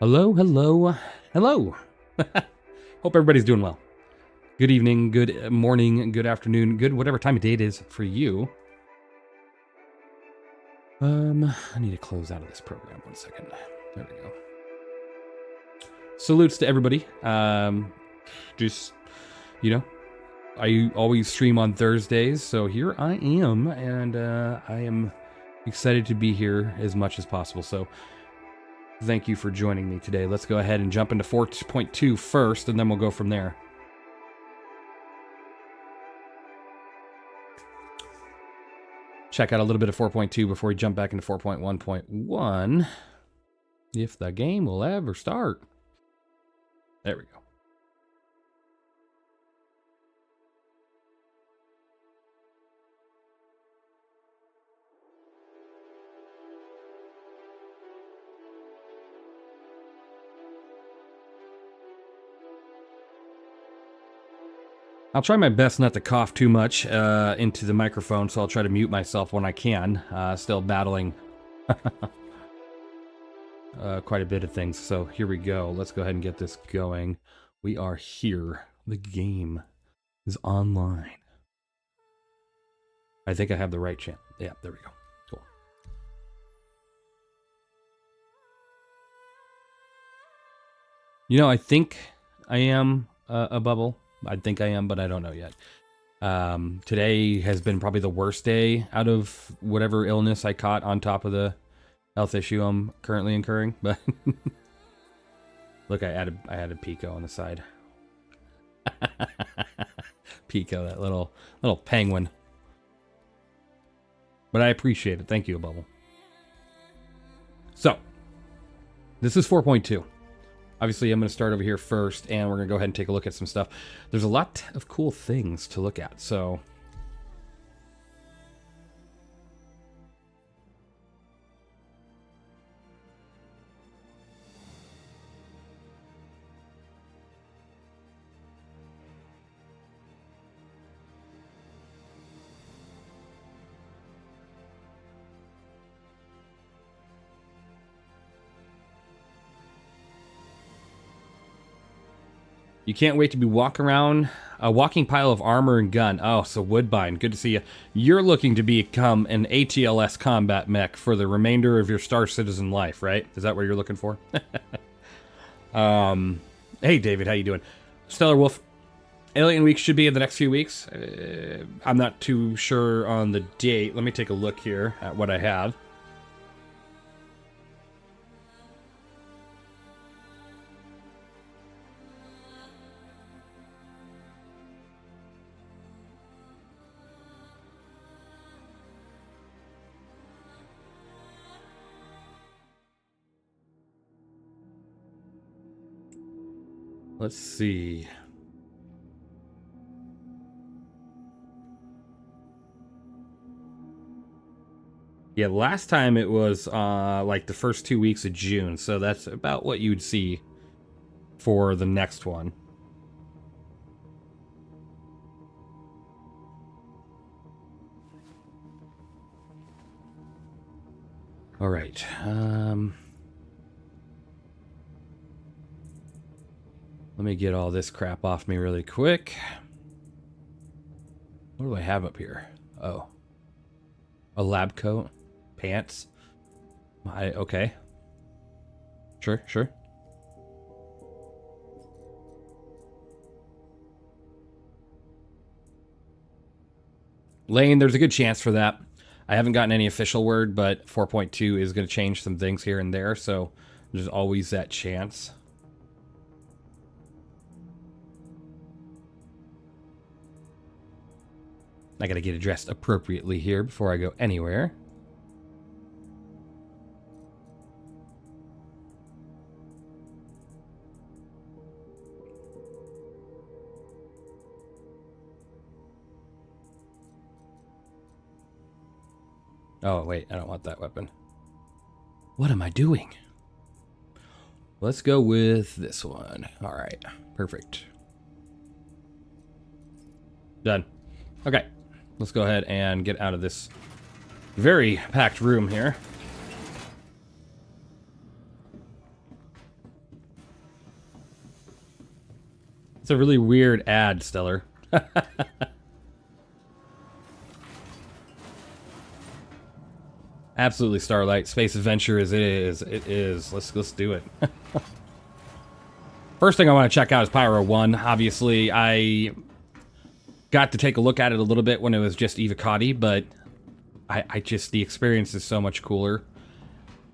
Hello, hello, hello. Hope everybody's doing well. Good evening, good morning, good afternoon, good whatever time of day it is for you. I need to close out of this program 1 second. There we go. Salutes to everybody. Just, you know, I always stream on Thursdays, so here I am, and I am excited to be here as much as possible. So thank you for joining me today. Let's go ahead and jump into 4.2 first, and then we'll go from there. Check out a little bit of 4.2 before we jump back into 4.1.1. If the game will ever start. There we go. I'll try my best not to cough too much into the microphone, so I'll try to mute myself when I can. Still battling quite a bit of things, so here we go. Let's go ahead and get this going. We are here. The game is online. I think I have the right channel. Yeah, there we go. Cool. You know, I think I am a bubble. I think I am, but I don't know yet. Today has been probably the worst day out of whatever illness I caught on top of the health issue I'm currently incurring. But look, I added Pico on the side. Pico, that little penguin. But I appreciate it. Thank you, Bubble. So, this is 4.2. Obviously, I'm going to start over here first, and we're going to go ahead and take a look at some stuff. There's a lot of cool things to look at, so... You can't wait to be walking around a walking pile of armor and gun. Oh, so Woodbine, good to see you. You're looking to become an ATLS combat mech for the remainder of your Star Citizen life, right? Is that what you're looking for? Hey, David, how you doing? Stellar Wolf, Alien Week should be in the next few weeks. I'm not too sure on the date. Let me take a look here at what I have. Let's see. Yeah, last time it was like the first 2 weeks of June, so that's about what you'd see for the next one. All right. Let me get all this crap off me really quick. What do I have up here? Oh. A lab coat. Pants. Okay. Sure. Lane, there's a good chance for that. I haven't gotten any official word, but 4.2 is going to change some things here and there, so there's always that chance. I gotta get it dressed appropriately here before I go anywhere. Oh, wait, I don't want that weapon. What am I doing? Let's go with this one. All right, perfect. Done. Okay. Let's go ahead and get out of this very packed room here. It's a really weird ad, Stellar. Absolutely, Starlight. Space adventure as it is. It is. Let's do it. First thing I want to check out is Pyro 1. Obviously, I got to take a look at it a little bit when it was just Evocati, but I just, the experience is so much cooler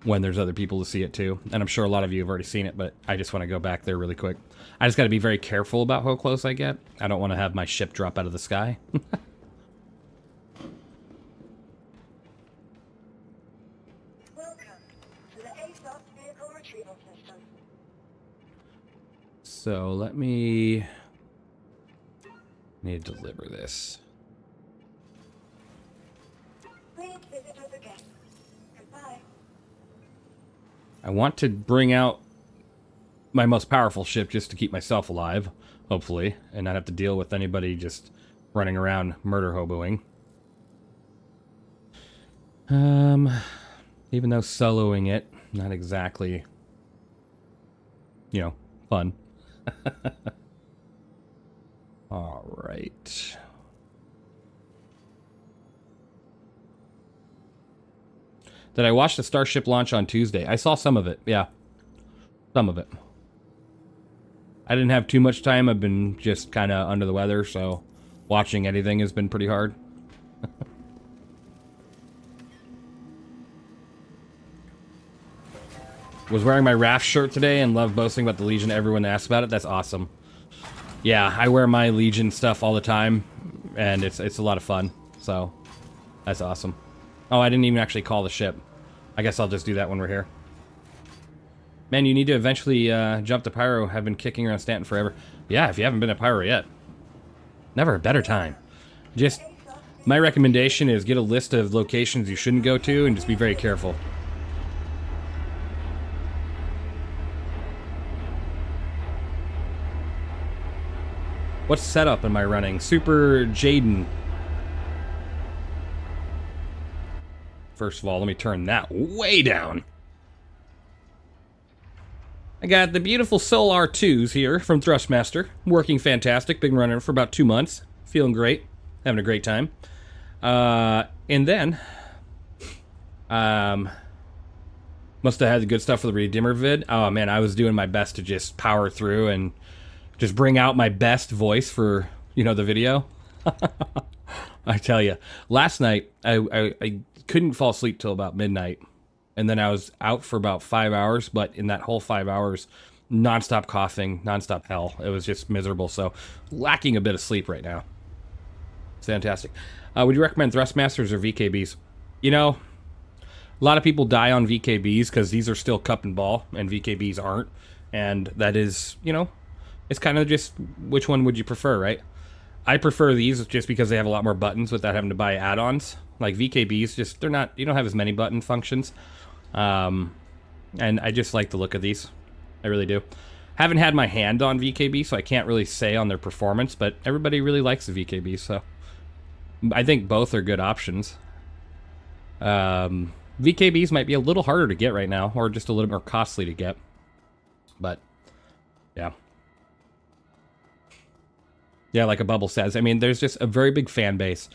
when there's other people to see it too. And I'm sure a lot of you have already seen it, but I just want to go back there really quick. I just got to be very careful about how close I get. I don't want to have my ship drop out of the sky. So let me need to deliver this. I want to bring out my most powerful ship just to keep myself alive, hopefully, and not have to deal with anybody just running around murder hoboing. Even though soloing it, not exactly, you know, fun. All right. Did I watch the Starship launch on Tuesday? I saw some of it, yeah. Some of it. I didn't have too much time. I've been just kind of under the weather, so watching anything has been pretty hard. Was wearing my Raft shirt today and love boasting about the Legion. Everyone asks about it. That's awesome. Yeah, I wear my Legion stuff all the time, and it's a lot of fun. So, that's awesome. Oh, I didn't even actually call the ship. I guess I'll just do that when we're here. Man, you need to eventually jump to Pyro. I've been kicking around Stanton forever. Yeah, if you haven't been to Pyro yet. Never a better time. Just, my recommendation is get a list of locations you shouldn't go to and just be very careful. What setup am I running? Super Jaden. First of all, let me turn that way down. I got the beautiful Solar 2s here from Thrustmaster. Working fantastic. Been running for about 2 months. Feeling great. Having a great time. And then, must have had the good stuff for the Redeemer vid. Oh man, I was doing my best to just power through and just bring out my best voice for, you know, the video. I tell you, last night, I couldn't fall asleep till about midnight. And then I was out for about 5 hours, but in that whole 5 hours, nonstop coughing, nonstop hell. It was just miserable, so lacking a bit of sleep right now. It's fantastic. Would you recommend Thrustmasters or VKBs? You know, a lot of people die on VKBs because these are still cup and ball, and VKBs aren't. And that is, you know, it's kind of just which one would you prefer, right? I prefer these just because they have a lot more buttons without having to buy add-ons. Like VKBs, just, they're not, you don't have as many button functions. And I just like the look of these. I really do. Haven't had my hand on VKB, so I can't really say on their performance, but everybody really likes the VKB, so I think both are good options. VKBs might be a little harder to get right now, or just a little more costly to get. But, yeah. Yeah, like a Bubble says. I mean, there's just a very big fan base.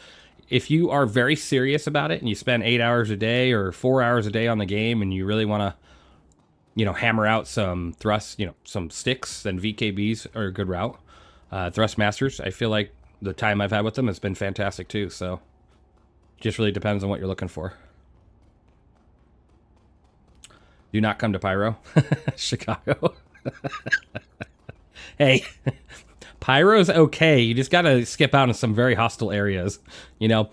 If you are very serious about it and you spend 8 hours a day or 4 hours a day on the game and you really want to, you know, hammer out some thrusts, you know, some sticks, then VKBs are a good route. Thrustmasters, I feel like the time I've had with them has been fantastic too. So just really depends on what you're looking for. Do not come to Pyro. Chicago. Hey. Pyro's okay. You just gotta skip out in some very hostile areas. You know,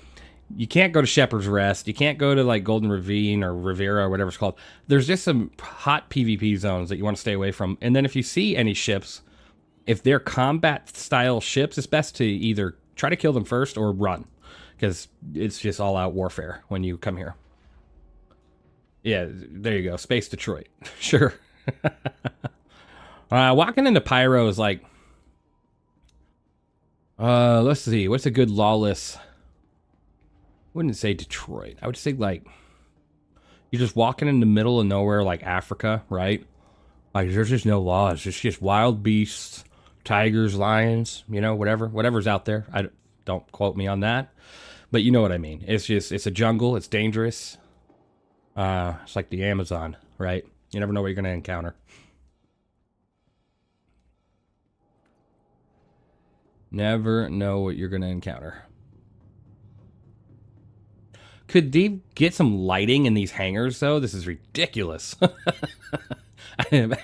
you can't go to Shepherd's Rest. You can't go to like Golden Ravine or Riviera or whatever it's called. There's just some hot PvP zones that you want to stay away from. And then if you see any ships, if they're combat style ships, it's best to either try to kill them first or run, because it's just all out warfare when you come here. Yeah, there you go. Space Detroit. Sure. Walking into Pyro is like, let's see. What's a good lawless? I wouldn't say Detroit. I would say like you're just walking in the middle of nowhere, like Africa, right? Like there's just no laws. It's just wild beasts, tigers, lions, you know, whatever's out there. Don't quote me on that, but you know what I mean. It's a jungle. It's dangerous. It's like the Amazon, right? You never know what you're going to encounter. Never know what you're going to encounter. Could they get some lighting in these hangars, though? This is ridiculous. I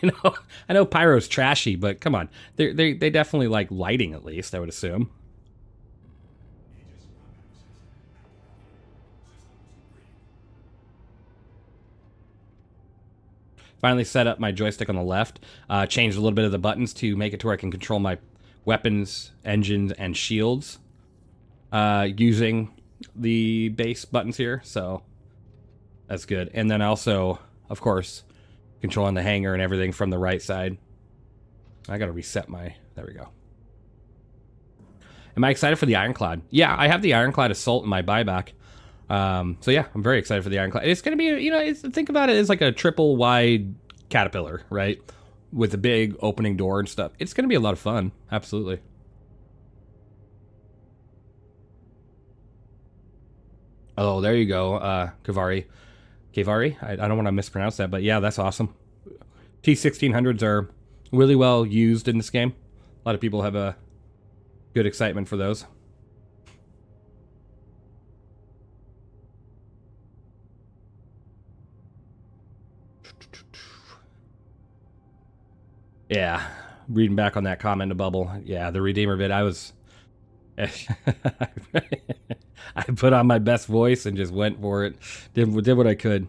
know Pyro's trashy, but come on. They definitely like lighting, at least, I would assume. Finally set up my joystick on the left. Changed a little bit of the buttons to make it to where I can control my weapons, engines, and shields using the base buttons here. So that's good. And then also, of course, controlling the hangar and everything from the right side. I gotta reset my... There we go. Am I excited for the Ironclad? Yeah, I have the Ironclad Assault in my buyback. So yeah, I'm very excited for the Ironclad. It's gonna be, you know, think about it as like a triple wide Caterpillar, right? With a big opening door and stuff. It's gonna be a lot of fun. Absolutely. Oh, there you go, Kavari. I don't want to mispronounce that, but yeah, that's awesome. T1600s are really well used in this game. A lot of people have a good excitement for those. Yeah, reading back on that comment in the bubble. Yeah, the Redeemer vid, I was... I put on my best voice and just went for it. Did what I could.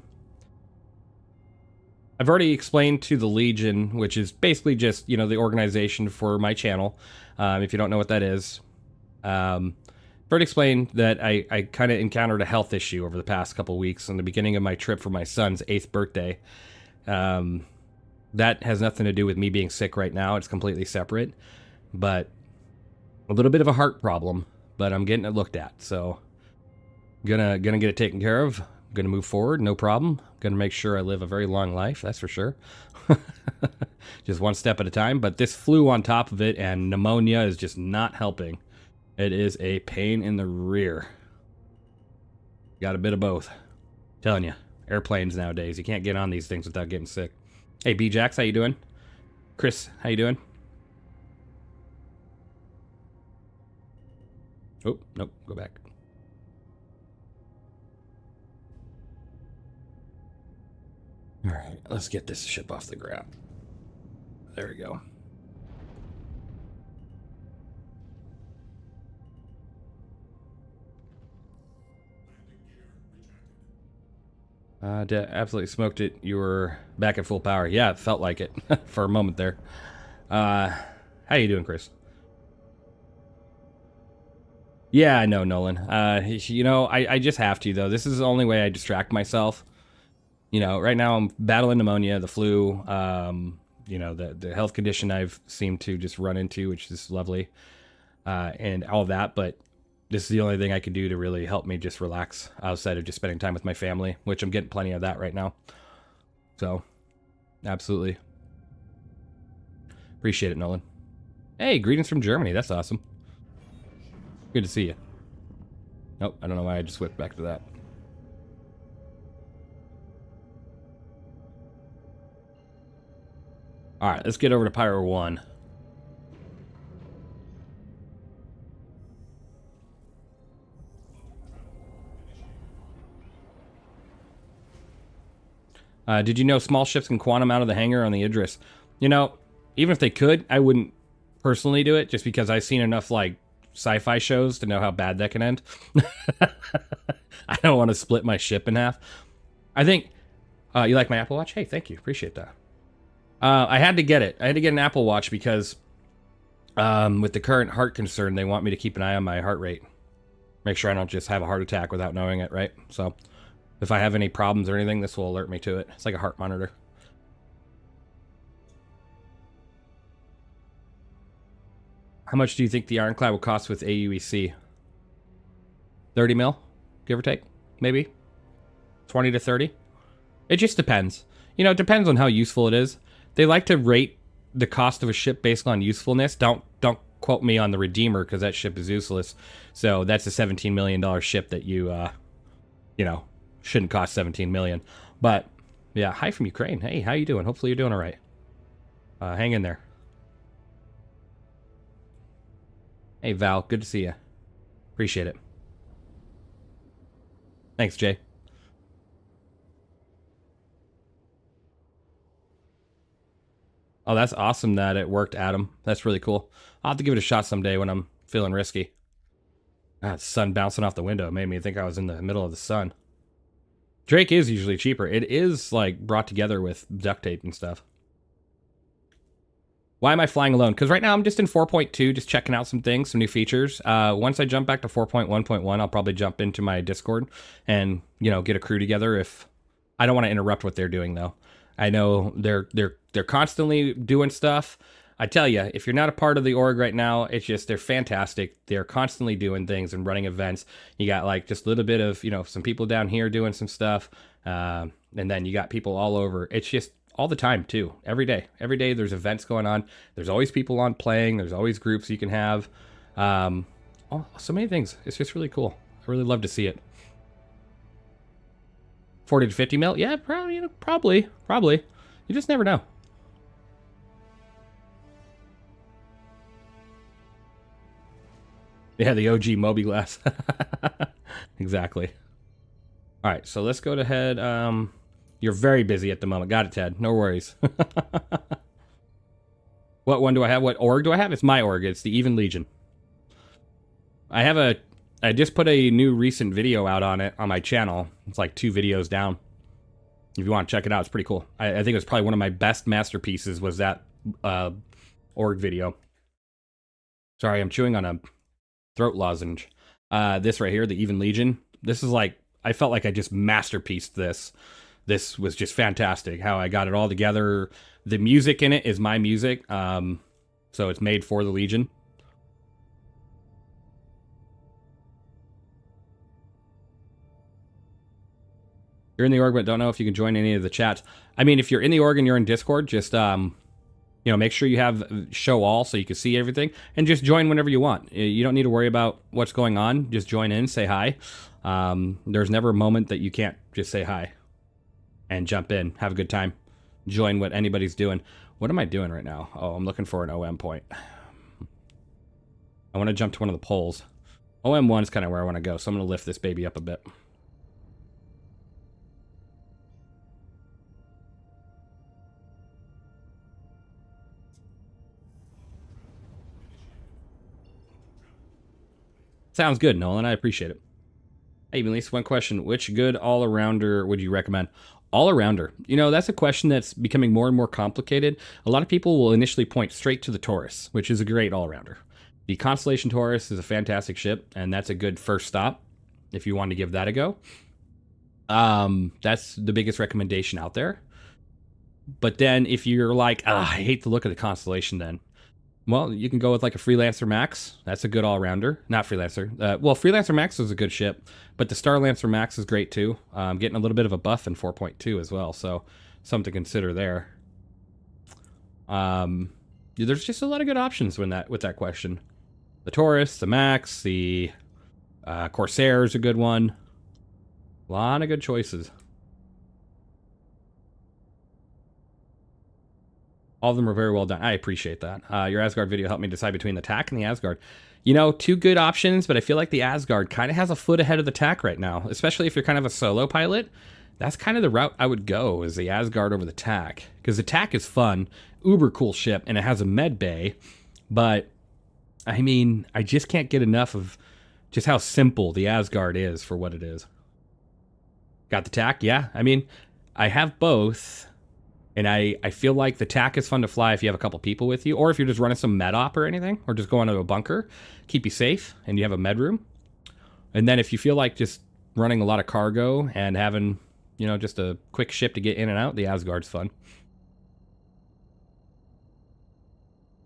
I've already explained to the Legion, which is basically just, you know, the organization for my channel. If you don't know what that is. I've already explained that I kind of encountered a health issue over the past couple weeks in the beginning of my trip for my son's 8th birthday. That has nothing to do with me being sick right now. It's completely separate. But a little bit of a heart problem, but I'm getting it looked at. So gonna get it taken care of. Gonna move forward, no problem. Gonna make sure I live a very long life, that's for sure. Just one step at a time. But this flu on top of it and pneumonia is just not helping. It is a pain in the rear. Got a bit of both. Telling you, airplanes nowadays, you can't get on these things without getting sick. Hey, B-Jax, how you doing? Chris, how you doing? Oh, nope, go back. All right, let's get this ship off the ground. There we go. Absolutely smoked it. You were back at full power. Yeah, it felt like it for a moment there. How you doing, Chris? Yeah, I know, Nolan. You know, I just have to, though. This is the only way I distract myself. You know, right now I'm battling pneumonia, the flu, you know, the health condition I've seemed to just run into, which is lovely, and all of that. But this is the only thing I can do to really help me just relax outside of just spending time with my family, which I'm getting plenty of that right now. So, absolutely. Appreciate it, Nolan. Hey, greetings from Germany. That's awesome. Good to see you. Nope, I don't know why I just whipped back to that. Alright, let's get over to Pyro 1. Did you know small ships can quantum out of the hangar on the Idris? You know, even if they could, I wouldn't personally do it, just because I've seen enough, like, sci-fi shows to know how bad that can end. I don't want to split my ship in half. I think... you like my Apple Watch? Hey, thank you. Appreciate that. I had to get it. I had to get an Apple Watch because with the current heart concern, they want me to keep an eye on my heart rate. Make sure I don't just have a heart attack without knowing it, right? So if I have any problems or anything, this will alert me to it. It's like a heart monitor. How much do you think the Ironclad will cost with AUEC? 30 mil, give or take, maybe 20 to 30. It just depends. You know, it depends on how useful it is. They like to rate the cost of a ship based on usefulness. Don't quote me on the Redeemer because that ship is useless. So that's a $17 million ship that you shouldn't cost $17 million. But yeah, hi from Ukraine. Hey, how you doing? Hopefully you're doing all right. Hang in there. Hey Val, good to see you. Appreciate it. Thanks, Jay. Oh, that's awesome that it worked, Adam. That's really cool. I'll have to give it a shot someday when I'm feeling risky. God, sun bouncing off the window made me think I was in the middle of the sun. Drake is usually cheaper. It is like brought together with duct tape and stuff. Why am I flying alone? Because right now I'm just in 4.2, just checking out some things, some new features. Once I jump back to 4.1.1, I'll probably jump into my Discord and, get a crew together. If I don't want to interrupt what they're doing, though. I know they're constantly doing stuff. I tell you, if you're not a part of the org right now, it's just, they're fantastic. They're constantly doing things and running events. You got like just a little bit of, some people down here doing some stuff. And then you got people all over. It's just all the time too. Every day there's events going on. There's always people on playing. There's always groups you can have. So many things. It's just really cool. I really love to see it. 40 to 50 mil? Yeah, probably. You just never know. Yeah, the OG Moby glass. Exactly. All right, so let's go ahead. You're very busy at the moment. Got it, Ted. No worries. What one do I have? What org do I have? It's my org. It's the Even Legion. I just put a new recent video out on it on my channel. It's like 2 videos down. If you want to check it out, it's pretty cool. I think it was probably one of my best masterpieces was that org video. Sorry, I'm chewing on a throat lozenge. This right here, the Even Legion. This is like, I felt like I just masterpieced this. This was just fantastic, how I got it all together. The music in it is my music, so it's made for the Legion. You're in the org, but don't know if you can join any of the chats. I mean, if you're in the org and you're in Discord, just make sure you have show all so you can see everything, and just join whenever you want. You don't need to worry about what's going on. Just join in, say hi. There's never a moment that you can't just say hi and jump in, have a good time, join what anybody's doing. What am I doing right now? Oh, I'm looking for an OM point. I want to jump to one of the poles. OM1 is kind of where I want to go, so I'm going to lift this baby up a bit. Sounds good, Nolan. I appreciate it. Hey, Evenlease, one question. Which good all-arounder would you recommend? All-arounder. That's a question that's becoming more and more complicated. A lot of people will initially point straight to the Taurus, which is a great all-arounder. The Constellation Taurus is a fantastic ship, and that's a good first stop if you want to give that a go. That's the biggest recommendation out there. But then if you're like, I hate the look of the Constellation then, well, you can go with like a Freelancer Max. That's a good all-rounder. Not Freelancer. Well, Freelancer Max is a good ship, but the Starlancer Max is great too. Getting a little bit of a buff in 4.2 as well, so something to consider there. There's just a lot of good options with that question. The Taurus, the Max, the Corsair is a good one. A lot of good choices. All of them are very well done. I appreciate that. Your Asgard video helped me decide between the TAC and the Asgard. 2 good options, but I feel like the Asgard kind of has a foot ahead of the TAC right now, especially if you're kind of a solo pilot. That's kind of the route I would go, is the Asgard over the TAC. Because the TAC is fun, uber cool ship, and it has a med bay. But, I mean, I just can't get enough of just how simple the Asgard is for what it is. Got the TAC? Yeah. I mean, I have both. And I feel like the TAC is fun to fly if you have a couple people with you, or if you're just running some med op or anything, or just going to a bunker, keep you safe, and you have a med room. And then if you feel like just running a lot of cargo and having, just a quick ship to get in and out, the Asgard's fun.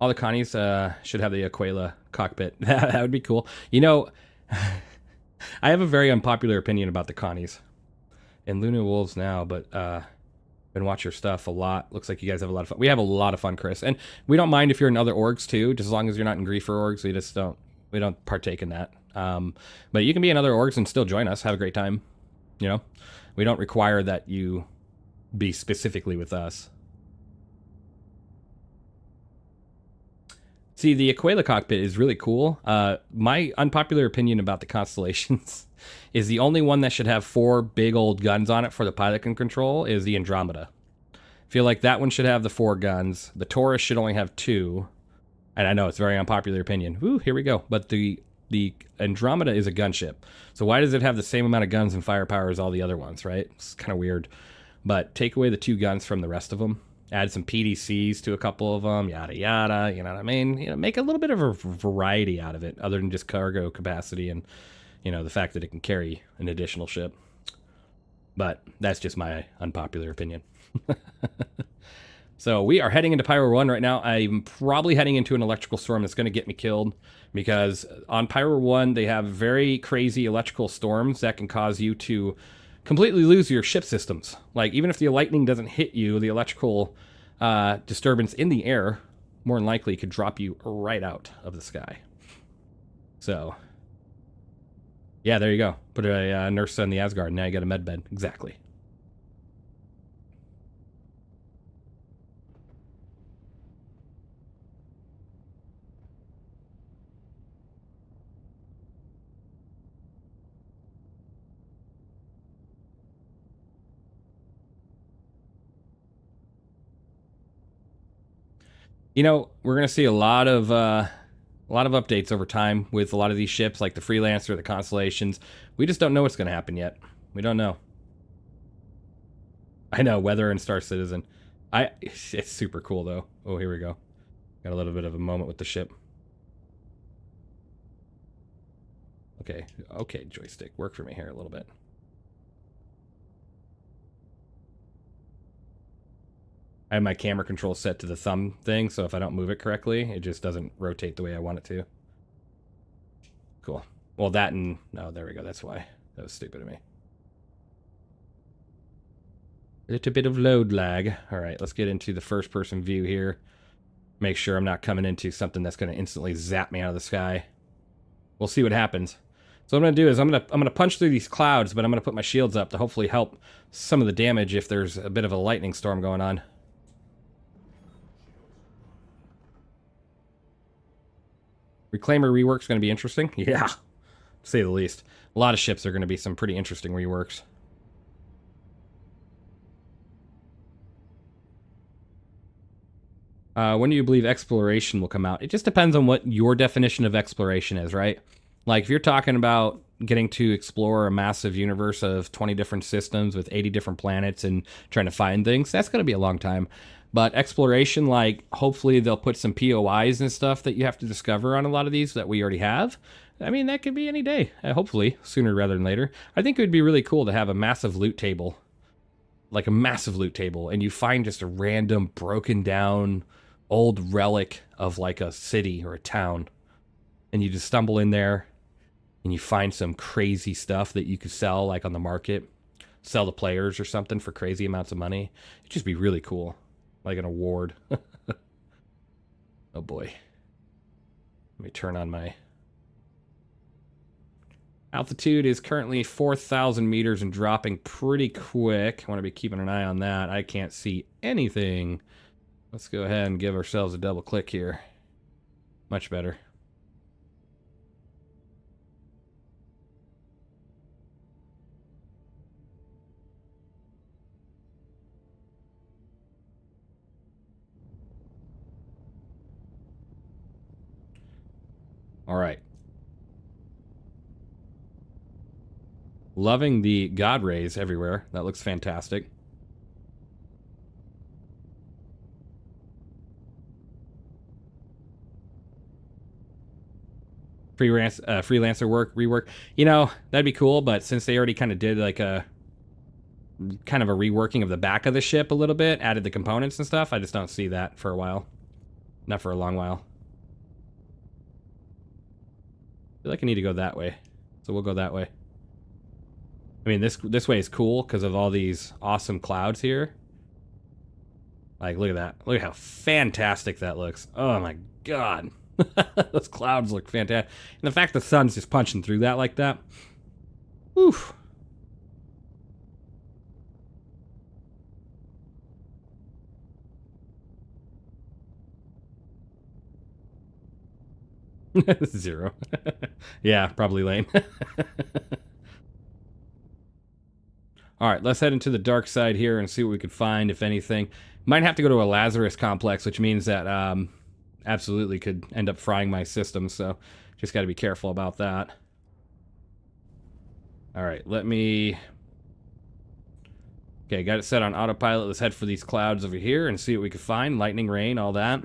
All the Connies should have the Aquila cockpit. That would be cool. I have a very unpopular opinion about the Connies. And Luna Wolves now, but Been watch your stuff a lot. Looks like you guys have a lot of fun. We have a lot of fun, Chris. And we don't mind if you're in other orgs too, just as long as you're not in griefer orgs. We don't partake in that. But you can be in other orgs and still join us. Have a great time. You know, we don't require that you be specifically with us. See, the Aquila cockpit is really cool. My unpopular opinion about the constellations is the only one that should have 4 big old guns on it for the pilot can control is the Andromeda. Feel like that one should have the 4 guns. The Taurus should only have 2. And I know it's a very unpopular opinion. Woo, here we go. But the Andromeda is a gunship. So why does it have the same amount of guns and firepower as all the other ones, right? It's kind of weird. But take away the 2 guns from the rest of them. Add some PDCs to a couple of them, yada yada. You know what I mean? You know, make a little bit of a variety out of it, other than just cargo capacity and, you know, the fact that it can carry an additional ship. But that's just my unpopular opinion. So we are heading into Pyro 1 right now. I'm probably heading into an electrical storm that's going to get me killed, because on Pyro 1 they have very crazy electrical storms that can cause you to completely lose your ship systems. Like, even if the lightning doesn't hit you, the electrical disturbance in the air more than likely could drop you right out of the sky. So, yeah, there you go. Put a nurse on the Asgard, now you got a med bed. Exactly. You know, we're going to see a lot of updates over time with a lot of these ships, like the Freelancer, the Constellations. We just don't know what's going to happen yet. We don't know. I know, Weather and Star Citizen. It's super cool, though. Oh, here we go. Got a little bit of a moment with the ship. Okay, joystick. Work for me here a little bit. I have my camera control set to the thumb thing, so if I don't move it correctly, it just doesn't rotate the way I want it to. Cool. Well, that and... Oh, there we go. That's why. That was stupid of me. A little bit of load lag. All right, let's get into the first-person view here. Make sure I'm not coming into something that's going to instantly zap me out of the sky. We'll see what happens. So what I'm going to do is I'm going to punch through these clouds, but I'm going to put my shields up to hopefully help some of the damage if there's a bit of a lightning storm going on. Reclaimer rework's going to be interesting. Yeah, to say the least. A lot of ships are going to be some pretty interesting reworks. When do you believe exploration will come out? It just depends on what your definition of exploration is, right? Like, if you're talking about getting to explore a massive universe of 20 different systems with 80 different planets and trying to find things, that's going to be a long time. But exploration, like, hopefully they'll put some POIs and stuff that you have to discover on a lot of these that we already have. I mean, that could be any day, hopefully, sooner rather than later. I think it would be really cool to have a massive loot table. Like a massive loot table, and you find just a random broken down old relic of like a city or a town. And you just stumble in there and you find some crazy stuff that you could sell, like on the market. Sell to players or something for crazy amounts of money. It'd just be really cool. Like an award. Oh boy. Let me turn on my... Altitude is currently 4,000 meters and dropping pretty quick. I want to be keeping an eye on that. I can't see anything. Let's go ahead and give ourselves a double click here. Much better. All right. Loving the God rays everywhere. That looks fantastic. Freelancer work, rework. You know, that'd be cool, but since they already kind of did like a kind of a reworking of the back of the ship a little bit, added the components and stuff, I just don't see that for a while. Not for a long while. I feel like I need to go that way. So we'll go that way. I mean, this way is cool because of all these awesome clouds here. Like, look at that. Look at how fantastic that looks. Oh my god. Those clouds look fantastic. And the fact the sun's just punching through that like that. Oof. Zero. Yeah, probably lame. Alright, let's head into the dark side here and see what we could find, if anything. Might have to go to a Lazarus complex, which means that absolutely could end up frying my system, so just got to be careful about that. Alright, let me... Okay, got it set on autopilot. Let's head for these clouds over here and see what we can find. Lightning, rain, all that.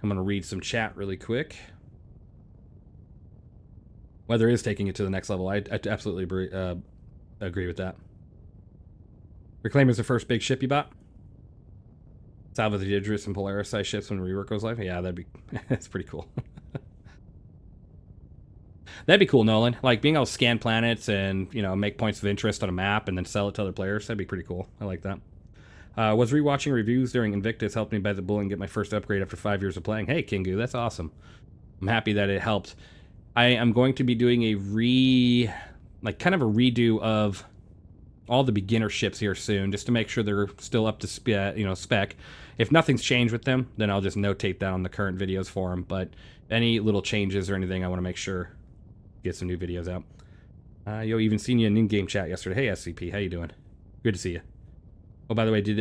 I'm going to read some chat really quick. Weather is taking it to the next level. I absolutely agree with that. Reclaimer's the first big ship you bought? Salva the Idris and Polaris size ships when rework goes live? Yeah, that'd be... that's pretty cool. That'd be cool, Nolan. Like, being able to scan planets and, you know, make points of interest on a map and then sell it to other players. That'd be pretty cool. I like that. Was rewatching reviews during Invictus helped me buy the bull and get my first upgrade after 5 years of playing. Hey, Kingu, that's awesome. I'm happy that it helped. I am going to be doing a kind of a redo of all the beginner ships here soon, just to make sure they're still up to spec. If nothing's changed with them, then I'll just notate that on the current videos for them. But any little changes or anything, I want to make sure get some new videos out. Yo, even seen you in in-game chat yesterday. Hey, SCP, how you doing? Good to see you. Oh, by the way, did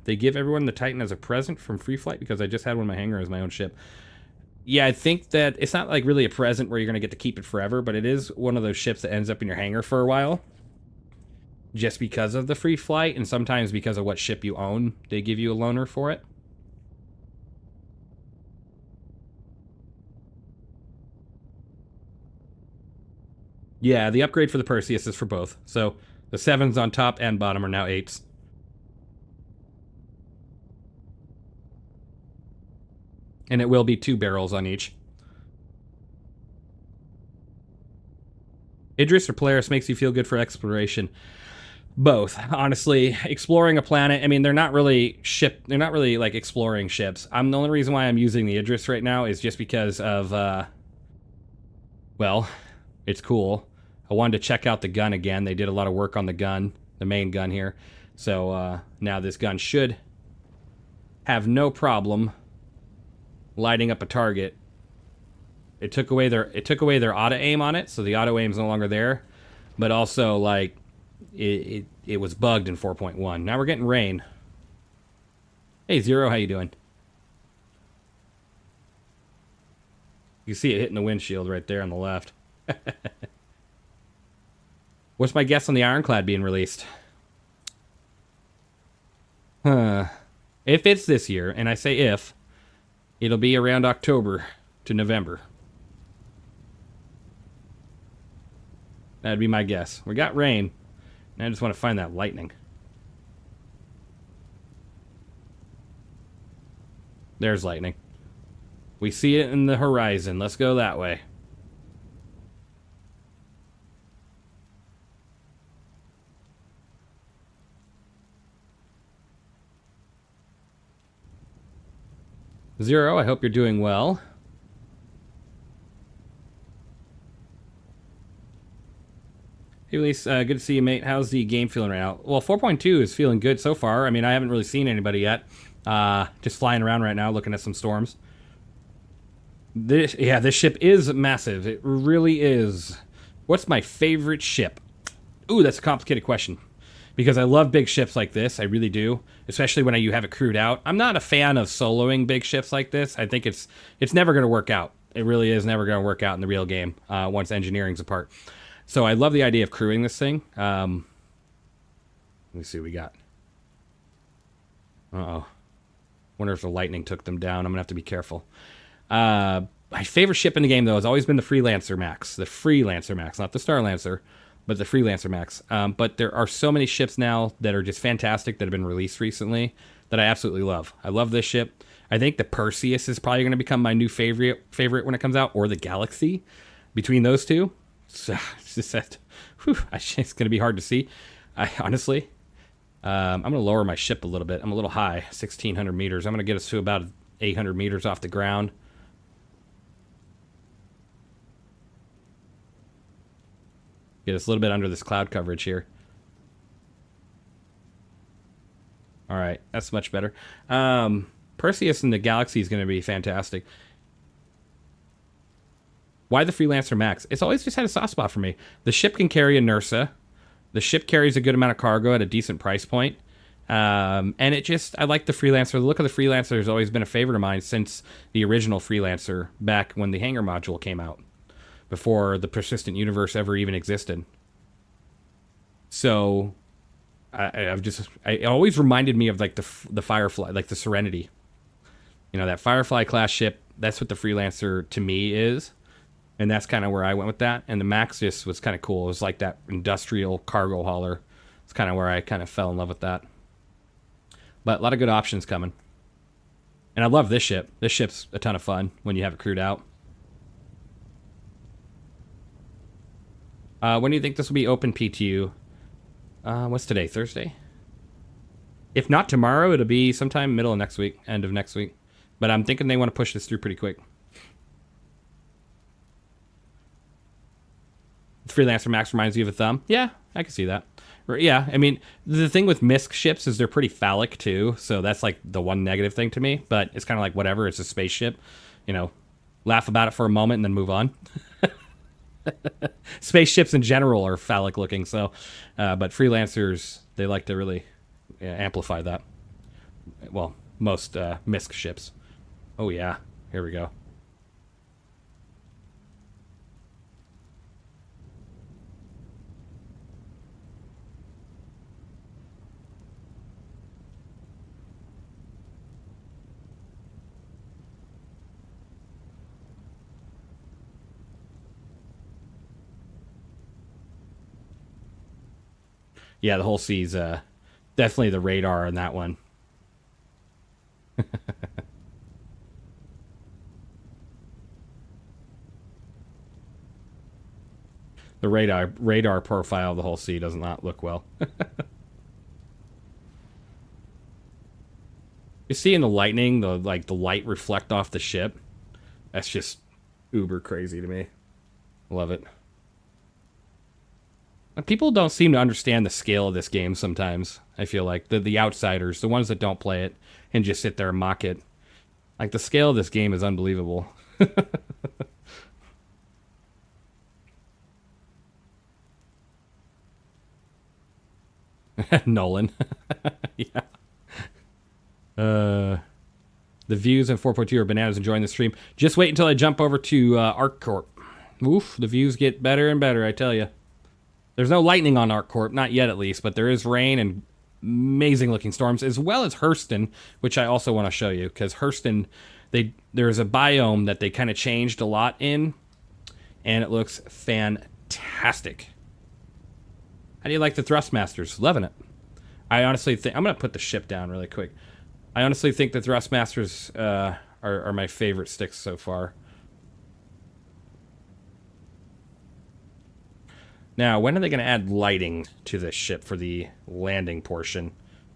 they give everyone the Titan as a present from Free Flight? Because I just had one in my hangar as my own ship. Yeah, I think that it's not like really a present where you're going to get to keep it forever, but it is one of those ships that ends up in your hangar for a while. Just because of the free flight, and sometimes because of what ship you own, they give you a loaner for it. Yeah, the upgrade for the Perseus is for both. So the 7s on top and bottom are now 8s. And it will be 2 barrels on each. Idris or Polaris makes you feel good for exploration. Both, honestly. Exploring a planet, I mean, they're not really like exploring ships. The only reason why I'm using the Idris right now is just because of well, it's cool. I wanted to check out the gun again. They did a lot of work on the gun, the main gun here. So now this gun should have no problem lighting up a target. It took away their auto aim on it, so the auto aim's no longer there. But also, like, it was bugged in 4.1. Now we're getting rain. Hey, Zero, how you doing? You see it hitting the windshield right there on the left. What's my guess on the Ironclad being released? If it's this year, and I say if, it'll be around October to November. That'd be my guess. We got rain, and I just want to find that lightning. There's lightning. We see it in the horizon. Let's go that way. Zero, I hope you're doing well. Hey, Elise, good to see you, mate. How's the game feeling right now? Well, 4.2 is feeling good so far. I mean, I haven't really seen anybody yet. Just flying around right now, looking at some storms. This ship is massive. It really is. What's my favorite ship? Ooh, that's a complicated question. Because I love big ships like this, I really do. Especially when you have it crewed out. I'm not a fan of soloing big ships like this. I think it's never going to work out. It really is never going to work out in the real game once engineering's apart. So I love the idea of crewing this thing. Let me see what we got. Uh-oh. Wonder if the lightning took them down. I'm going to have to be careful. My favorite ship in the game, though, has always been the Freelancer Max. The Freelancer Max, not the Starlancer, but the Freelancer Max. But there are so many ships now that are just fantastic that have been released recently that I absolutely love. I love this ship. I think the Perseus is probably going to become my new favorite when it comes out, or the Galaxy. Between those two, it's just that, it's going to be hard to see. Honestly, I'm going to lower my ship a little bit. I'm a little high, 1,600 meters. I'm going to get us to about 800 meters off the ground. Get us a little bit under this cloud coverage here. All right, that's much better. Perseus in the galaxy is going to be fantastic. Why the Freelancer Max? It's always just had a soft spot for me. The ship can carry a Nursa. The ship carries a good amount of cargo at a decent price point. And it just, I like the Freelancer. The look of the Freelancer has always been a favorite of mine since the original Freelancer back when the Hangar module came out, before the Persistent Universe ever even existed. So it always reminded me of like the Firefly, like the Serenity. You know, that Firefly class ship, that's what the Freelancer to me is. And that's kind of where I went with that. And the Max just was kind of cool. It was like that industrial cargo hauler. It's kind of where I kind of fell in love with that. But a lot of good options coming. And I love this ship. This ship's a ton of fun when you have it crewed out. When do you think this will be open PTU? What's today? Thursday? If not tomorrow, it'll be sometime middle of next week, end of next week. But I'm thinking they want to push this through pretty quick. Freelancer Max reminds you of a thumb. Yeah, I can see that. Yeah, I mean, the thing with MISC ships is they're pretty phallic too, so that's like the one negative thing to me, but it's kind of like whatever, it's a spaceship. You know, laugh about it for a moment and then move on. Spaceships in general are phallic looking, so, but Freelancers, they like to really amplify that. Well, most MISC ships. Oh yeah, here we go. Yeah, the whole sea's definitely the radar on that one. The radar profile of the whole sea does not look well. You see in the lightning, the light reflect off the ship. That's just uber crazy to me. Love it. People don't seem to understand the scale of this game sometimes, I feel like. The outsiders, the ones that don't play it and just sit there and mock it. Like, the scale of this game is unbelievable. Nolan. Yeah. The views in 4.2 are bananas, enjoying the stream. Just wait until I jump over to Corp. Oof, the views get better and better, I tell you. There's no lightning on Corp, not yet at least, but there is rain and amazing looking storms, as well as Hurston, which I also want to show you, because Hurston, there's a biome that they kind of changed a lot in, and it looks fantastic. How do you like the Thrustmasters? Loving it. I honestly think, I'm going to put the ship down really quick. I honestly think the Thrustmasters are my favorite sticks so far. Now, when are they going to add lighting to this ship for the landing portion?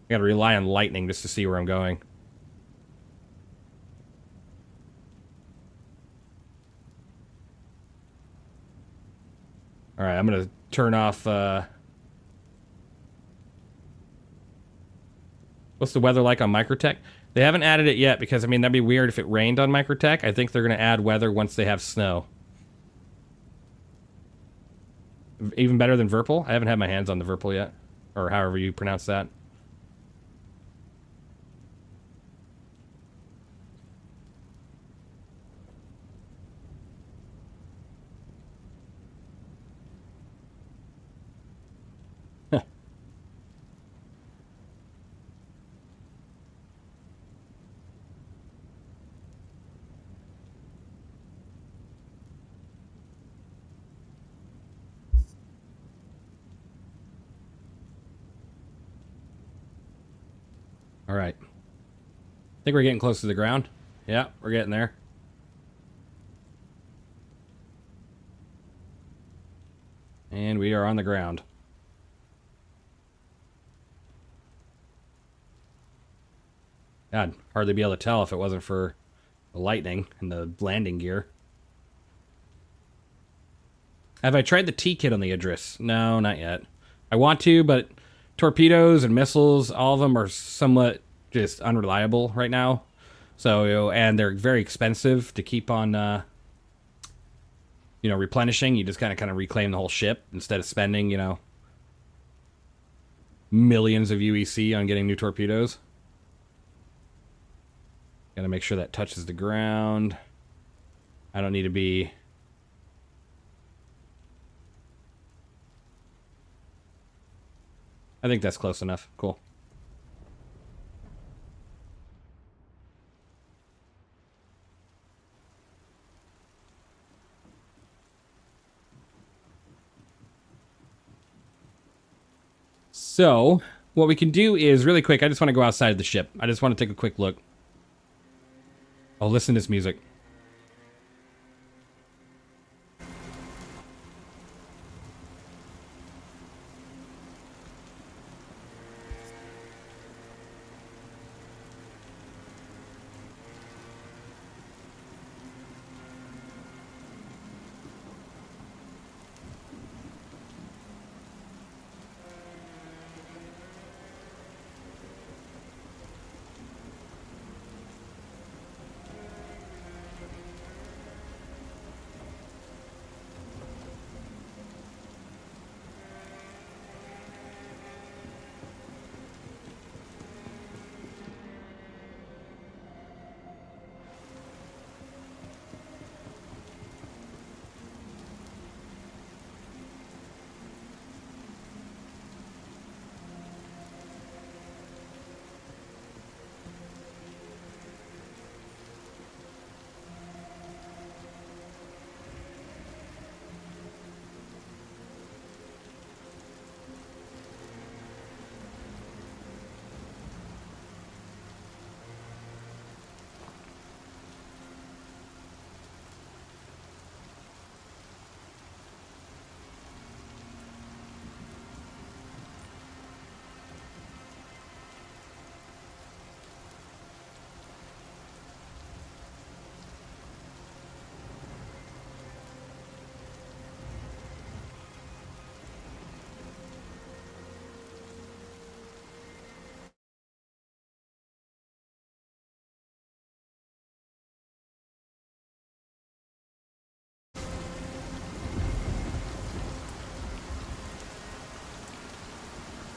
I got to rely on lightning just to see where I'm going. All right, I'm going to turn off... What's the weather like on Microtech? They haven't added it yet because, I mean, that'd be weird if it rained on Microtech. I think they're going to add weather once they have snow. Even better than Verpal? I haven't had my hands on the Verpal yet. Or however you pronounce that. All right. I think we're getting close to the ground. Yeah, we're getting there. And we are on the ground. I'd hardly be able to tell if it wasn't for the lightning and the landing gear. Have I tried the T-kit on the Idris? No, not yet. I want to, but torpedoes and missiles, all of them are somewhat just unreliable right now. So, and they're very expensive to keep on, replenishing. You just kind of reclaim the whole ship instead of spending, millions of UEC on getting new torpedoes. Gotta make sure that touches the ground. I don't need to be... I think that's close enough. Cool. So, what we can do is, really quick, I just want to go outside of the ship. I just want to take a quick look. Oh, listen to this music.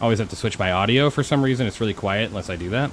I always have to switch my audio for some reason. It's really quiet unless I do that.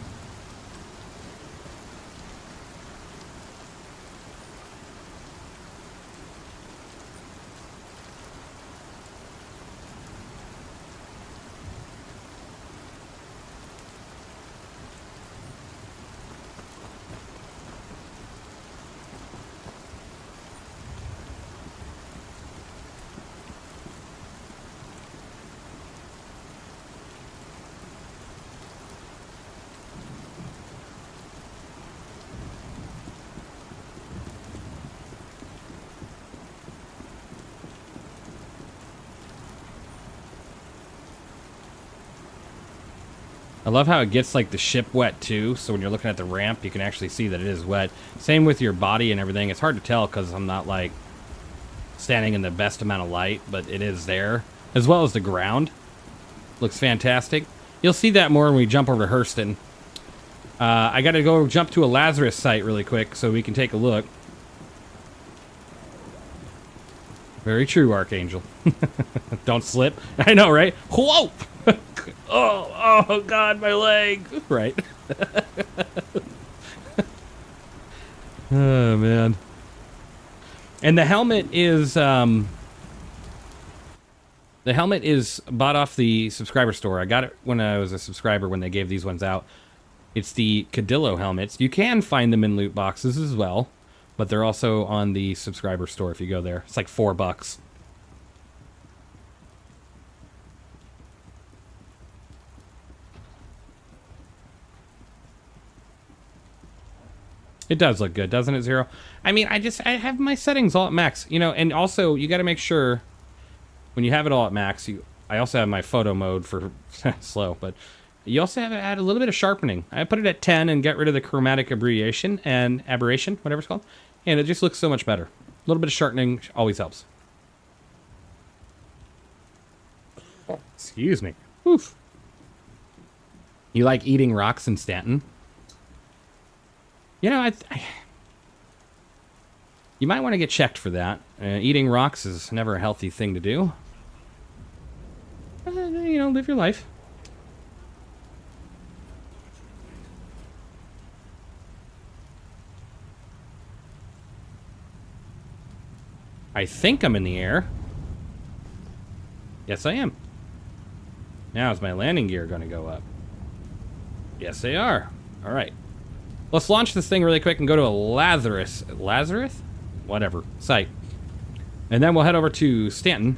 I love how it gets like the ship wet too, so when you're looking at the ramp you can actually see that it is wet. Same with your body and everything. It's hard to tell because I'm not like standing in the best amount of light, but it is there. As well as the ground. Looks fantastic. You'll see that more when we jump over to Hurston. I gotta go jump to a Lazarus site really quick so we can take a look. Very true, Archangel. Don't slip. I know, right? Whoa! Oh, God, my leg. Right. Oh, man. And the helmet is, bought off the subscriber store. I got it when I was a subscriber when they gave these ones out. It's the Cadillo helmets. You can find them in loot boxes as well, but they're also on the subscriber store if you go there. It's like $4. It does look good, doesn't it, Zero? I mean, I have my settings all at max, you know, and also you got to make sure when you have it all at max, I also have my photo mode for slow, but You also have to add a little bit of sharpening. I put it at 10 and get rid of the chromatic aberration, whatever it's called. And it just looks so much better. A little bit of sharpening always helps. Excuse me. Oof. You like eating rocks in Stanton? You know, you might want to get checked for that. Eating rocks is never a healthy thing to do. You know, live your life. I think I'm in the air. Yes, I am. Now is my landing gear going to go up? Yes, they are. All right. Let's launch this thing really quick and go to a Lazarus. Lazarus? Whatever. Site. And then we'll head over to Stanton.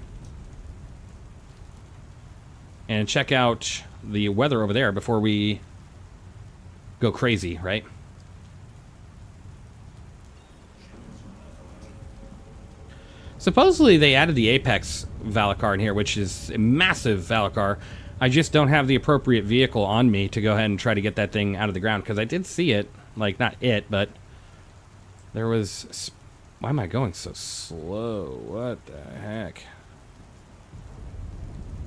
And check out the weather over there before we go crazy, right? Supposedly they added the Apex Valacar in here, which is a massive Valacar. I just don't have the appropriate vehicle on me to go ahead and try to get that thing out of the ground, because I did see it. Like, not it, but there was... Why am I going so slow? What the heck?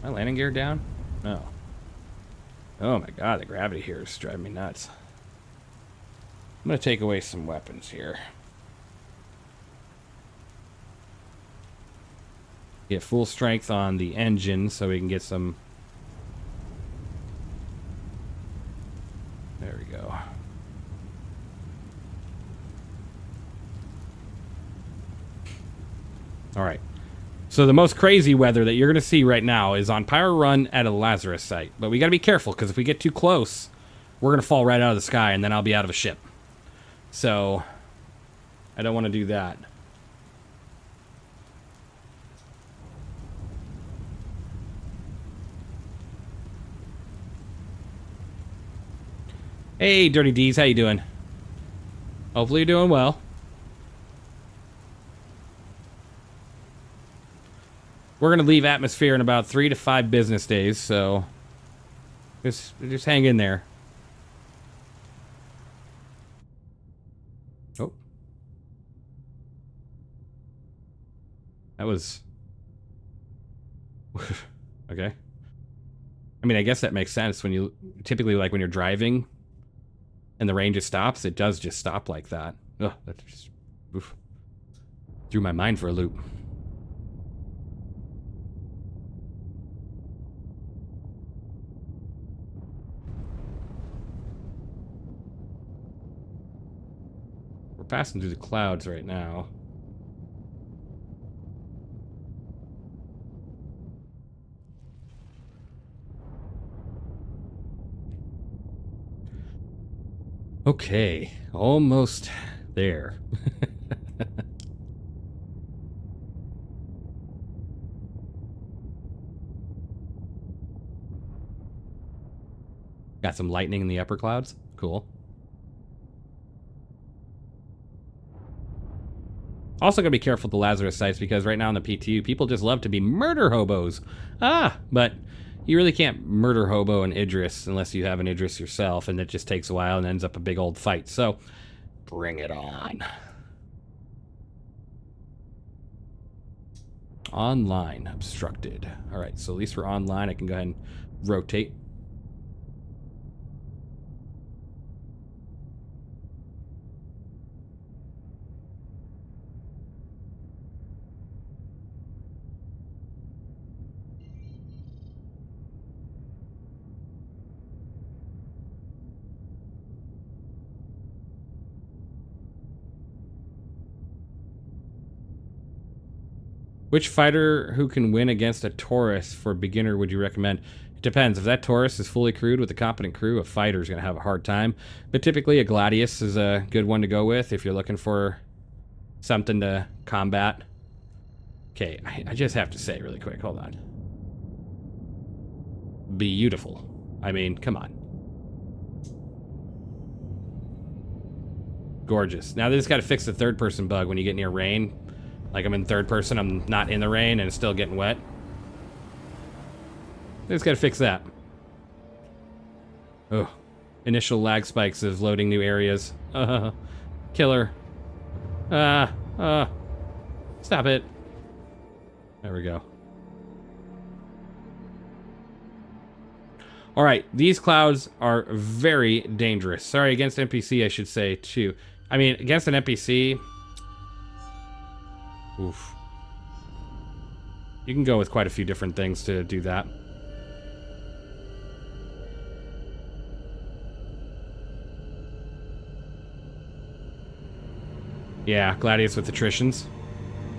My landing gear down? No. Oh my god, the gravity here is driving me nuts. I'm going to take away some weapons here. Get full strength on the engine so we can get some... There we go. Alright. So the most crazy weather that you're going to see right now is on Pyro Run at a Lazarus site. But we got to be careful, because if we get too close, we're going to fall right out of the sky, and then I'll be out of a ship. So, I don't want to do that. Hey, Dirty D's, how you doing? Hopefully you're doing well. We're going to leave atmosphere in about 3 to 5 business days, so just hang in there. Oh. That was... Okay. I mean, I guess that makes sense when you... Typically, like, when you're driving and the rain just stops, it does just stop like that. Ugh, that just... Oof. Threw my mind for a loop. We're passing through the clouds right now. Okay, almost there. Got some lightning in the upper clouds. Cool. Also gotta be careful with the Lazarus sites, because right now in the PTU, people just love to be murder hobos. But you really can't murder hobo an Idris unless you have an Idris yourself, and it just takes a while and ends up a big old fight. So, bring it on. Online obstructed. Alright, so at least we're online. I can go ahead and rotate. Which fighter who can win against a Taurus for beginner would you recommend? It depends. If that Taurus is fully crewed with a competent crew, a fighter's going to have a hard time. But typically a Gladius is a good one to go with if you're looking for something to combat. Okay, I just have to say really quick. Hold on. Beautiful. I mean, come on. Gorgeous. Now they just got to fix the third-person bug when you get near rain. Like, I'm in third person, I'm not in the rain, and it's still getting wet. They just gotta fix that. Oh, initial lag spikes of loading new areas. Killer. Stop it. There we go. All right, these clouds are very dangerous. Sorry, against NPC, I should say, too. I mean, against an NPC... Oof. You can go with quite a few different things to do that. Yeah, Gladius with attritions.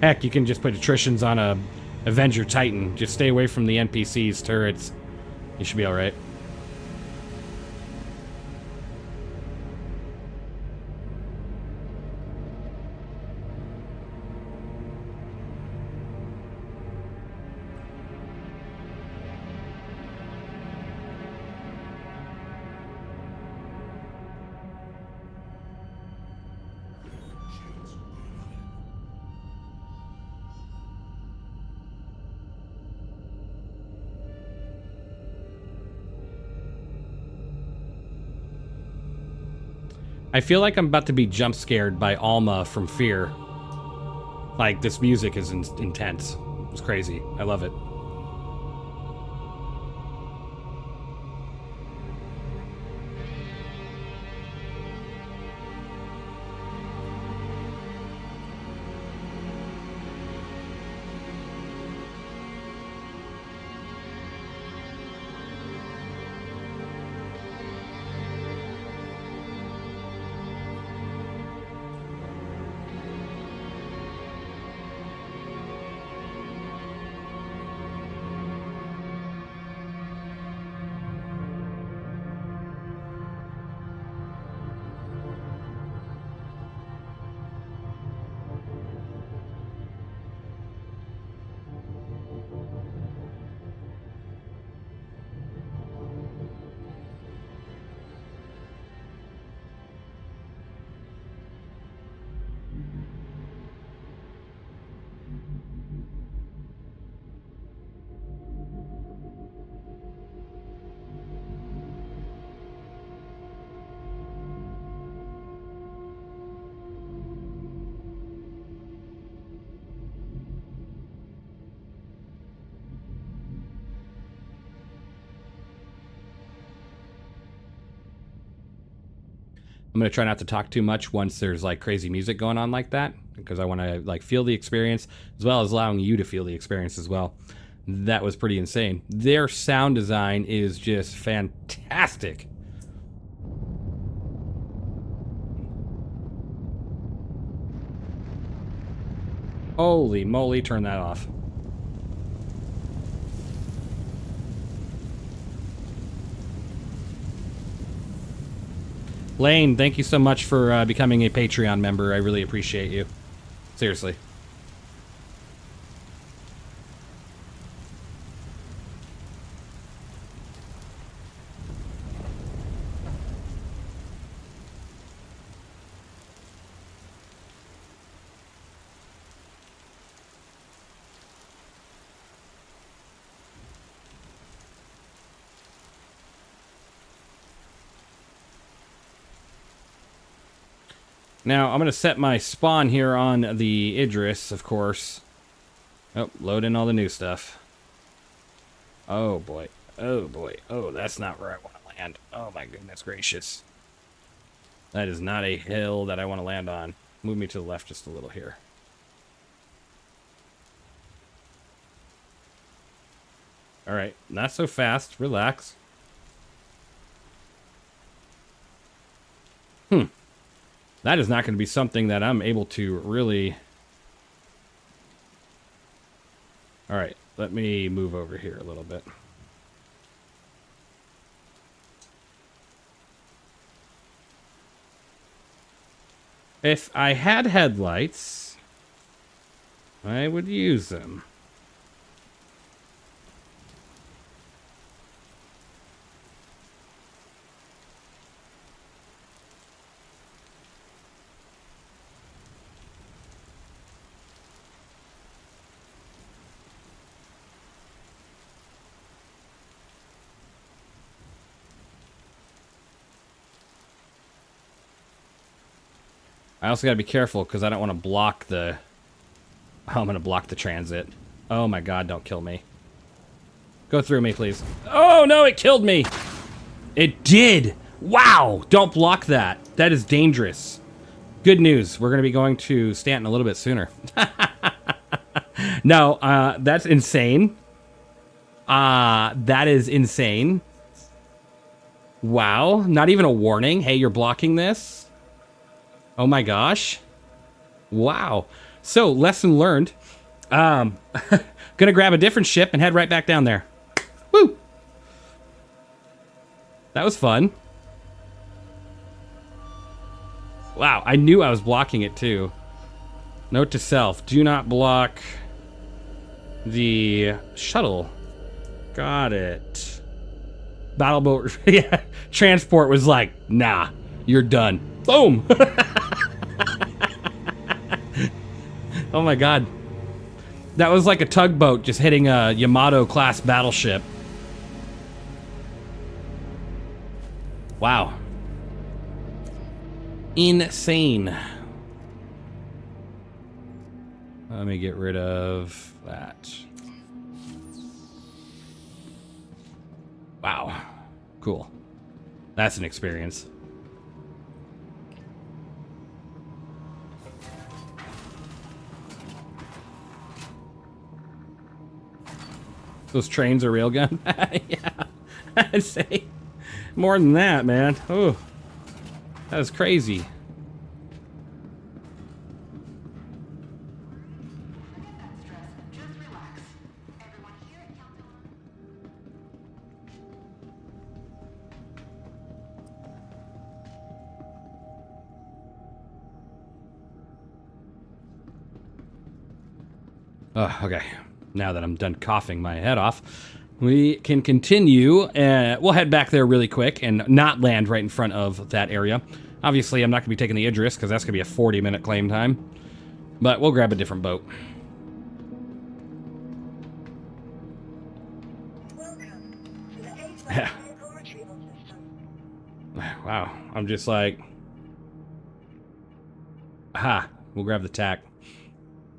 Heck, you can just put attritions on a Avenger Titan. Just stay away from the NPCs, turrets. You should be alright. I feel like I'm about to be jump scared by Alma from Fear. Like, this music is intense. It's crazy. I love it. I'm gonna try not to talk too much once there's like crazy music going on like that, because I want to like feel the experience as well as allowing you to feel the experience as well. That was pretty insane. Their sound design is just fantastic. Holy moly, turn that off. Lane, thank you so much for becoming a Patreon member. I really appreciate you. Seriously. Now, I'm going to set my spawn here on the Idris, of course. Oh, load in all the new stuff. Oh, boy. Oh, boy. Oh, that's not where I want to land. Oh, my goodness gracious. That is not a hill that I want to land on. Move me to the left just a little here. All right, not so fast. Relax. That is not going to be something that I'm able to really... All right, let me move over here a little bit. If I had headlights, I would use them. I also gotta be careful because I don't want to block the... Oh, I'm gonna block the transit. Oh my god, don't kill me. Go through me, please. Oh no, it killed me! It did! Wow! Don't block that. That is dangerous. Good news. We're gonna be going to Stanton a little bit sooner. No, that's insane. That is insane. Wow, not even a warning. Hey, you're blocking this? Oh my gosh. Wow. So, lesson learned. Gonna grab a different ship and head right back down there. Woo! That was fun. Wow, I knew I was blocking it too. Note to self, do not block the shuttle. Got it. Battle boat, yeah. Transport was like, nah, you're done. Boom! Oh my god. That was like a tugboat just hitting a Yamato class battleship. Wow. Insane. Let me get rid of that. Wow. Cool. That's an experience. Those trains are railgun? Yeah. I'd say more than that, man. Oh, that was crazy. Oh, okay. Now that I'm done coughing my head off, we can continue. We'll head back there really quick and not land right in front of that area. Obviously, I'm not going to be taking the Idris because that's going to be a 40-minute claim time. But we'll grab a different boat. Wow. I'm just like... Aha. We'll grab the tack.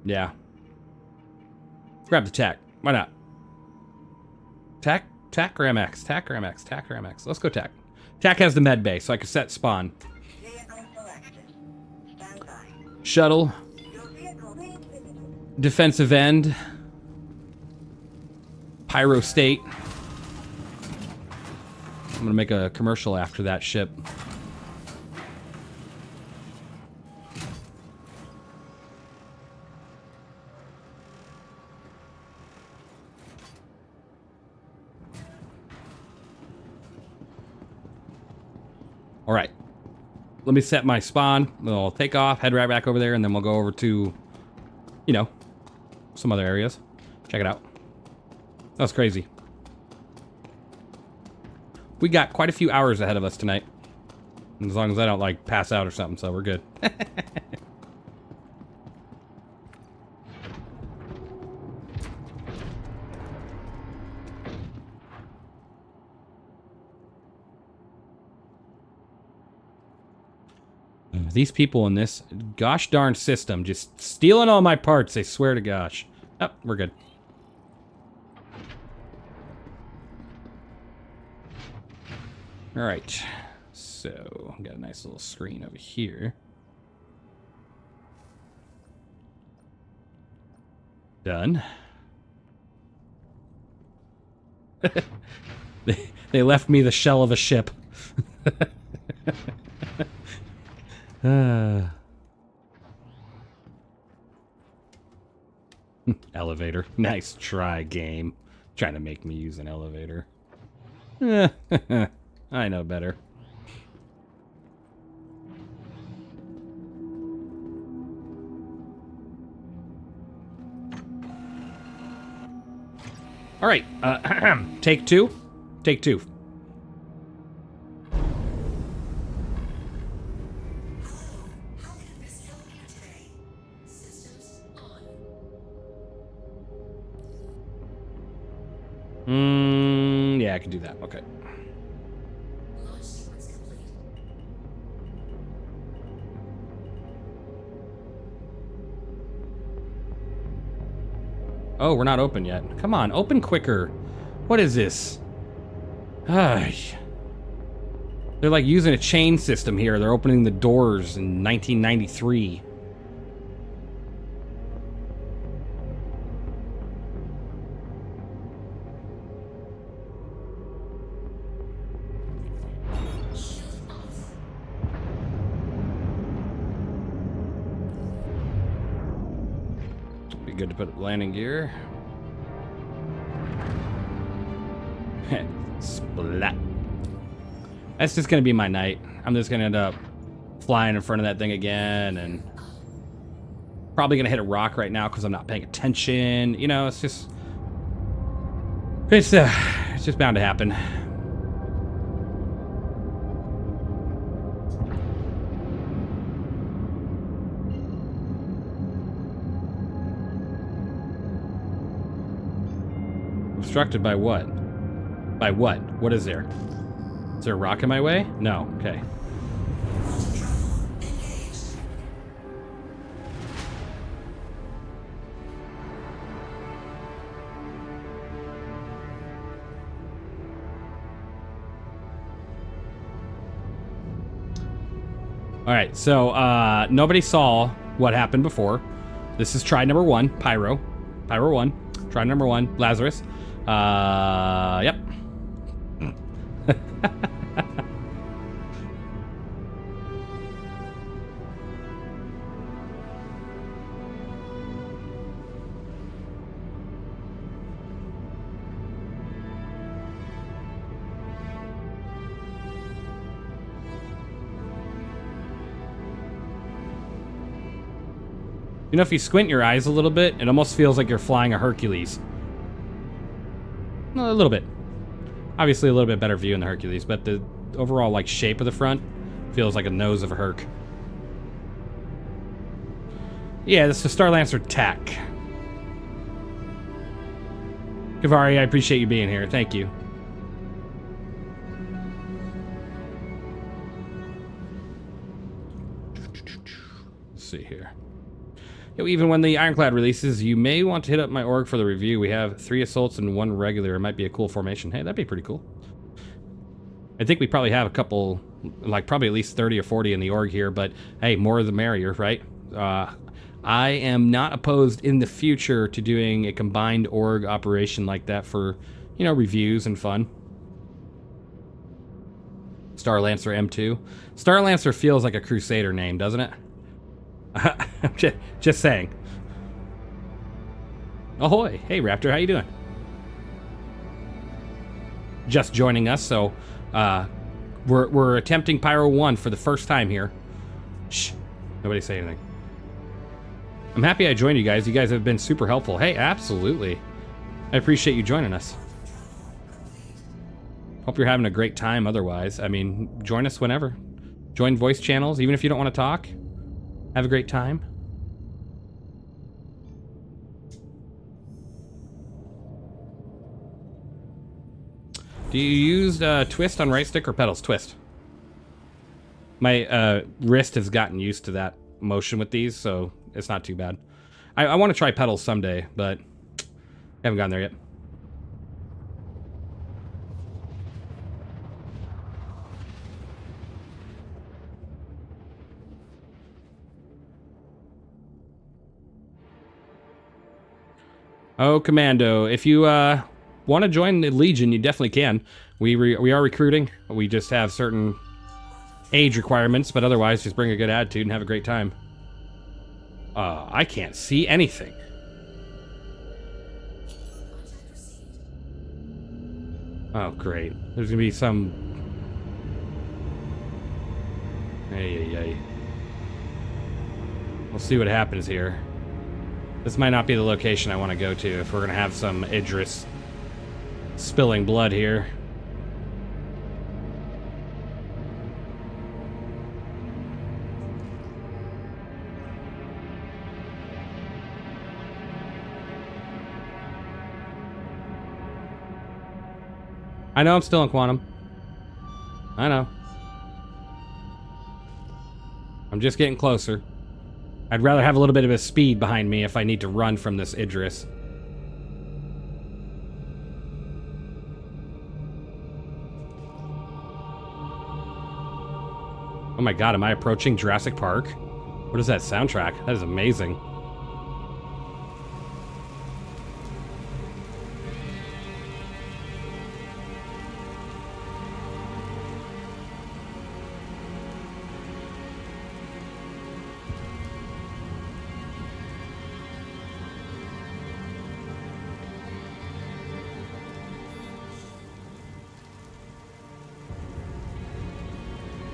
Yeah. Grab the tack. Why not? Tack? Tack or MX? Tack or MX? Tack or MX? Let's go tack. Tack has the med bay, so I can set spawn. Shuttle. Defensive end. Pyro state. I'm gonna make a commercial after that ship. All right, let me set my spawn. We'll take off, head right back over there, and then we'll go over to, you know, some other areas. Check it out. That was crazy. We got quite a few hours ahead of us tonight. As long as I don't, like, pass out or something, so we're good. These people in this gosh darn system just stealing all my parts, I swear to gosh. Oh, we're good. All right, so got a nice little screen over here. Done. They left me the shell of a ship. Elevator. Nice try, game. Trying to make me use an elevator. I know better. All right. Take two. Take two. Yeah, I can do that. Okay. Oh, we're not open yet. Come on, open quicker. What is this? Ay. They're like using a chain system here. They're opening the doors in 1993. Be good to put landing gear. Splat. That's just gonna be my night. I'm just gonna end up flying in front of that thing again, and probably gonna hit a rock right now because I'm not paying attention. You know, it's just bound to happen. Obstructed by what? By what? What is there? Is there a rock in my way? No. Okay. All right. So nobody saw what happened before. This is try number 1, Pyro. Pyro 1. Try number 1, Lazarus. Yep. You know, if you squint your eyes a little bit, it almost feels like you're flying a Hercules. A little bit. Obviously a little bit better view in the Hercules, but the overall like shape of the front feels like a nose of a Herc. Yeah, this is the Starlancer Tech. Kavari, I appreciate you being here. Thank you. Let's see here. Even when the Ironclad releases, you may want to hit up my org for the review. We have 3 assaults and 1 regular. It might be a cool formation. Hey, that'd be pretty cool. I think we probably have a couple, like probably at least 30 or 40 in the org here, but hey, more the merrier, right? I am not opposed in the future to doing a combined org operation like that for, you know, reviews and fun. Starlancer M2. Starlancer feels like a Crusader name, doesn't it? I'm just saying. Ahoy! Hey Raptor, how you doing? Just joining us, so we're attempting Pyro 1 for the first time here. Shh! Nobody say anything. I'm happy I joined you guys. You guys have been super helpful. Hey, absolutely. I appreciate you joining us. Hope you're having a great time otherwise. I mean, join us whenever. Join voice channels, even if you don't want to talk. Have a great time. Do you use twist on right stick or pedals? Twist. My wrist has gotten used to that motion with these, so it's not too bad. I want to try pedals someday, but haven't gotten there yet. Oh, Commando, if you want to join the Legion, you definitely can. We are recruiting. We just have certain age requirements, but otherwise just bring a good attitude and have a great time. I can't see anything. Oh, great. There's gonna be some... Hey. We'll see what happens here. This might not be the location I want to go to if we're going to have some Idris spilling blood here. I know I'm still in Quantum. I know. I'm just getting closer. I'd rather have a little bit of a speed behind me if I need to run from this Idris. Oh my god, am I approaching Jurassic Park? What is that soundtrack? That is amazing.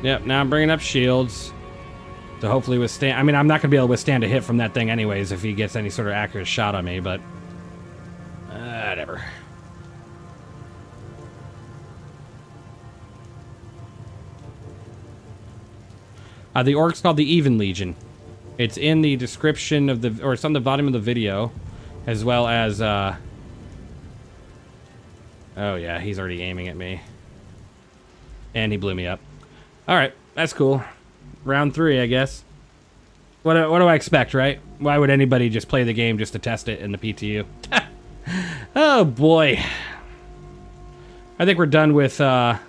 Yep, now I'm bringing up shields to hopefully withstand. I mean, I'm not going to be able to withstand a hit from that thing anyways if he gets any sort of accurate shot on me, but whatever. The orc's called the Even Legion. It's in the description of the, or it's on the bottom of the video, as well as, oh yeah, he's already aiming at me. And he blew me up. Alright, that's cool. Round 3, I guess. What do I expect, right? Why would anybody just play the game just to test it in the PTU? Oh boy. I think we're done with Pyro.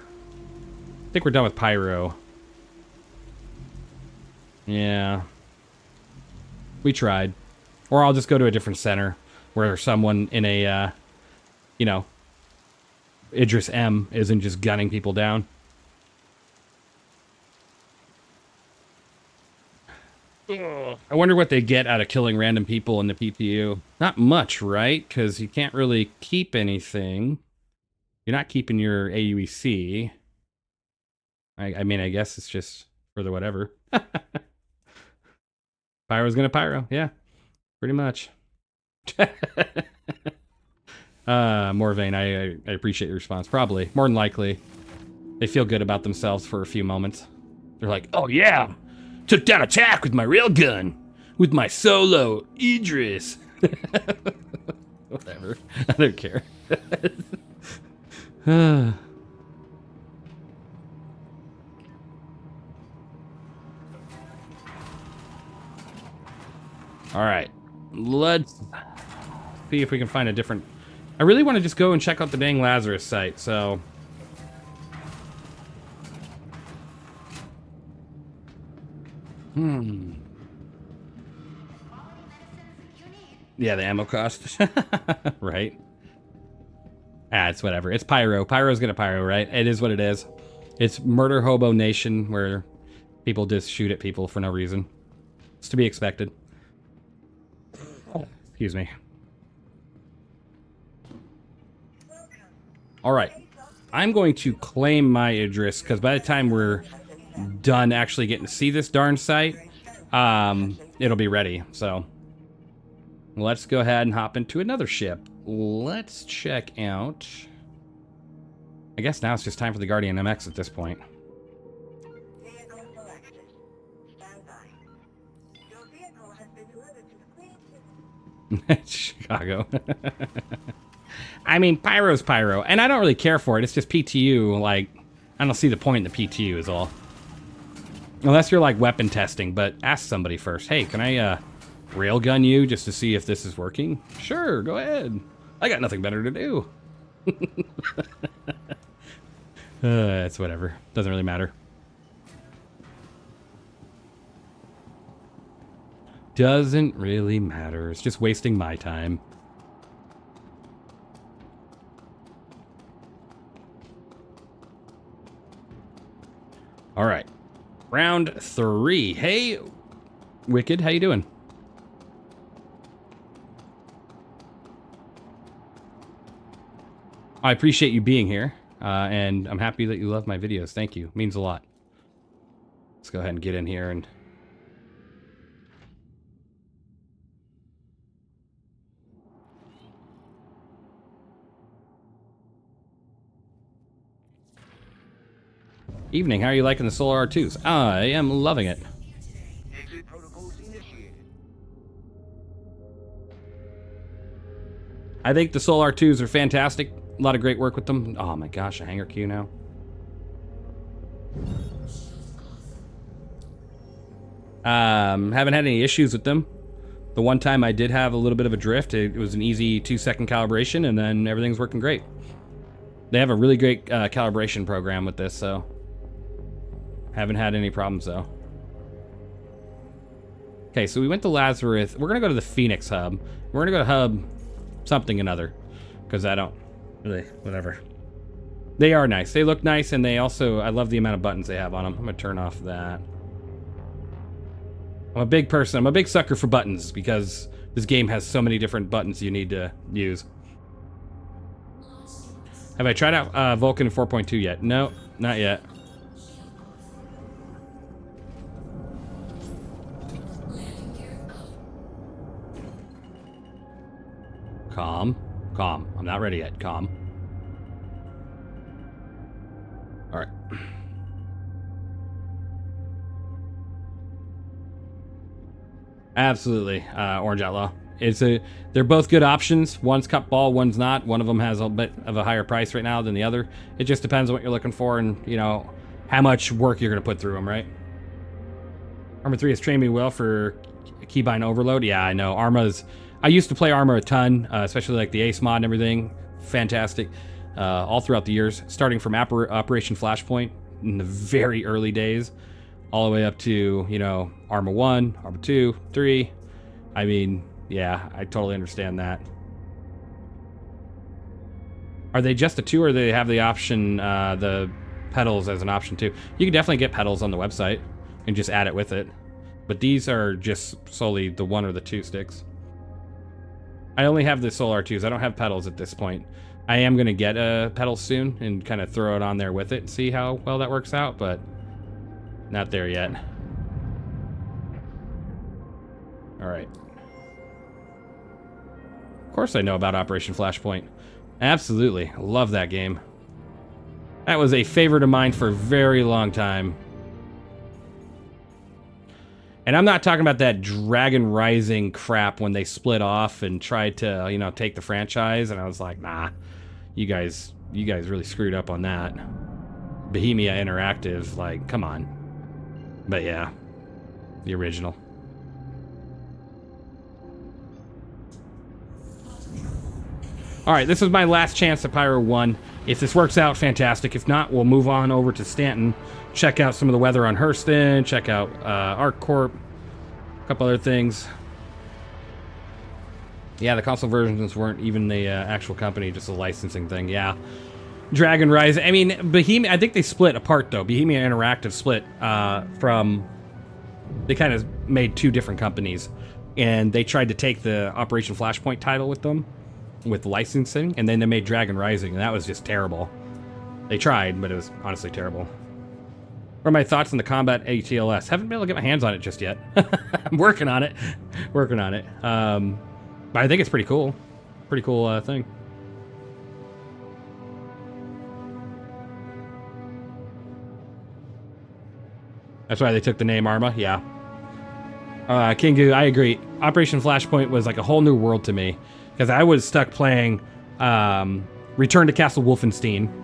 Yeah. We tried. Or I'll just go to a different center where someone in a you know, Idris M isn't just gunning people down. I wonder what they get out of killing random people in the PTU. Not much, right? Because you can't really keep anything. You're not keeping your AUEC. I mean, I guess it's just for the whatever. Pyro's gonna Pyro, yeah. Pretty much. Morvain, I appreciate your response. Probably. More than likely. They feel good about themselves for a few moments. They're like, oh yeah! Took down attack with my railgun. With my solo, Idris. Whatever. I don't care. Alright. Let's see if we can find a different... I really want to just go and check out the dang Lazarus site, so... Yeah, the ammo cost. Right. It's whatever. It's Pyro. Pyro's gonna Pyro, right? It is what it is. It's Murder Hobo Nation, where people just shoot at people for no reason. It's to be expected. Excuse me. Alright. I'm going to claim my Idris, because by the time we're done actually getting to see this darn site, it'll be ready. So let's go ahead and hop into another ship. Let's check out... I guess now it's just time for the Guardian MX at this point. Chicago. I mean, Pyro's Pyro, and I don't really care for it. It's just PTU, like, I don't see the point in the PTU is all. Unless you're, like, weapon testing, but ask somebody first. Hey, can I, railgun you just to see if this is working? Sure, go ahead. I got nothing better to do. It's whatever. Doesn't really matter. Doesn't really matter. It's just wasting my time. All right. Round 3. Hey, Wicked, how you doing? I appreciate you being here, and I'm happy that you love my videos. Thank you. It means a lot. Let's go ahead and get in here and... Evening, how are you liking the Solar R2s? I am loving it. I think the Solar R2s are fantastic. A lot of great work with them. Oh my gosh, a hangar queue now. Haven't had any issues with them. The one time I did have a little bit of a drift, it was an easy 2-second calibration, and then everything's working great. They have a really great calibration program with this, so... Haven't had any problems, though. Okay, so we went to Lazarus. We're going to go to the Phoenix hub. We're going to go to hub something another. Because I don't really... Whatever. They are nice. They look nice, and they also... I love the amount of buttons they have on them. I'm going to turn off that. I'm a big person. I'm a big sucker for buttons, because this game has so many different buttons you need to use. Have I tried out Vulkan 4.2 yet? No, not yet. Calm. Calm. I'm not ready yet. Calm. All right. Absolutely. Orange Outlaw. They're both good options. One's cup ball, one's not. One of them has a bit of a higher price right now than the other. It just depends on what you're looking for and, you know, how much work you're going to put through them, right? Arma 3 has trained me well for keybind overload. Yeah, I know. I used to play Arma a ton, especially like the Ace mod and everything. Fantastic. All throughout the years, starting from Operation Flashpoint in the very early days, all the way up to, you know, Arma 1, Arma 2, 3. I mean, yeah, I totally understand that. Are they just a 2, or do they have the option, the pedals as an option too? You can definitely get pedals on the website and just add it with it. But these are just solely the 1 or the 2 sticks. I only have the Solar 2s. I don't have pedals at this point. I am going to get a pedal soon and kind of throw it on there with it and see how well that works out, but not there yet. All right. Of course I know about Operation Flashpoint. Absolutely. Love that game. That was a favorite of mine for a very long time. And I'm not talking about that Dragon Rising crap when they split off and tried to, you know, take the franchise. And I was like, nah, you guys really screwed up on that. Bohemia Interactive, like, come on. But yeah, the original. All right, this is my last chance at Pyro 1. If this works out, fantastic. If not, we'll move on over to Stanton. Check out some of the weather on Hurston. Check out our Corp. A couple other things. Yeah, the console versions weren't even the actual company, just a licensing thing. Yeah. Dragon Rise. I mean, Bohemia, I think they split apart, though. Bohemia Interactive split from... They kind of made 2 different companies. And they tried to take the Operation Flashpoint title with them, with licensing, and then they made Dragon Rising, and that was just terrible. They tried, but it was honestly terrible. What are my thoughts on the combat ATLS? Haven't been able to get my hands on it just yet. I'm working on it. Working on it. But I think it's pretty cool. Pretty cool thing. That's why they took the name Arma? Yeah. Kingu, I agree. Operation Flashpoint was like a whole new world to me. Because I was stuck playing Return to Castle Wolfenstein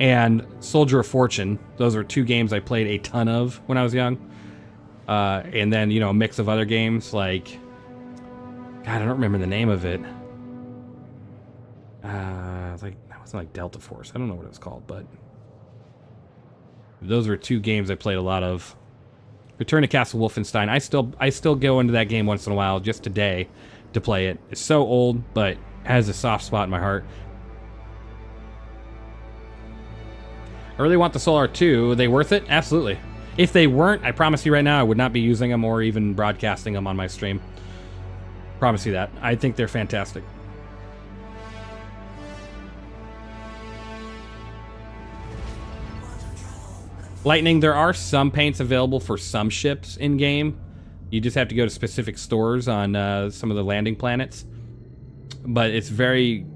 and Soldier of Fortune. Those are 2 games I played a ton of when I was young. And then, you know, a mix of other games like... God, I don't remember the name of it. Like, that wasn't like Delta Force. I don't know what it was called, but... Those were 2 games I played a lot of. Return to Castle Wolfenstein. I still go into that game once in a while, just today, to play it. It's so old, but has a soft spot in my heart. I really want the Solar 2. Are they worth it? Absolutely. If they weren't, I promise you right now, I would not be using them or even broadcasting them on my stream. Promise you that. I think they're fantastic. Lightning, there are some paints available for some ships in-game. You just have to go to specific stores on some of the landing planets. But it's very...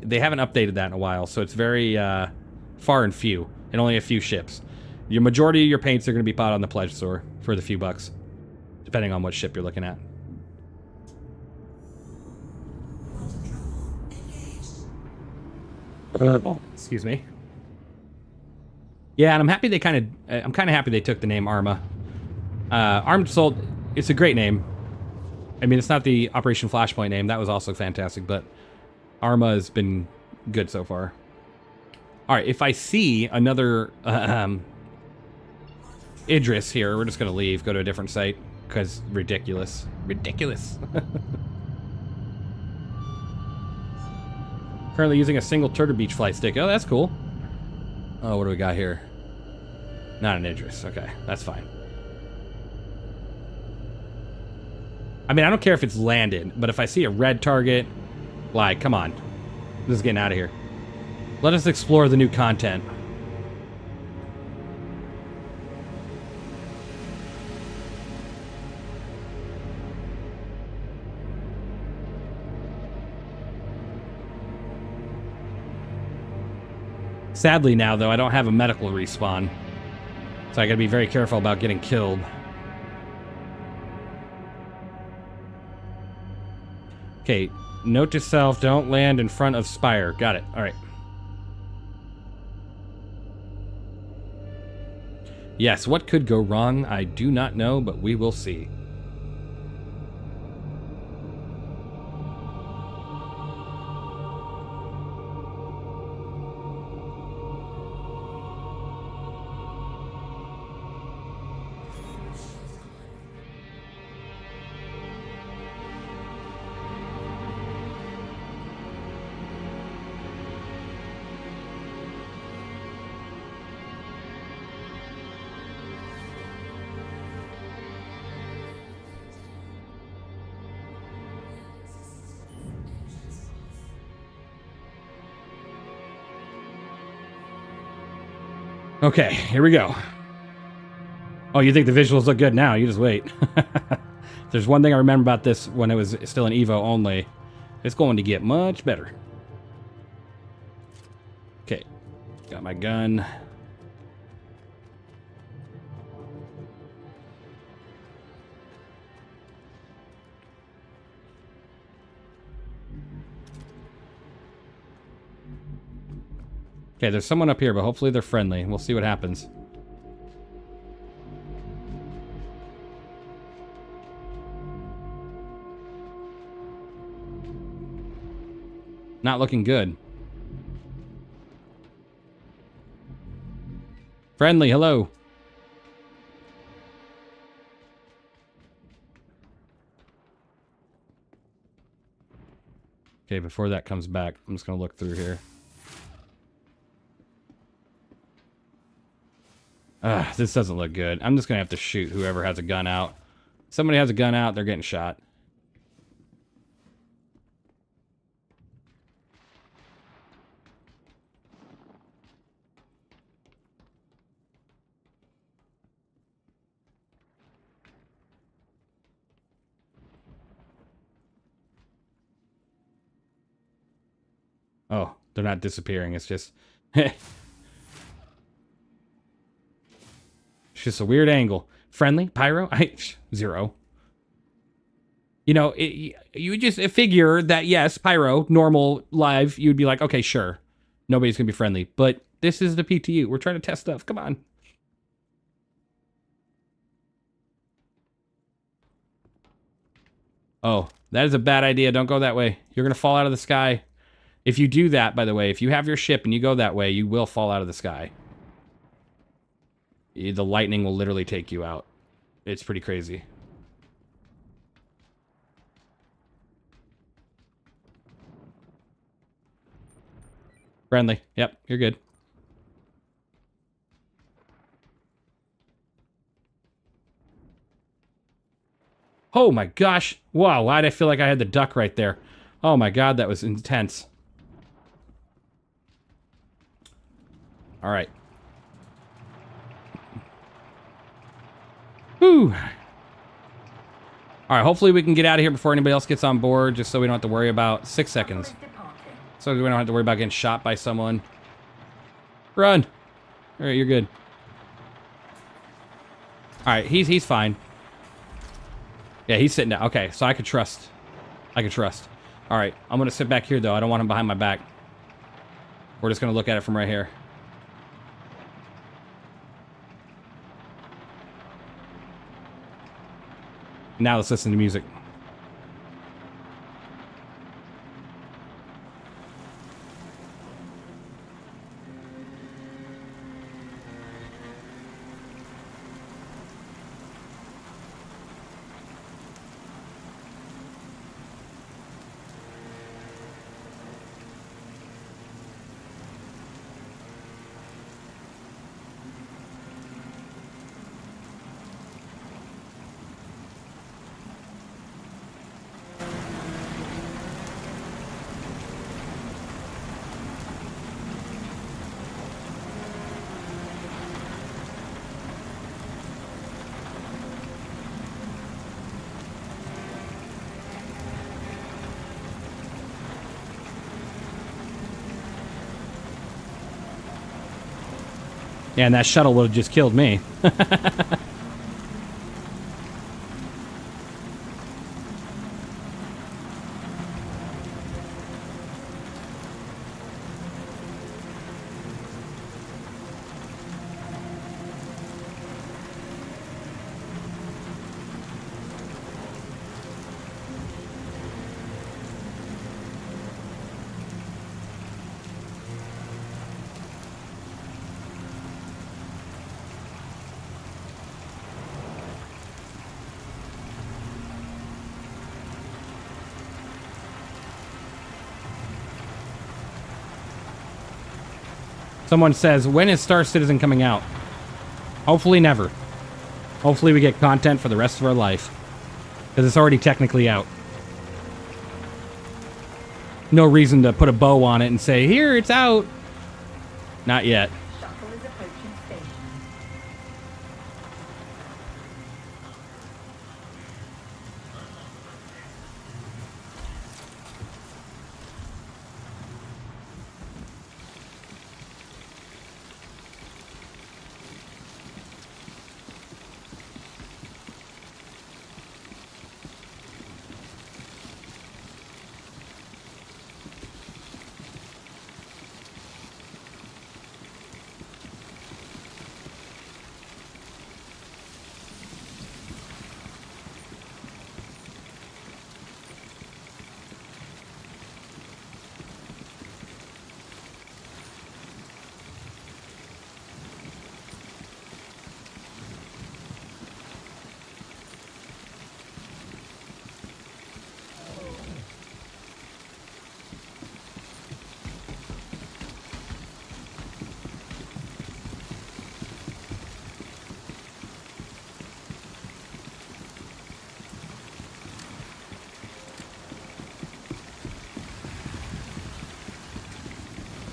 They haven't updated that in a while, so it's very far and few, and only a few ships. Your majority of your paints are going to be bought on the pledge store for the few bucks, depending on what ship you're looking at. Excuse me. Yeah, and I'm happy they I'm kind of happy they took the name Arma. Armed Assault, it's a great name. I mean, it's not the Operation Flashpoint name. That was also fantastic, but Arma has been good so far. All right, if I see another Idris here. We're just gonna leave, go to a different site, because ridiculous. Ridiculous. Currently using a single Turtle Beach flight stick. Oh, that's cool. Oh, what do we got here? Not an Idris. Okay, that's fine. I mean, I don't care if it's landed, but if I see a red target, like, come on. This is getting out of here. Let us explore the new content. Sadly now, though, I don't have a medical respawn. So I gotta be very careful about getting killed. Okay, note to self, don't land in front of Spire. Got it, alright. Yes, what could go wrong? I do not know, but we will see. Okay, here we go. Oh, you think the visuals look good now? You just wait. There's one thing I remember about this when it was still an Evo only. It's going to get much better. Okay, got my gun. Okay, there's someone up here, but hopefully they're friendly. We'll see what happens. Not looking good. Friendly, hello. Okay, before that comes back, I'm just gonna look through here. This doesn't look good. I'm just gonna have to shoot whoever has a gun out. Somebody has a gun out, they're getting shot. Oh, they're not disappearing, it's just... It's just a weird angle. Friendly? Pyro? Zero. You know, you just figure that, yes, Pyro, normal, live, you'd be like, okay, sure. Nobody's going to be friendly. But this is the PTU. We're trying to test stuff. Come on. Oh, that is a bad idea. Don't go that way. You're going to fall out of the sky. If you do that, by the way, if you have your ship and you go that way, you will fall out of the sky. The lightning will literally take you out. It's pretty crazy. Friendly. Yep, you're good. Oh my gosh. Wow, why'd I feel like I had the duck right there? Oh my god, that was intense. Alright. Whew. Alright, hopefully we can get out of here before anybody else gets on board, just so we don't have to worry about 6 seconds. So we don't have to worry about getting shot by someone. Run! Alright, you're good. Alright, he's fine. Yeah, he's sitting down. Okay, so I could trust. I could trust. Alright, I'm gonna sit back here though. I don't want him behind my back. We're just gonna look at it from right here. Now let's listen to music. Yeah, and that shuttle would have just killed me. Someone says, when is Star Citizen coming out? Hopefully never. Hopefully we get content for the rest of our life. Because it's already technically out. No reason to put a bow on it and say, here, it's out. Not yet. Shuttle is approaching station.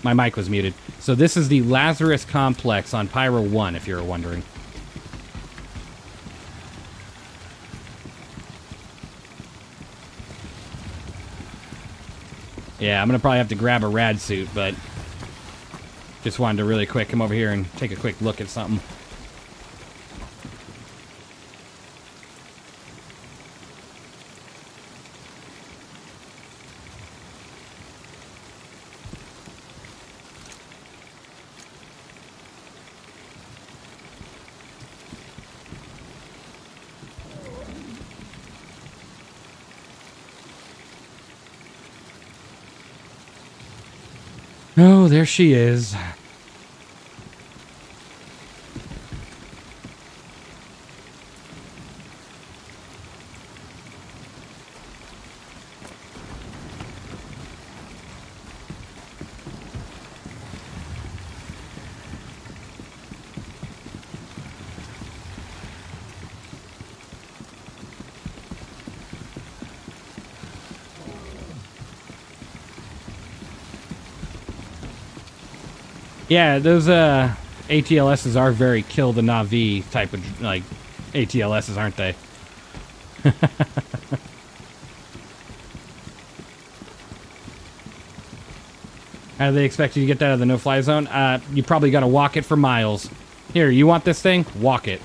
My mic was muted. So this is the Lazarus complex on Pyro 1, if you're wondering. Yeah, I'm going to probably have to grab a rad suit, but just wanted to really quick come over here and take a quick look at something. Oh, there she is. Yeah, those ATLSs are very kill the Na'vi type of like ATLSs, aren't they? How do they expect you to get that out of the no-fly zone? You probably got to walk it for miles. Here, you want this thing? Walk it.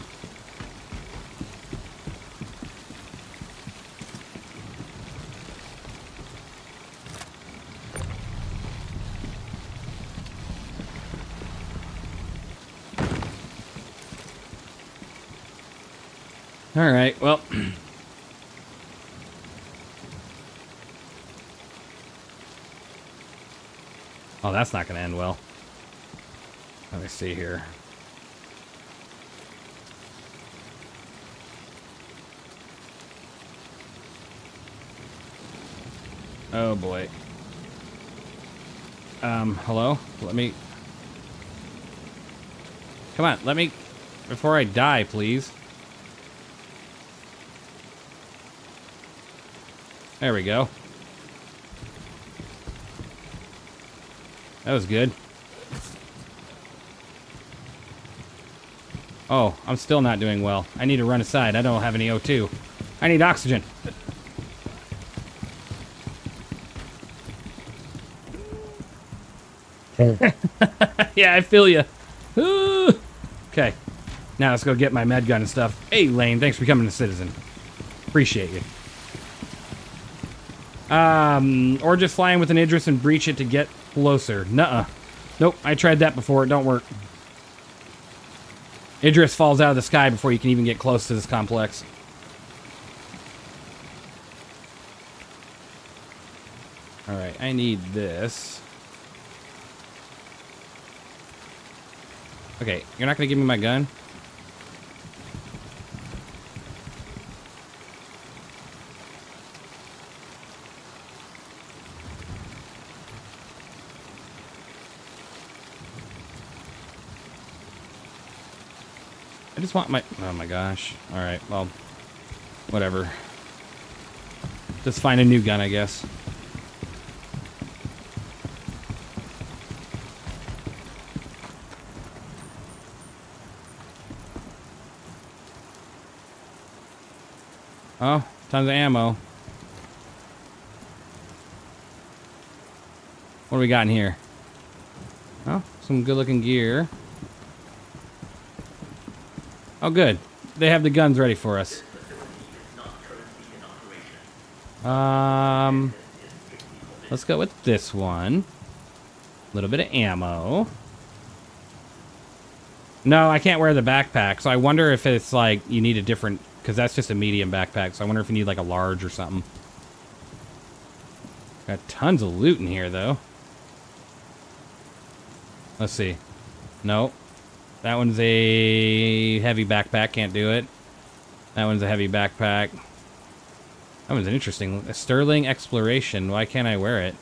All right, well. Oh, that's not going to end well. Let me see here. Oh, boy. Hello? Let me... Come on, let me... Before I die, please. There we go. That was good. Oh, I'm still not doing well. I need to run aside. I don't have any O2. I need oxygen. Yeah, I feel you. Okay. Now let's go get my med gun and stuff. Hey, Lane, thanks for becoming a citizen. Appreciate you. Or just fly in with an Idris and breach it to get closer. Nuh-uh. Nope, I tried that before. It don't work. Idris falls out of the sky before you can even get close to this complex. Alright, I need this. Okay, you're not gonna give me my gun? I just want my... Oh my gosh. Alright, well... Whatever. Just find a new gun, I guess. Oh, tons of ammo. What do we got in here? Oh, some good-looking gear. Oh, good. They have the guns ready for us. Let's go with this one. A little bit of ammo. No, I can't wear the backpack, so I wonder if it's like you need a different... Because that's just a medium backpack, so I wonder if you need like a large or something. Got tons of loot in here, though. Let's see. Nope. That one's a heavy backpack. Can't do it. That one's a heavy backpack. That one's an interesting... A Sterling Exploration. Why can't I wear it?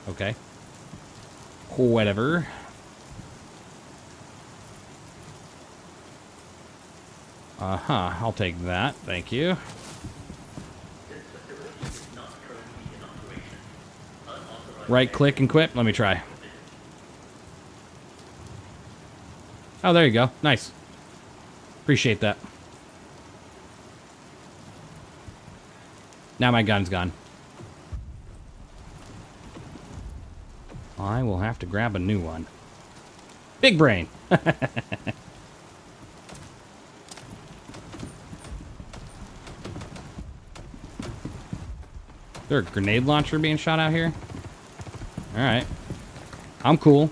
Okay. Whatever. Uh-huh. I'll take that. Thank you. Right click and quit. Let me try. Oh, there you go. Nice. Appreciate that. Now my gun's gone. I will have to grab a new one. Big brain. Is there a grenade launcher being shot out here? Alright. I'm cool.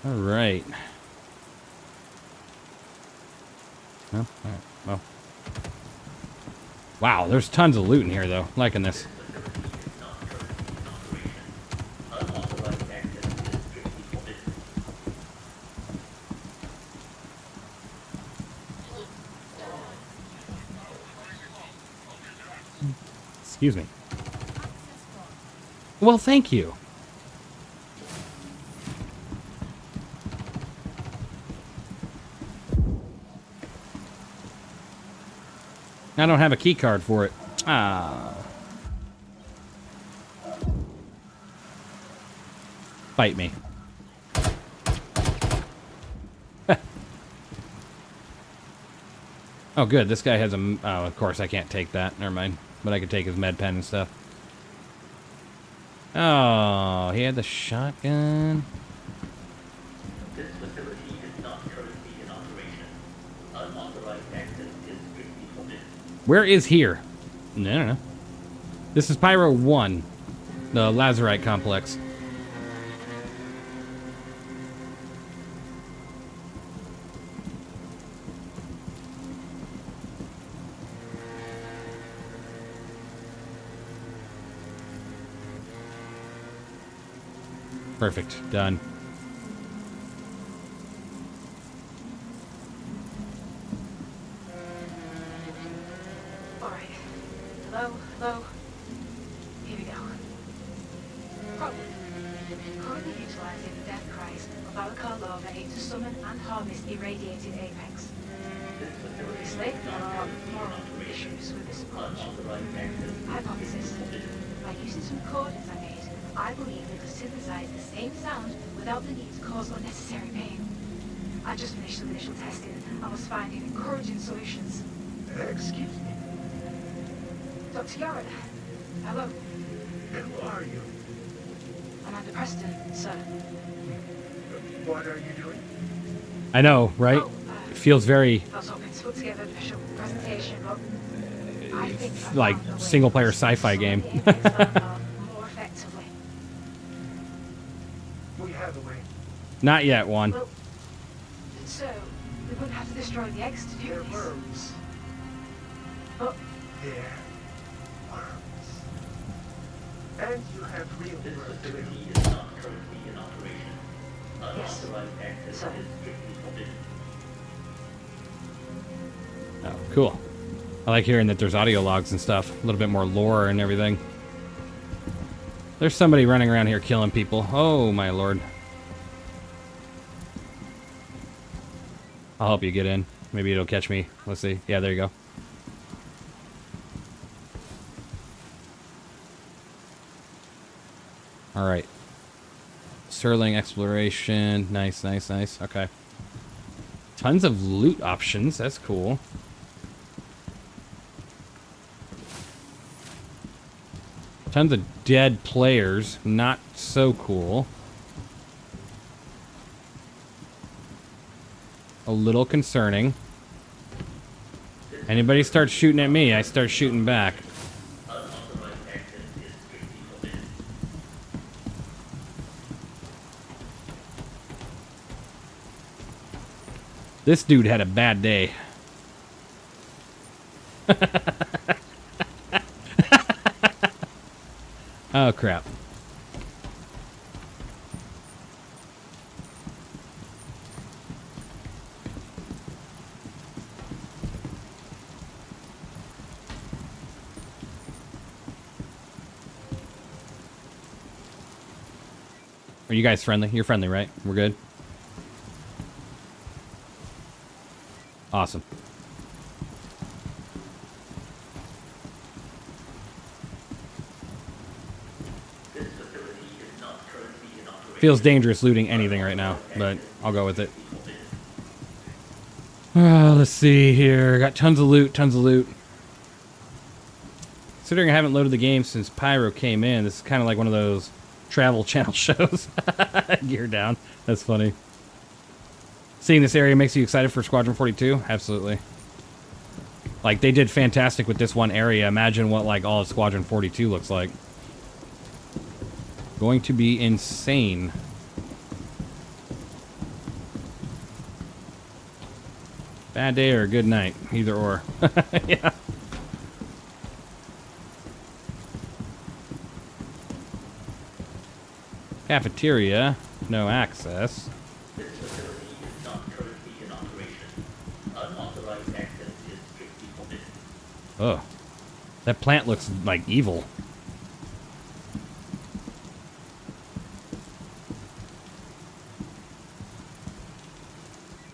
Alright. No? Alright. Well. Wow, there's tons of loot in here, though. Liking this. Excuse me. Well, thank you. I don't have a key card for it. Ah. Bite me. Oh, good. This guy has a... Oh, of course, I can't take that. Never mind. But I could take his med pen and stuff. Oh, he had the shotgun. This facility is not currently in operation. Unauthorized access is strictly forbidden. Where is here? No. This is Pyro 1. The Lazarus complex. Perfect. Done. Alright. Hello. Here we go. Problem. Currently utilizing the death cries of Alakar Lava to summon and harness irradiated apex. Obviously, there are moral issues with this approach. Hypothesis. By using some coordinates I made, I believe it could synthesize the same sound without the need to cause unnecessary pain. I just finished some initial testing and was finding encouraging solutions. Excuse me, Dr. Garrett, hello. who are you? Commander Preston, sir. What are you doing? I know, right? Oh, It feels very I was hoping to put together an official presentation, but I think I like found a way single-player to sci-fi game. consolidate evidence more effectively. We have a way. Not yet, one. Well, so we wouldn't have to destroy the eggs to do They're this. worms. But They're worms. And you have real This worms facility too. is not currently in operation. Unauthorized access Sir. is strictly forbidden. Oh, cool. I like hearing that there's audio logs and stuff. A little bit more lore and everything. There's somebody running around here killing people. Oh, my lord. I'll help you get in. Maybe it'll catch me. Let's see. Yeah, there you go. All right. Sterling exploration. Nice, nice, nice. Okay. Tons of loot options. That's cool. Tons of dead players. Not so cool. A little concerning. Anybody starts shooting at me, I start shooting back. Unauthorized access is strictly forbidden. This dude had a bad day. Oh, crap. Are you guys friendly? You're friendly, right? We're good? Awesome. This facility is not currently in operation. Feels dangerous looting anything right now, but I'll go with it. Let's see here. Got tons of loot, tons of loot. Considering I haven't loaded the game since Pyro came in, this is kind of like one of those Travel Channel shows. Gear down. That's funny. Seeing this area makes you excited for Squadron 42? Absolutely. Like, they did fantastic with this one area. Imagine what, like, all of Squadron 42 looks like. Going to be insane. Bad day or a good night. Either or. Yeah. Cafeteria. No access. This facility is not currently in operation. Unauthorized access is strictly forbidden. Oh. That plant looks like evil.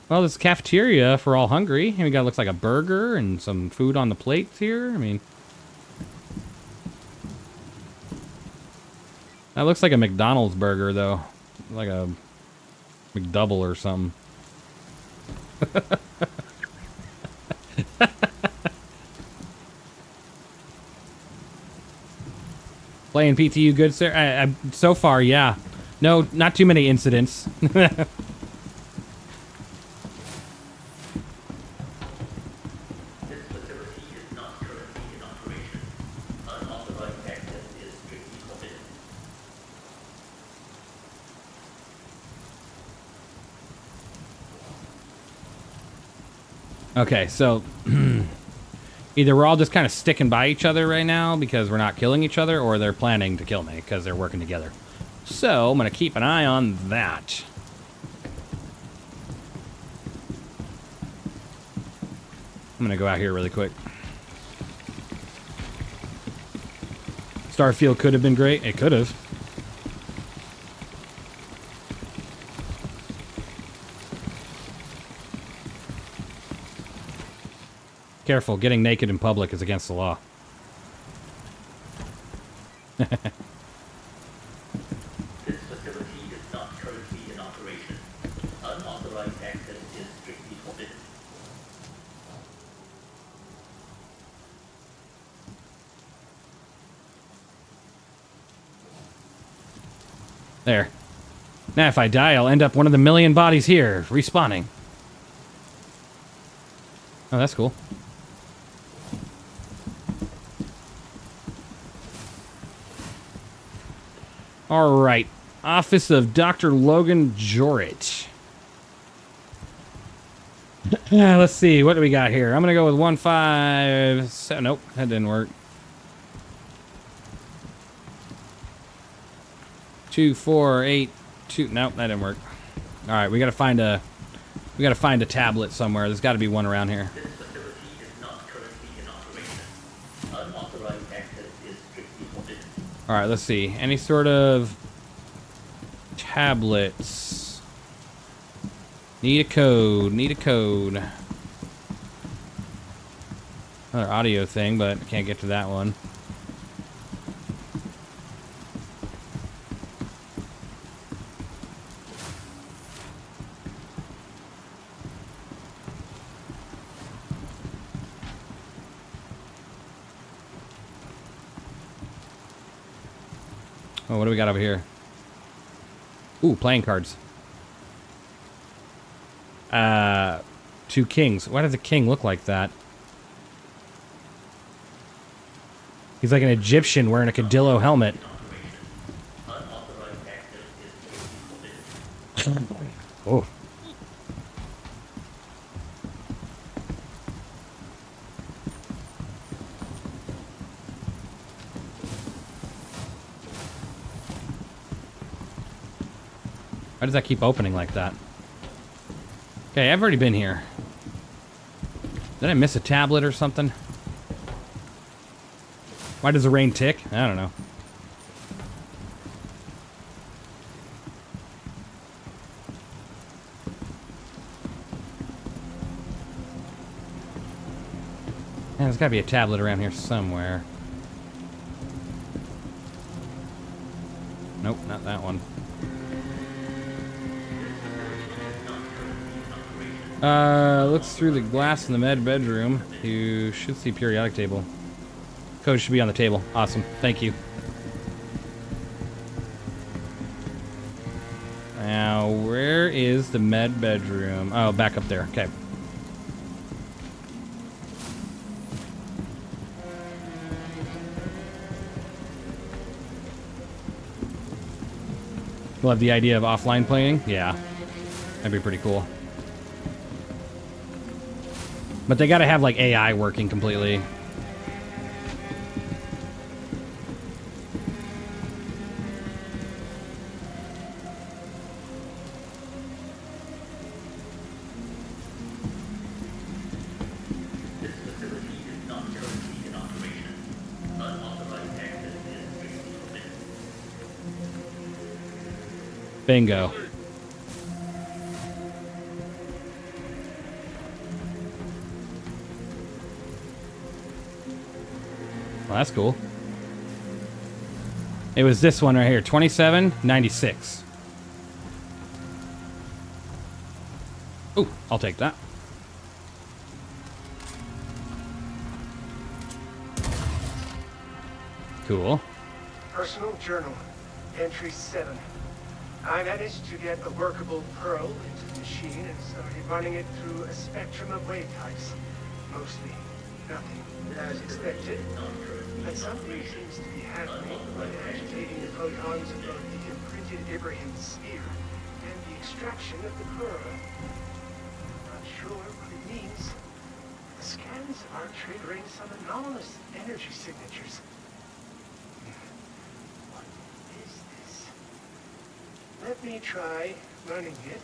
Well, this cafeteria for all hungry. And we got, looks like a burger and some food on the plates here. I mean, that looks like a McDonald's burger, though. Like a McDouble or something. Playing PTU good, sir? So far, yeah. No, not too many incidents. This facility is not currently in operation. Unauthorized access is strictly forbidden. Okay, so either we're all just kind of sticking by each other right now because we're not killing each other, or they're planning to kill me because they're working together. So I'm going to keep an eye on that. I'm going to go out here really quick. Starfield could have been great. It could have. Careful, getting naked in public is against the law. This facility is not currently in operation. Unauthorized access is strictly forbidden. There. Now if I die, I'll end up one of the million bodies here, respawning. Oh, that's cool. Alright. Office of Dr. Logan Jorrit. Let's see, what do we got here? I'm gonna go with 157. Nope, that didn't work. 2482. Nope, that didn't work. Alright, we gotta find a tablet somewhere. There's gotta be one around here. This facility is not currently in operation. Unauthorized access is strictly forbidden. Alright, let's see. Any sort of tablets. Need a code. Need a code. Another audio thing, but I can't get to that one. Oh, what do we got over here? Ooh, playing cards. Two kings. Why does a king look like that? He's like an Egyptian wearing a Cadillo helmet. Unauthorized access is strictly forbidden. Oh. Why does that keep opening like that? Okay, I've already been here. Did I miss a tablet or something? Why does the rain tick? I don't know. Man, there's gotta be a tablet around here somewhere. Nope, not that one. Looks through the glass in the med bedroom. You should see periodic table. Code should be on the table. Awesome. Thank you. Now, where is the med bedroom? Oh, back up there. Okay. Love the idea of offline playing. Yeah. That'd be pretty cool. But they gotta have, like, AI working completely. This facility is not currently in operation. Unauthorized access is strictly forbidden. Bingo. Well, that's cool. It was this one right here, 2796. Ooh, I'll take that. Cool. Personal journal, entry 7. I managed to get a workable Pearl into the machine and started running it through a spectrum of wave types. Mostly nothing as expected. But something seems to be happening when agitating the photons of both the imprinted Ibrahim sphere and the extraction of the Pearl. Not sure what it means. The scans are triggering some anomalous energy signatures. What is this? Let me try running it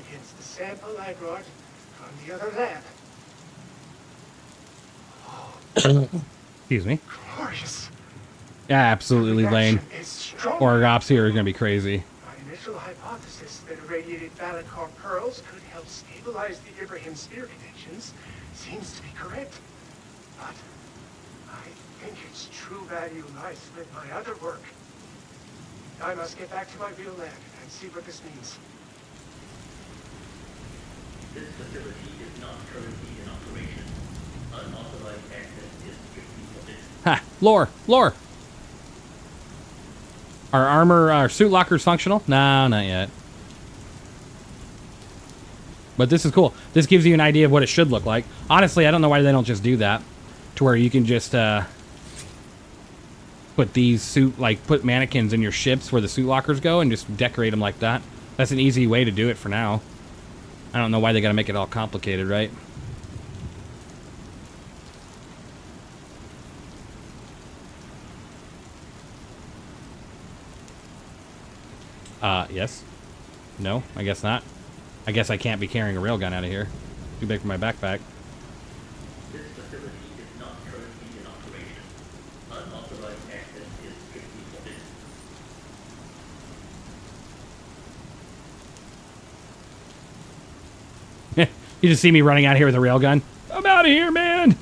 against the sample I brought from the other lab. Excuse me. Glorious. Yeah, absolutely, Lane. Is strong. Orgops here is gonna be crazy. My initial hypothesis that irradiated Valakar pearls could help stabilize the Ibrahim sphere connections seems to be correct. But I think its true value lies with my other work. I must get back to my real lab and see what this means. This facility is not currently in operation. Unauthorized access is strictly forbidden. Ha! Lore! Lore! Our suit lockers functional? No, not yet. But this is cool. This gives you an idea of what it should look like. Honestly, I don't know why they don't just do that. To where you can just, put these put mannequins in your ships where the suit lockers go and just decorate them like that. That's an easy way to do it for now. I don't know why they gotta make it all complicated, right? Yes. No, I guess not. I guess I can't be carrying a railgun out of here. Too big for my backpack. This facility is not currently in operation. Unauthorized access is strictly forbidden. You just see me running out here with a railgun. I'm out of here, man!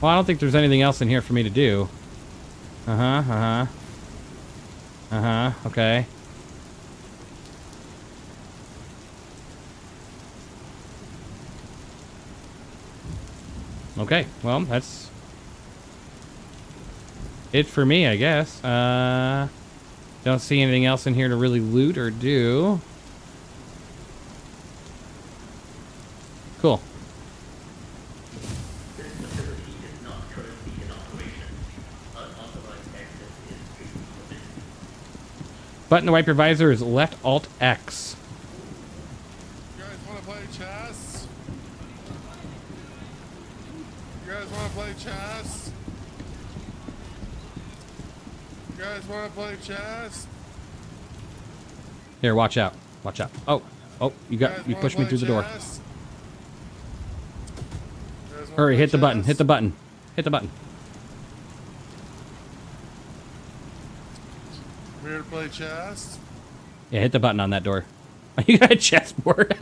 Well, I don't think there's anything else in here for me to do. Okay. Okay, well, that's it for me, I guess. Don't see anything else in here to really loot or do. Cool. This facility is not currently in operation. Unauthorized access is strictly forbidden. Button to wipe your visor is left Alt X. You guys want to play chess? You guys want to play chess? You guys want to play chess? Here, watch out. Watch out. Oh, you pushed me through the door. Hurry, hit the button. Hit the button. Hit the button. We're here to play chess. Yeah, hit the button on that door. You got a chessboard.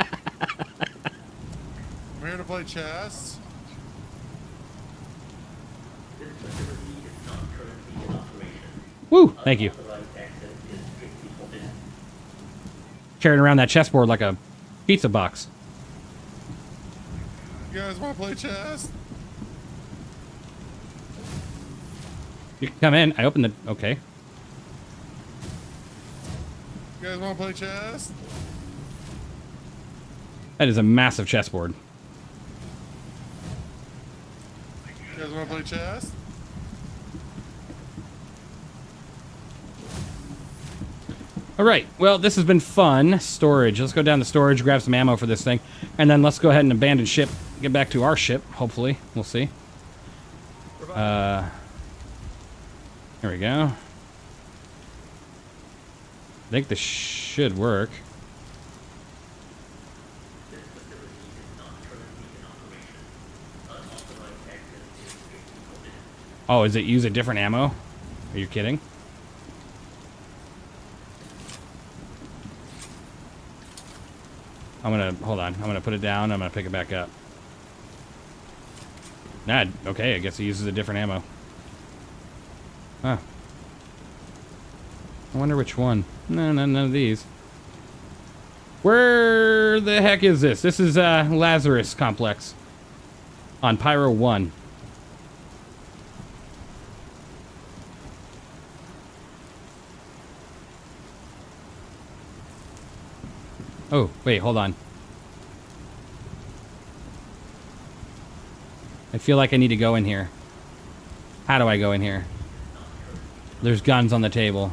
We're here to play chess. This facility is not currently in operation. Woo! Thank you. Unauthorized access is strictly forbidden. Carrying around that chessboard like a pizza box. You guys want to play chess? You can come in. I opened the... Okay. You guys want to play chess? That is a massive chessboard. You guys want to play chess? All right. Well, this has been fun. Storage. Let's go down to storage, grab some ammo for this thing, and then let's go ahead and abandon ship. Get back to our ship. Hopefully, we'll see. There we go. I think this should work. This facility is not currently in operation. Unauthorized access is strictly forbidden. Oh, is it use a different ammo? Are you kidding? Hold on. I'm gonna put it down. I'm gonna pick it back up. Nah, okay, I guess it uses a different ammo. Huh. I wonder which one. No, none of these. Where the heck is this? This is Lazarus complex on Pyro 1. Oh, wait, hold on. I feel like I need to go in here. How do I go in here? There's guns on the table.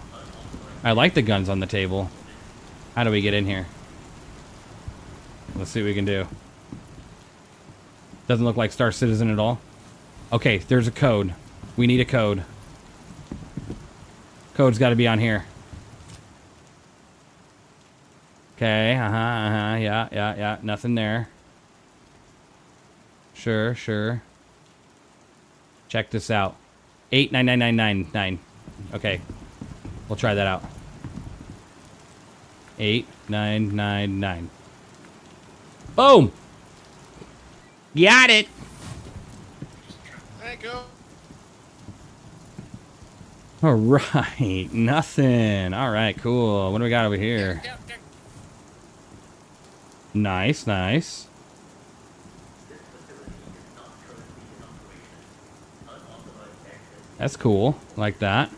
I like the guns on the table. How do we get in here? Let's see what we can do. Doesn't look like Star Citizen at all. Okay, there's a code. We need a code. Code's got to be on here. Okay, yeah, nothing there. Sure. Check this out. 899999. Okay, we'll try that out. 8999. Boom! Got it! Thank you. Alright, nothing. Alright, cool. What do we got over here? Nice. This facility is not currently in That's cool. Like that.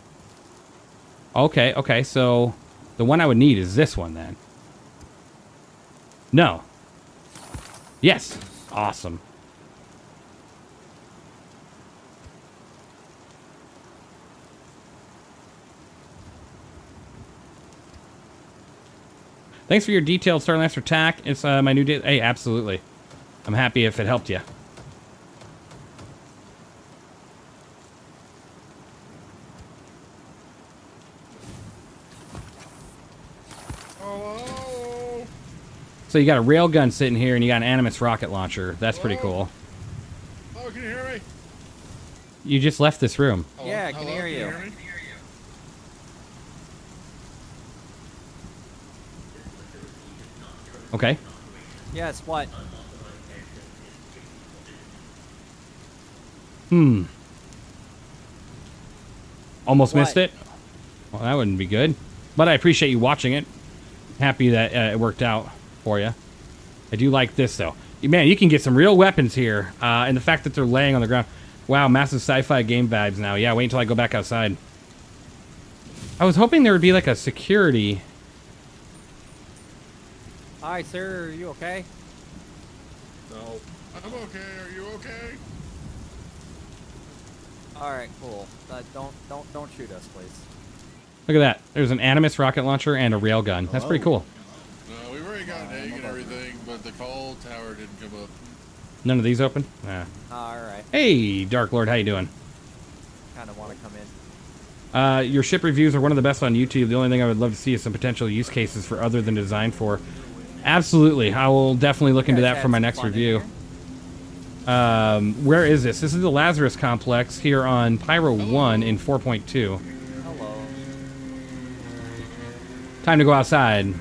Okay, okay, so the one I would need is this one then. No. Yes. Awesome. Thanks for your detailed Starlancer attack. It's my new day. Hey, absolutely. I'm happy if it helped you. Hello? So you got a railgun sitting here and you got an Animus rocket launcher. That's pretty cool. Oh, can you hear me? You just left this room. Hello? Yeah, I can Hello? hear you. me? Okay. Yes, what? Almost What? missed it. Well, that wouldn't be good. But I appreciate you watching it. Happy that it worked out for you. I do like this, though. Man, you can get some real weapons here. And the fact that they're laying on the ground. Wow, massive sci-fi game vibes now. Yeah, wait until I go back outside. I was hoping there would be like a security. Hi, sir. Are you okay? No. I'm okay. Are you okay? All right, cool. Don't shoot us, please. Look at that. There's an Animus rocket launcher and a railgun. That's pretty cool. No, we've already got an egg and everything, but the call tower didn't come up. None of these open? Nah. All right. Hey, Dark Lord, how you doing? Kind of want to come in. Your ship reviews are one of the best on YouTube. The only thing I would love to see is some potential use cases for other than design for. Absolutely. I will definitely look into that for my next review. Where is this? This is the Lazarus complex here on Pyro 1 in 4.2. Hello. Time to go outside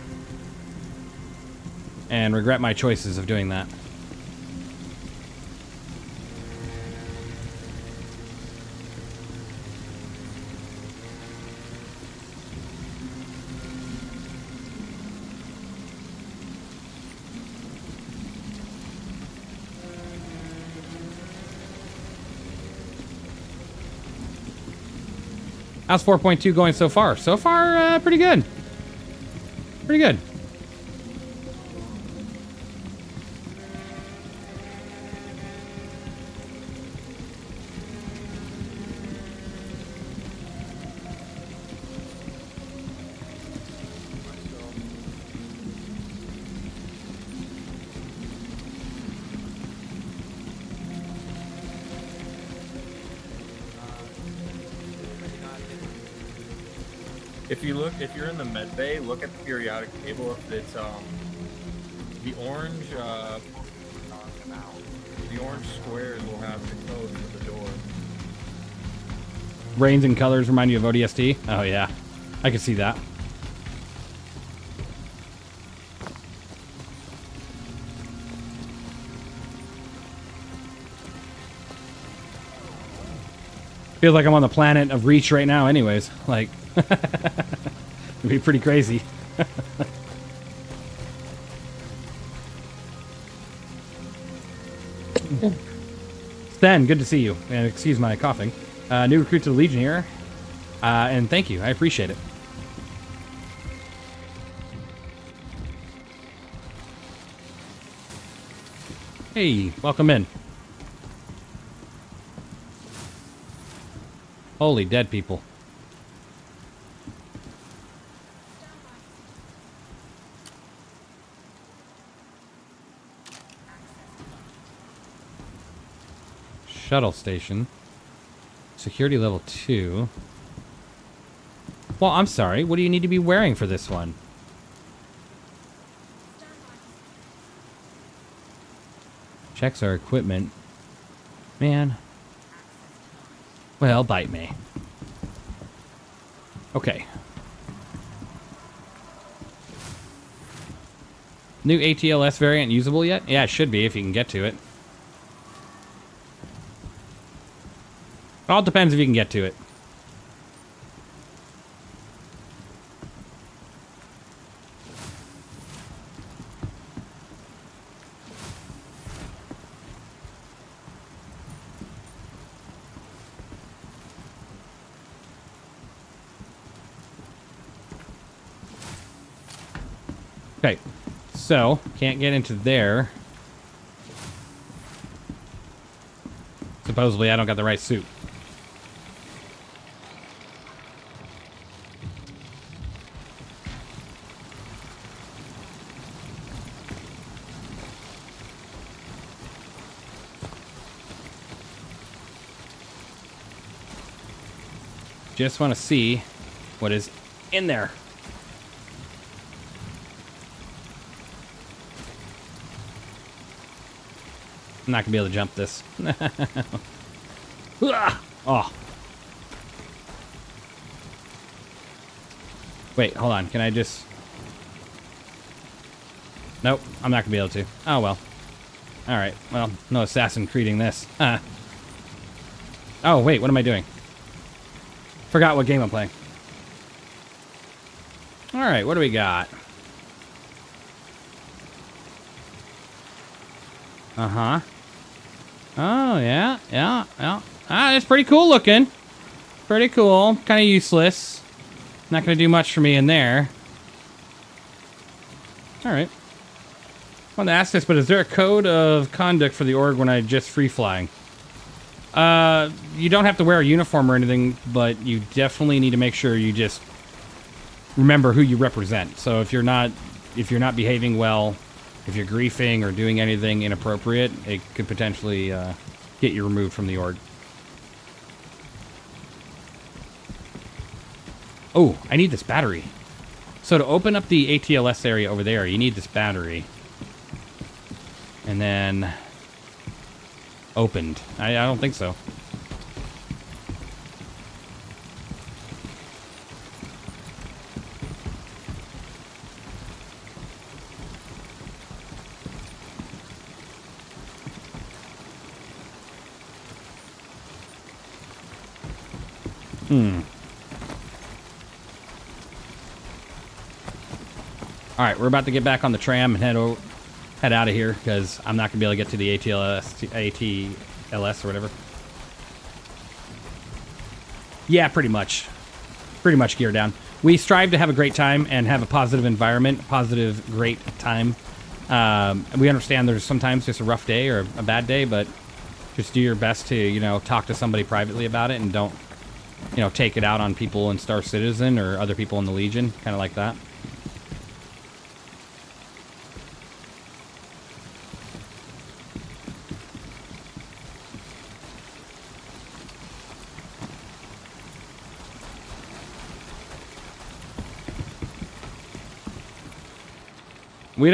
and regret my choices of doing that. How's 4.2 going so far? So far, pretty good. Pretty good. If you're in the med bay, look at the periodic table. If it's the orange squares will have the code for the door. Brains and colors remind you of ODST? Oh yeah, I can see that. Feels like I'm on the planet of Reach right now anyways. Like, it'd be pretty crazy. Stan, good to see you. And excuse my coughing. New recruit to the Legion here. And thank you. I appreciate it. Hey, welcome in. Holy dead people. Shuttle station. Security level 2. Well, I'm sorry. What do you need to be wearing for this one? Checks our equipment. Man. Well, bite me. Okay. New ATLS variant usable yet? Yeah, it should be if you can get to it. It all depends if you can get to it. Okay, so can't get into there. Supposedly, I don't got the right suit. Just want to see what is in there. I'm not gonna be able to jump this. Oh. Wait, hold on. Can I just... Nope, I'm not gonna be able to. Oh, well. Alright, well, no Assassin Creeding this. Oh, wait, what am I doing? Forgot what game I'm playing. Alright, what do we got? Uh-huh. Oh, yeah. Ah, it's pretty cool looking. Pretty cool. Kind of useless. Not going to do much for me in there. Alright. I wanted to ask this, but is there a code of conduct for the org when I just free flying? You don't have to wear a uniform or anything, but you definitely need to make sure you just remember who you represent. So if you're not behaving well, if you're griefing or doing anything inappropriate, it could potentially get you removed from the org. Oh, I need this battery. So to open up the ATLS area over there, you need this battery. And then... opened. I don't think so. All right, we're about to get back on the tram and head out of here because I'm not gonna be able to get to the ATLS or whatever. Yeah, pretty much gear down. We strive to have a great time and have a positive environment, positive, great time. We understand there's sometimes just a rough day or a bad day, but just do your best to, you know, talk to somebody privately about it and don't, you know, take it out on people in Star Citizen or other people in the Legion, kind of like that. We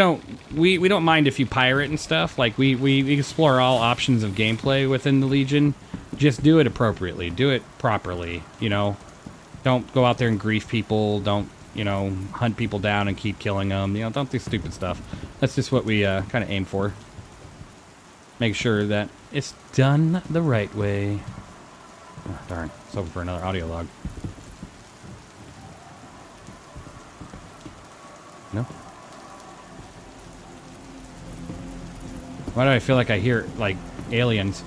don't mind if you pirate and stuff. Like we explore all options of gameplay within the Legion. Just do it appropriately. Do it properly. You know, don't go out there and grief people. Don't, you know, hunt people down and keep killing them. You know, don't do stupid stuff. That's just what we kind of aim for. Make sure that it's done the right way. Oh, darn, it's hoping for another audio log. No. Why do I feel like I hear, like, aliens?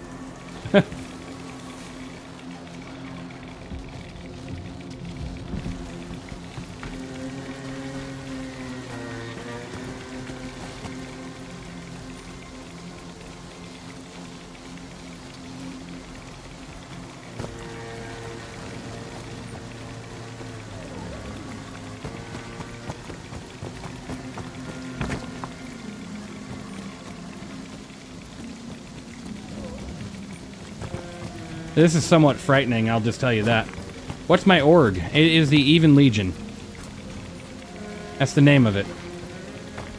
This is somewhat frightening, I'll just tell you that. What's my org? It is the Even Legion. That's the name of it.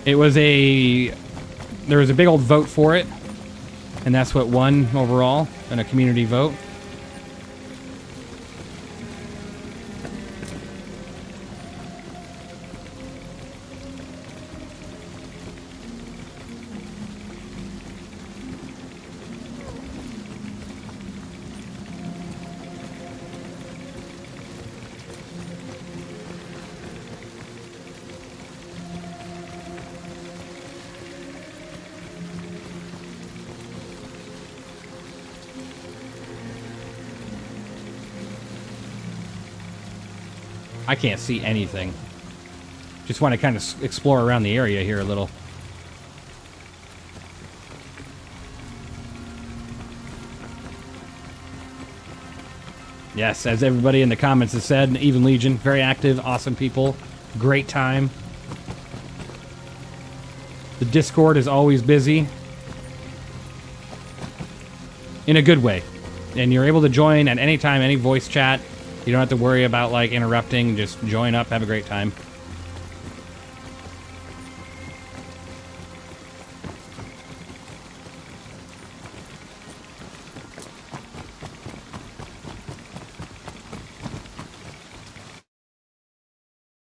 It was there was a big old vote for it, and that's what won overall in a community vote. I can't see anything. Just want to kind of explore around the area here a little. Yes, as everybody in the comments has said, Even Legion, very active, awesome people, great time. The Discord is always busy. In a good way. And you're able to join at any time, any voice chat. You don't have to worry about, like, interrupting. Just join up, have a great time.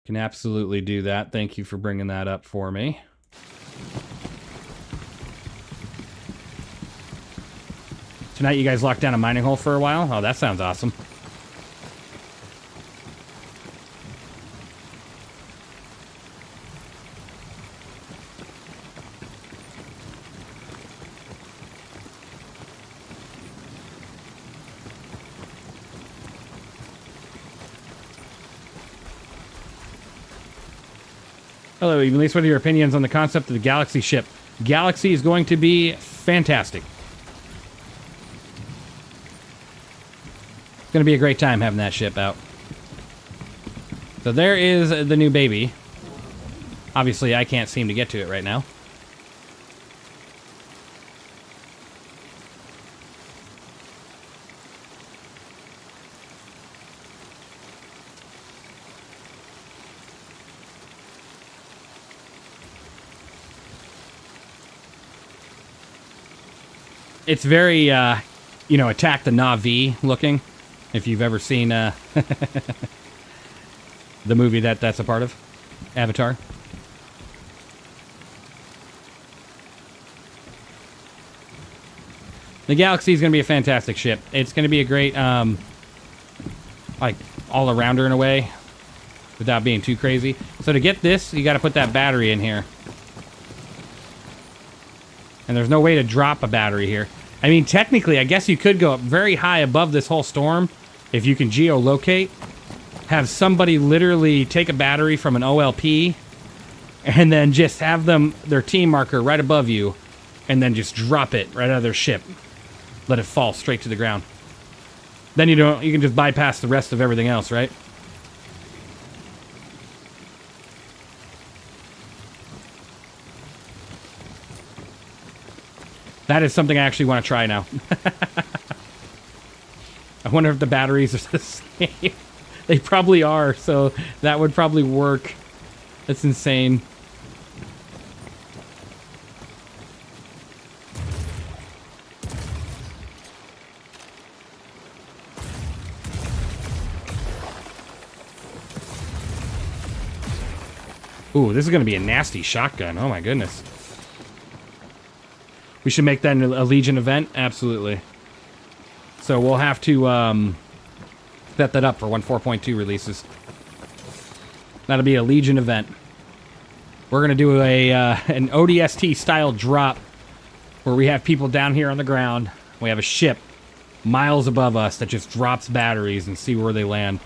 Can absolutely do that. Thank you for bringing that up for me. Tonight you guys locked down a mining hole for a while? Oh, that sounds awesome. Hello, Evenlease. What are your opinions on the concept of the Galaxy ship? Galaxy is going to be fantastic. It's going to be a great time having that ship out. So there is the new baby. Obviously, I can't seem to get to it right now. It's very, you know, Attack the Na'vi looking. If you've ever seen the movie that's a part of, Avatar. The Galaxy is going to be a fantastic ship. It's going to be a great, like, all-arounder in a way, without being too crazy. So to get this, you got to put that battery in here. And there's no way to drop a battery here. I mean, technically, I guess you could go up very high above this whole storm if you can geolocate. Have somebody literally take a battery from an OLP and then just have them, their team marker right above you, and then just drop it right out of their ship. Let it fall straight to the ground. Then you can just bypass the rest of everything else, right? That is something I actually want to try now. I wonder if the batteries are the same. They probably are, so that would probably work. That's insane. Ooh, this is going to be a nasty shotgun. Oh my goodness. We should make that a Legion event? Absolutely. So we'll have to set that up for 1.4.2 releases. That'll be a Legion event. We're going to do an ODST style drop where we have people down here on the ground. We have a ship miles above us that just drops batteries and see where they land.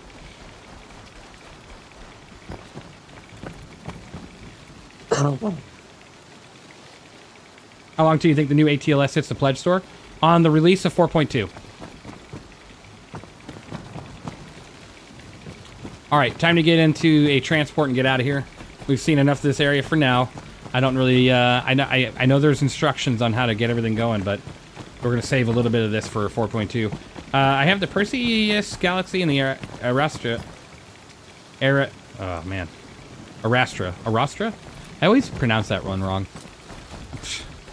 How long do you think the new ATLS hits the pledge store? On the release of 4.2. Alright, time to get into a transport and get out of here. We've seen enough of this area for now. I don't really, I know there's instructions on how to get everything going, but we're going to save a little bit of this for 4.2. I have the Perseus Galaxy and the Arastra. Oh, man. Arastra? I always pronounce that one wrong.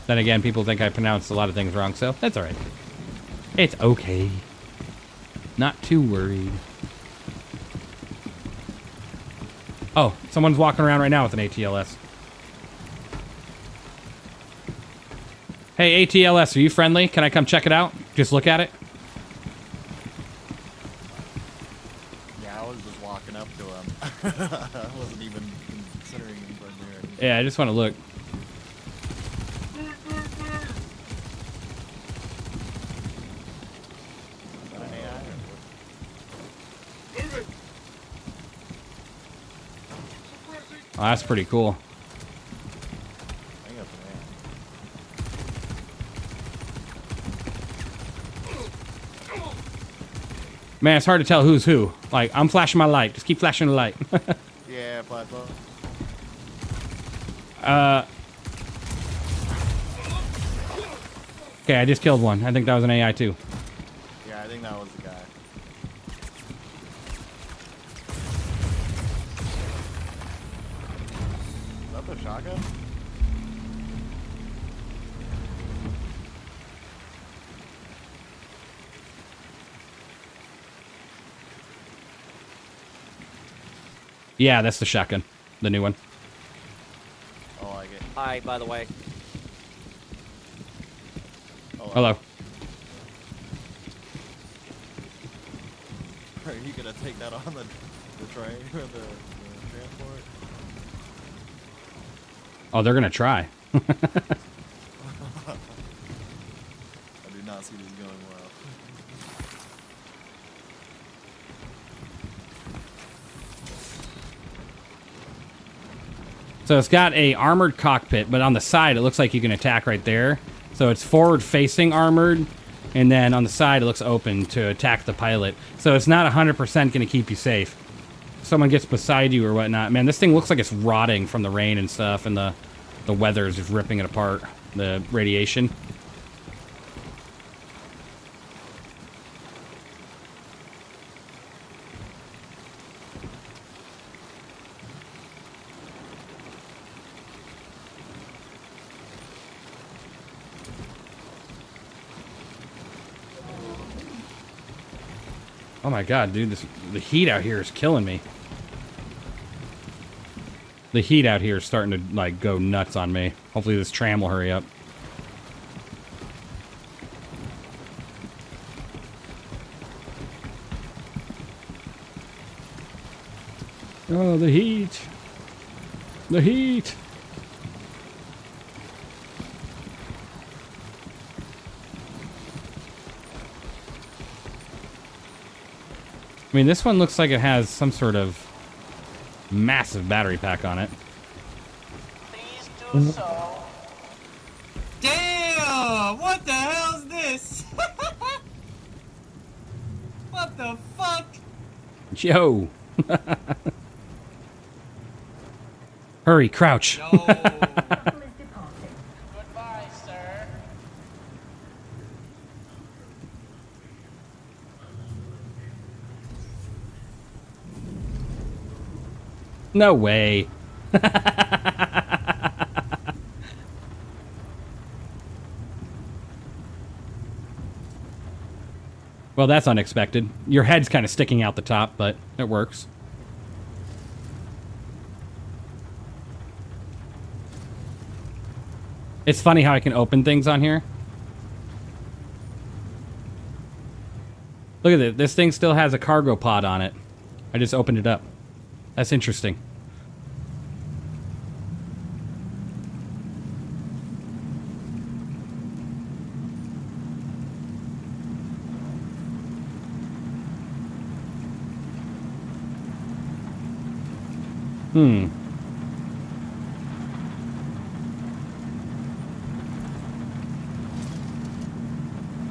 Then again, people think I pronounce a lot of things wrong, so that's alright. It's okay. Not too worried. Oh, someone's walking around right now with an ATLS. Hey, ATLS, are you friendly? Can I come check it out? Just look at it? Yeah, I was just walking up to him. I wasn't even considering him from there. Yeah, I just want to look. Oh, that's pretty cool. I think that's an ant. Man, it's hard to tell who's who. Like, I'm flashing my light. Just keep flashing the light. Yeah, platform. Okay, I just killed one. I think that was an AI too. Yeah, I think that was the guy. Is that the shotgun? Yeah, that's the shotgun. The new one. Oh, I like it. Hi, by the way. Oh, Hello. Are you gonna take that on the train or the transport? Oh, they're gonna try. I do not see this going well. So it's got a armored cockpit, but on the side it looks like you can attack right there. So it's forward-facing armored, and then on the side it looks open to attack the pilot. So it's not 100% going to keep you safe. If someone gets beside you or whatnot. Man, this thing looks like it's rotting from the rain and stuff, and the weather is just ripping it apart. The radiation. Oh my god, dude, the heat out here is killing me. The heat out here is starting to, like, go nuts on me. Hopefully this tram will hurry up. Oh, the heat. The heat. I mean, this one looks like it has some sort of massive battery pack on it. Please do so. Damn! What the hell's this? What the fuck? Yo! Hurry, crouch. Yo. Goodbye, sir. No way. Well, that's unexpected. Your head's kind of sticking out the top, but it works. It's funny how I can open things on here. Look at it. This thing still has a cargo pod on it. I just opened it up. That's interesting.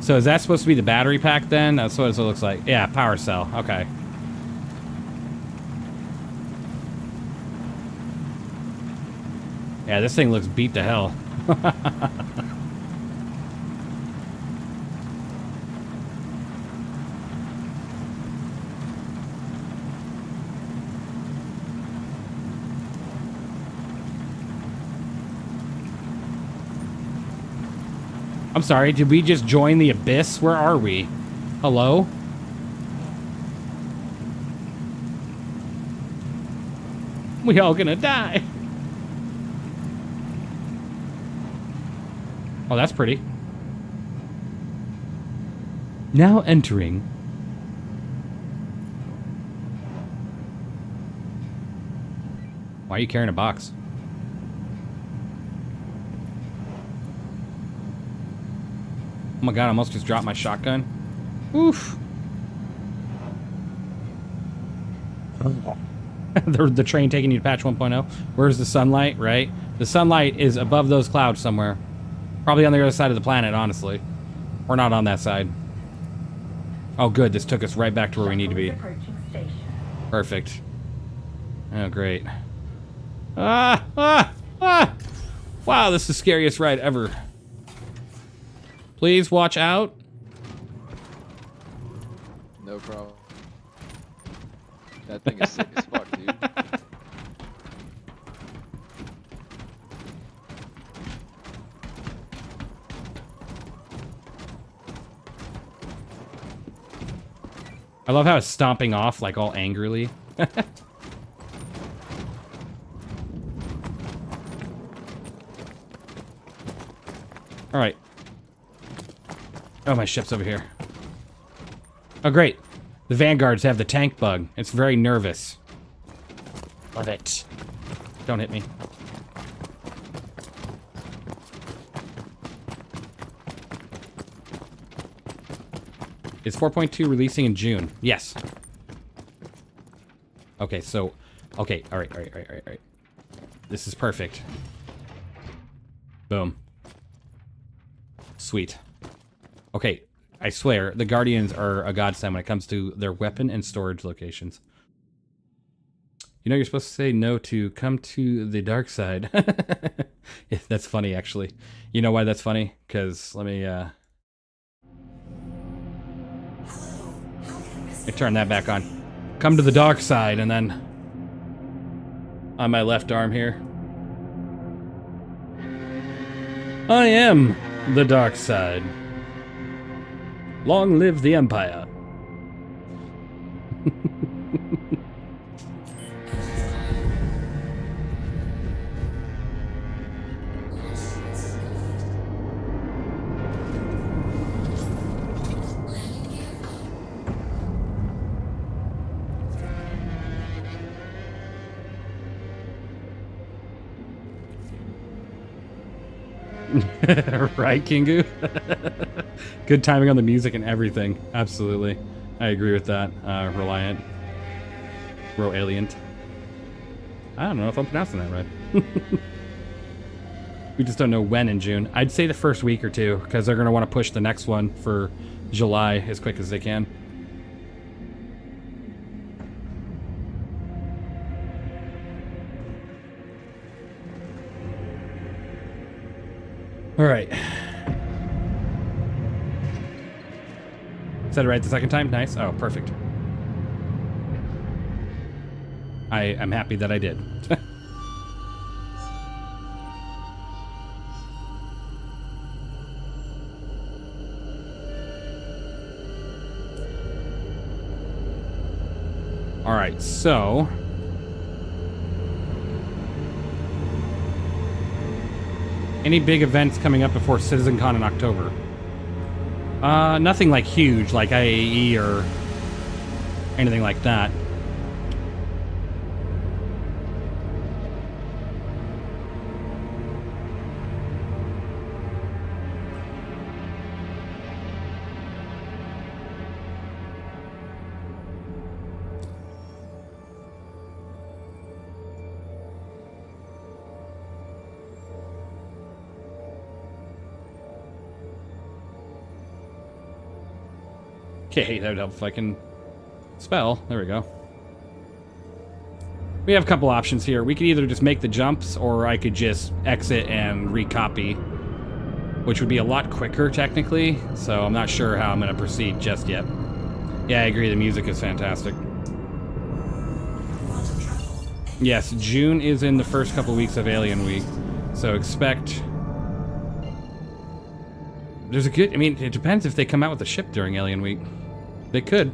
So is that supposed to be the battery pack then? That's what it looks like. Yeah, power cell. Okay. Yeah, this thing looks beat to hell. I'm sorry, did we just join the abyss? Where are we? Hello? We all gonna die. Oh, that's pretty. Now entering. Why are you carrying a box? Oh my god, I almost just dropped my shotgun. Oof. the train taking you to patch 1.0. Where's the sunlight, right? The sunlight is above those clouds somewhere. Probably on the other side of the planet, honestly. Or not on that side. Oh, good. This took us right back to where we need to be. Perfect. Oh, great. Wow, this is the scariest ride ever. Please watch out. No problem. That thing is sick as fuck, dude. I love how it's stomping off, like, all angrily. Alright. Oh, my ship's over here. Oh, great. The Vanguards have the tank bug. It's very nervous. Love it. Don't hit me. Is 4.2 releasing in June? Yes. Okay, so... Okay, alright. This is perfect. Boom. Sweet. Okay, I swear, the Guardians are a godsend when it comes to their weapon and storage locations. You know, you're supposed to say no to come to the dark side. Yeah, that's funny, actually. You know why that's funny? Because, let me turn that back on. Come to the dark side, and then on my left arm here. I am the dark side. Long live the Empire. Right, Kingu? Good timing on the music and everything. Absolutely. I agree with that. Reliant. Roalient. I don't know if I'm pronouncing that right. We just don't know when in June. I'd say the first week or two, because they're going to want to push the next one for July as quick as they can. All right. Said it right the second time? Nice. Oh, perfect. I am happy that I did. All right, so... Any big events coming up before CitizenCon in October? Nothing like huge, like IAE or anything like that. Okay, that would help if I can spell. There we go. We have a couple options here. We could either just make the jumps, or I could just exit and recopy, which would be a lot quicker, technically, so I'm not sure how I'm going to proceed just yet. Yeah, I agree. The music is fantastic. Yes, June is in the first couple weeks of Alien Week, so expect... There's a good... I mean, it depends if they come out with a ship during Alien Week. They could.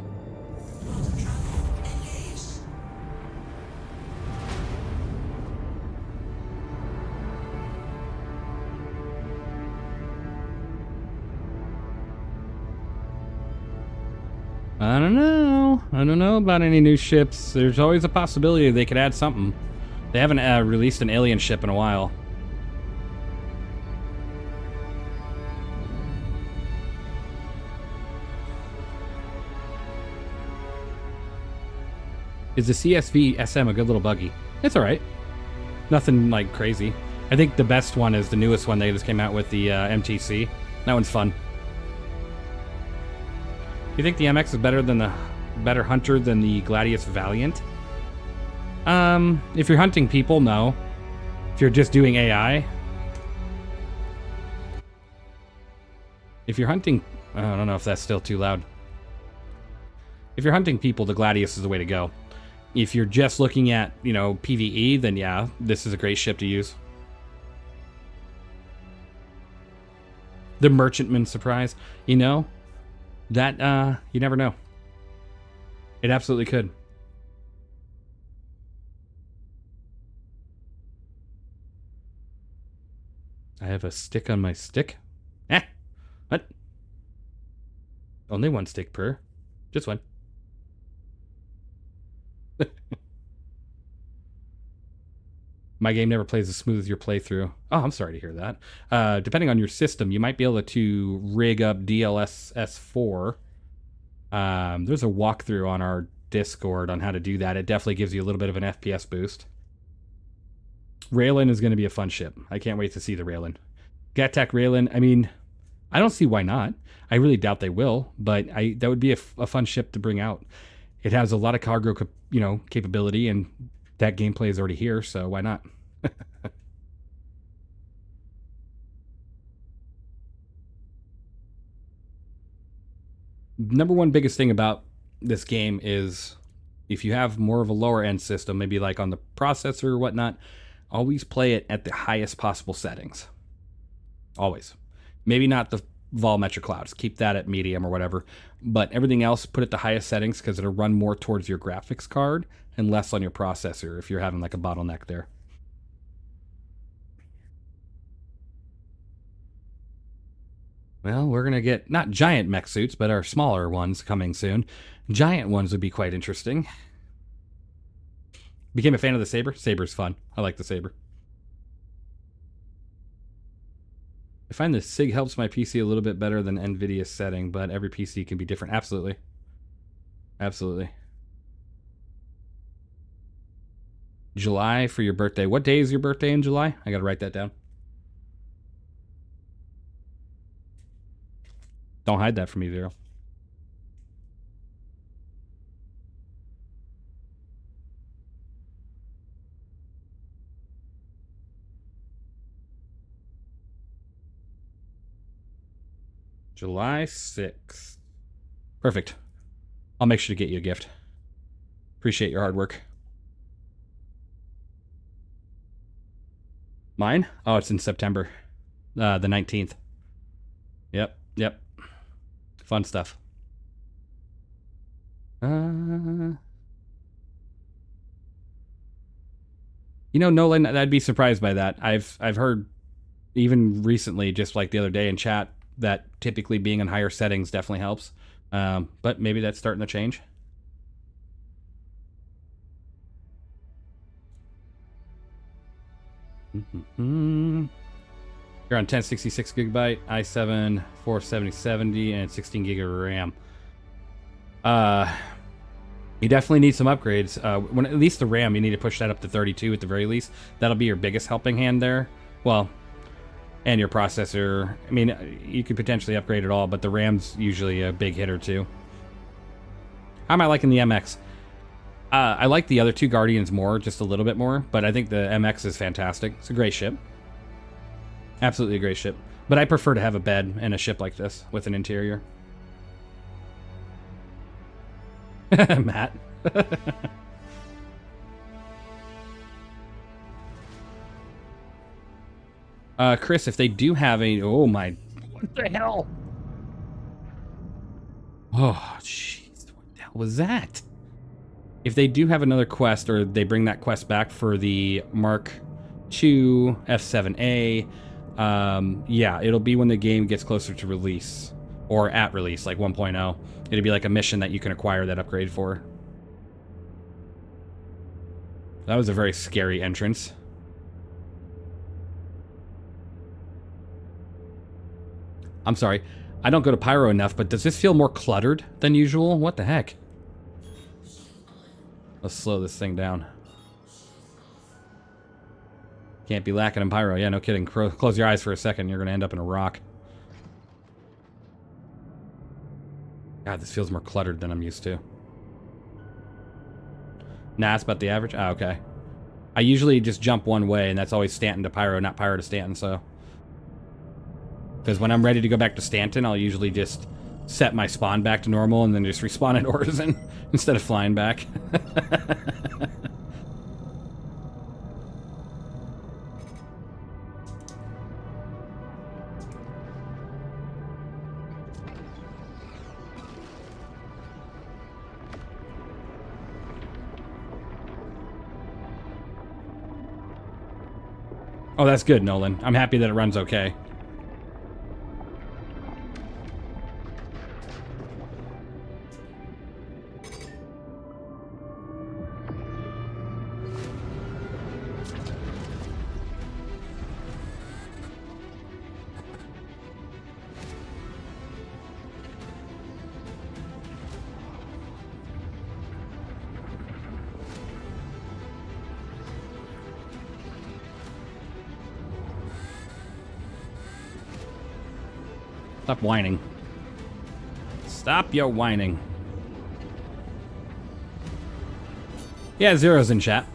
I don't know. I don't know about any new ships. There's always a possibility they could add something. They haven't released an alien ship in a while. Is the CSV SM a good little buggy? It's all right. Nothing like crazy. I think the best one is the newest one they just came out with, the MTC. That one's fun. You think the MX is better hunter than the Gladius Valiant? If you're hunting people, no. If you're just doing AI. If you're hunting... I don't know if that's still too loud. If you're hunting people, the Gladius is the way to go. If you're just looking at, you know, PvE, then yeah, this is a great ship to use. The Merchantman surprise, you know, that, you never know. It absolutely could. I have a stick on my stick. Eh? What? Only one stick per. Just one. My game never plays as smooth as your playthrough. Oh, I'm sorry to hear that. Depending on your system, you might be able to rig up DLSS4. There's a walkthrough on our Discord on how to do that. It definitely gives you a little bit of an FPS boost. Raylin is going to be a fun ship. I can't wait to see the Raylin. Gattac Raylin, I mean, I don't see why not. I really doubt they will, but that would be a fun ship to bring out. It has a lot of cargo, capability, and that gameplay is already here, so why not? Number one biggest thing about this game is if you have more of a lower end system, maybe like on the processor or whatnot, always play it at the highest possible settings. Always. Maybe not the volumetric clouds. Keep that at medium or whatever. But everything else, put it the highest settings because it'll run more towards your graphics card and less on your processor if you're having like a bottleneck there. Well, we're going to get not giant mech suits, but our smaller ones coming soon. Giant ones would be quite interesting. Became a fan of the Saber. Saber's fun. I like the Saber. I find the SIG helps my PC a little bit better than NVIDIA's setting, but every PC can be different. Absolutely. Absolutely. July for your birthday. What day is your birthday in July? I gotta write that down. Don't hide that from me, Vero. July 6th. Perfect. I'll make sure to get you a gift. Appreciate your hard work. Mine? Oh, it's in September. The 19th. Yep. Fun stuff. You know, Nolan, I'd be surprised by that. I've heard even recently, just like the other day in chat, that typically being in higher settings definitely helps. But maybe that's starting to change. You're on 1066 gigabyte, i7 47070, and 16 gig of RAM. You definitely need some upgrades. When at least the RAM, you need to push that up to 32 at the very least. That'll be your biggest helping hand there. Well, and your processor. I mean, you could potentially upgrade it all, but the RAM's usually a big hitter too. How am I liking the MX? I like the other two Guardians more, just a little bit more, but I think the MX is fantastic. It's a great ship. Absolutely a great ship. But I prefer to have a bed and a ship like this with an interior. Matt. Chris, if they do have a... Oh my... What the hell? Oh, jeez. What the hell was that? If they do have another quest, or they bring that quest back for the Mark II F7A, yeah, it'll be when the game gets closer to release. Or at release, like 1.0. It'll be like a mission that you can acquire that upgrade for. That was a very scary entrance. I'm sorry. I don't go to Pyro enough, but does this feel more cluttered than usual? What the heck? Let's slow this thing down. Can't be lacking in pyro. Yeah, no kidding. Close your eyes for a second. You're going to end up in a rock. God, this feels more cluttered than I'm used to. Nah, it's about the average. Ah, okay. I usually just jump one way, and that's always Stanton to Pyro, not Pyro to Stanton, so. Because when I'm ready to go back to Stanton, I'll usually just set my spawn back to normal and then just respawn at Orison instead of flying back. Oh, that's good, Nolan. I'm happy that it runs okay. Stop whining. Stop your whining. Yeah, Zero's in chat.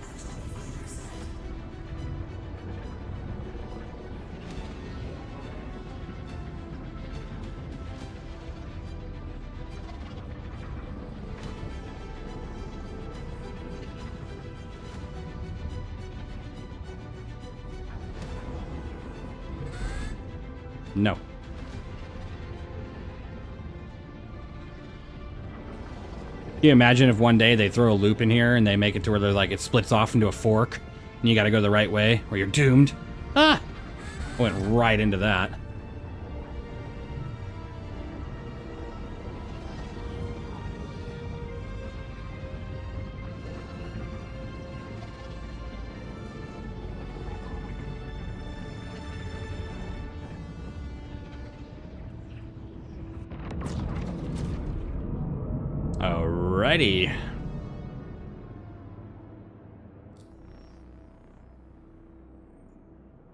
No. Can you imagine if one day they throw a loop in here and they make it to where they're like, it splits off into a fork and you gotta go the right way or you're doomed? Ah! Went right into that. Alrighty.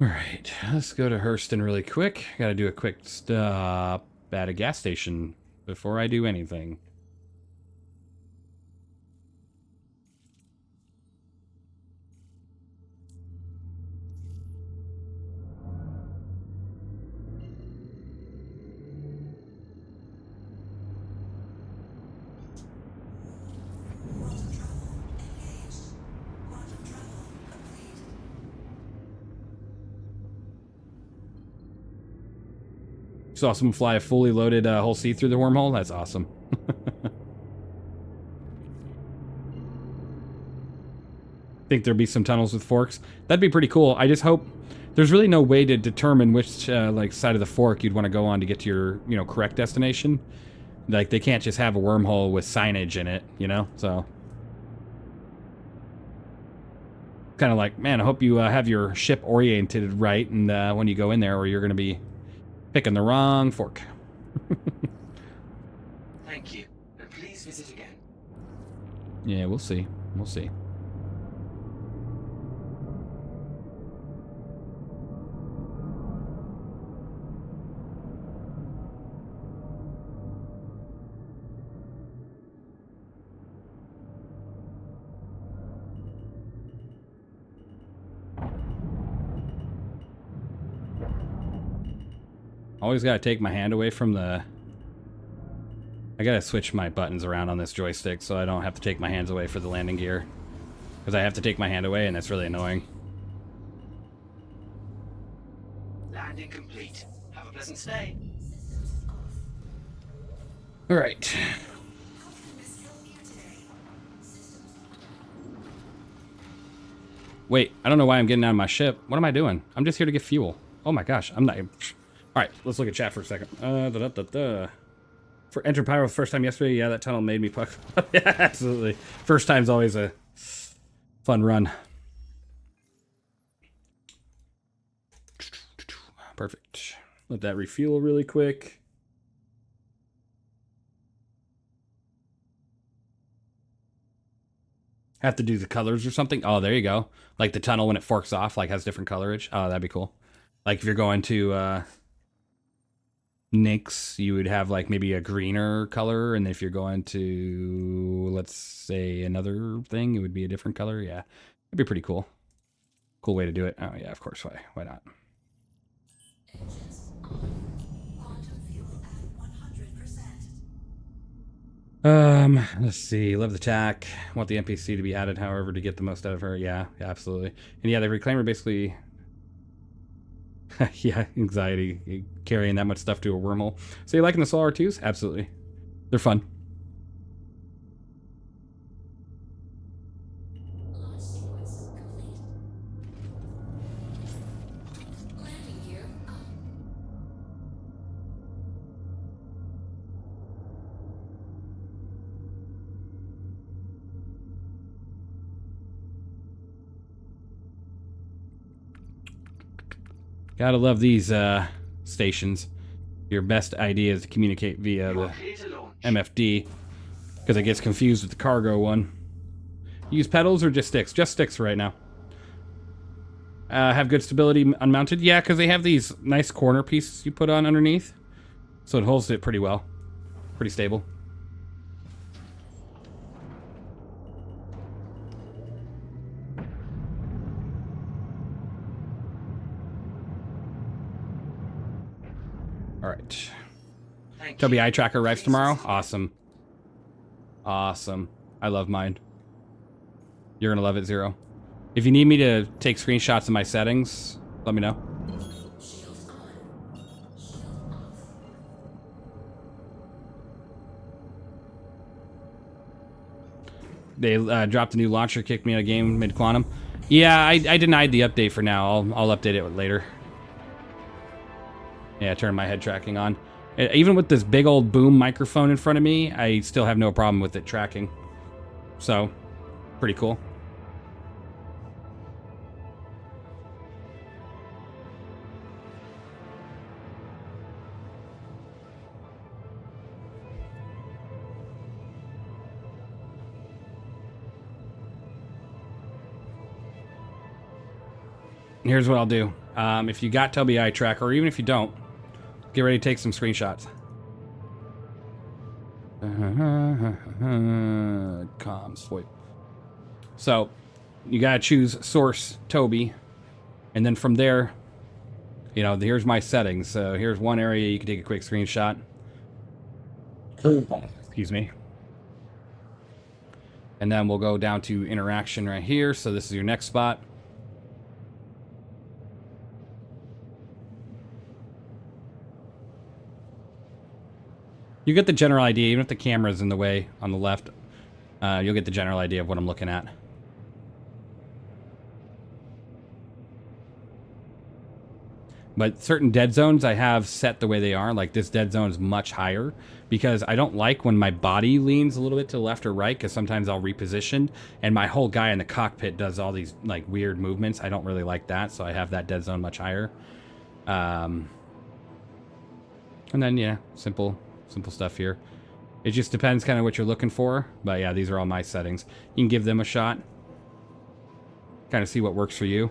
Alright, let's go to Hurston really quick. Gotta do a quick stop at a gas station before I do anything. Saw someone fly a fully loaded Hull C through the wormhole. That's awesome. Think there'd be some tunnels with forks. That'd be pretty cool. I just hope there's really no way to determine which like side of the fork you'd want to go on to get to your correct destination. Like they can't just have a wormhole with signage in it, So kind of like, man, I hope you have your ship oriented right, and when you go in there, or you're going to be picking the wrong fork. Thank you. And please visit again. Yeah, we'll see. We'll see. Always gotta take my hand away from the... I gotta switch my buttons around on this joystick so I don't have to take my hands away for the landing gear. Because I have to take my hand away and that's really annoying. Landing complete. Have a pleasant stay. Alright. Wait, I don't know why I'm getting out of my ship. What am I doing? I'm just here to get fuel. Oh my gosh, I'm not... Alright, let's look at chat for a second. For entered Pyro first time yesterday, yeah, that tunnel made me puck. Yeah, absolutely. First time's always a fun run. Perfect. Let that refuel really quick. Have to do the colors or something. Oh, there you go. Like the tunnel when it forks off, like has different colorage. Oh, that'd be cool. Like if you're going to Nyx, you would have like maybe a greener color, and if you're going to, let's say, another thing, it would be a different color. Yeah, it'd be pretty cool. Cool way to do it. Oh yeah, of course. Why not? Let's see. Love the tack. Want the NPC to be added, however, to get the most out of her. Yeah, absolutely. And yeah, the reclaimer basically. Yeah, anxiety carrying that much stuff to a wormhole. So you liking the Solar 2s? Absolutely. They're fun. Gotta love these stations. Your best idea is to communicate via the MFD, because it gets confused with the cargo one. Use pedals or just sticks? Just sticks right now. Have good stability unmounted? Yeah, because they have these nice corner pieces you put on underneath. So it holds it pretty well. Pretty stable. Alright. Toby eye tracker arrives tomorrow. Awesome. Awesome. I love mine. You're gonna love it, Zero. If you need me to take screenshots of my settings, let me know. They dropped a new launcher, kicked me out of game mid-quantum. Yeah, I denied the update for now. I'll update it later. Yeah, turn my head tracking on. Even with this big old boom microphone in front of me, I still have no problem with it tracking. So, pretty cool. Here's what I'll do. If you got Toby eye tracker, or even if you don't, get ready to take some screenshots. Com swipe. So, you gotta choose source Toby, and then from there, you know, here's my settings. So here's one area you can take a quick screenshot. Excuse me. And then we'll go down to interaction right here. So this is your next spot. You get the general idea, even if the camera's in the way on the left, you'll get the general idea of what I'm looking at. But certain dead zones I have set the way they are, like this dead zone is much higher, because I don't like when my body leans a little bit to the left or right, because sometimes I'll reposition, and my whole guy in the cockpit does all these like weird movements. I don't really like that, so I have that dead zone much higher. And then, yeah, simple stuff here. It just depends kind of what you're looking for. But yeah, these are all my settings. You can give them a shot. Kind of see what works for you.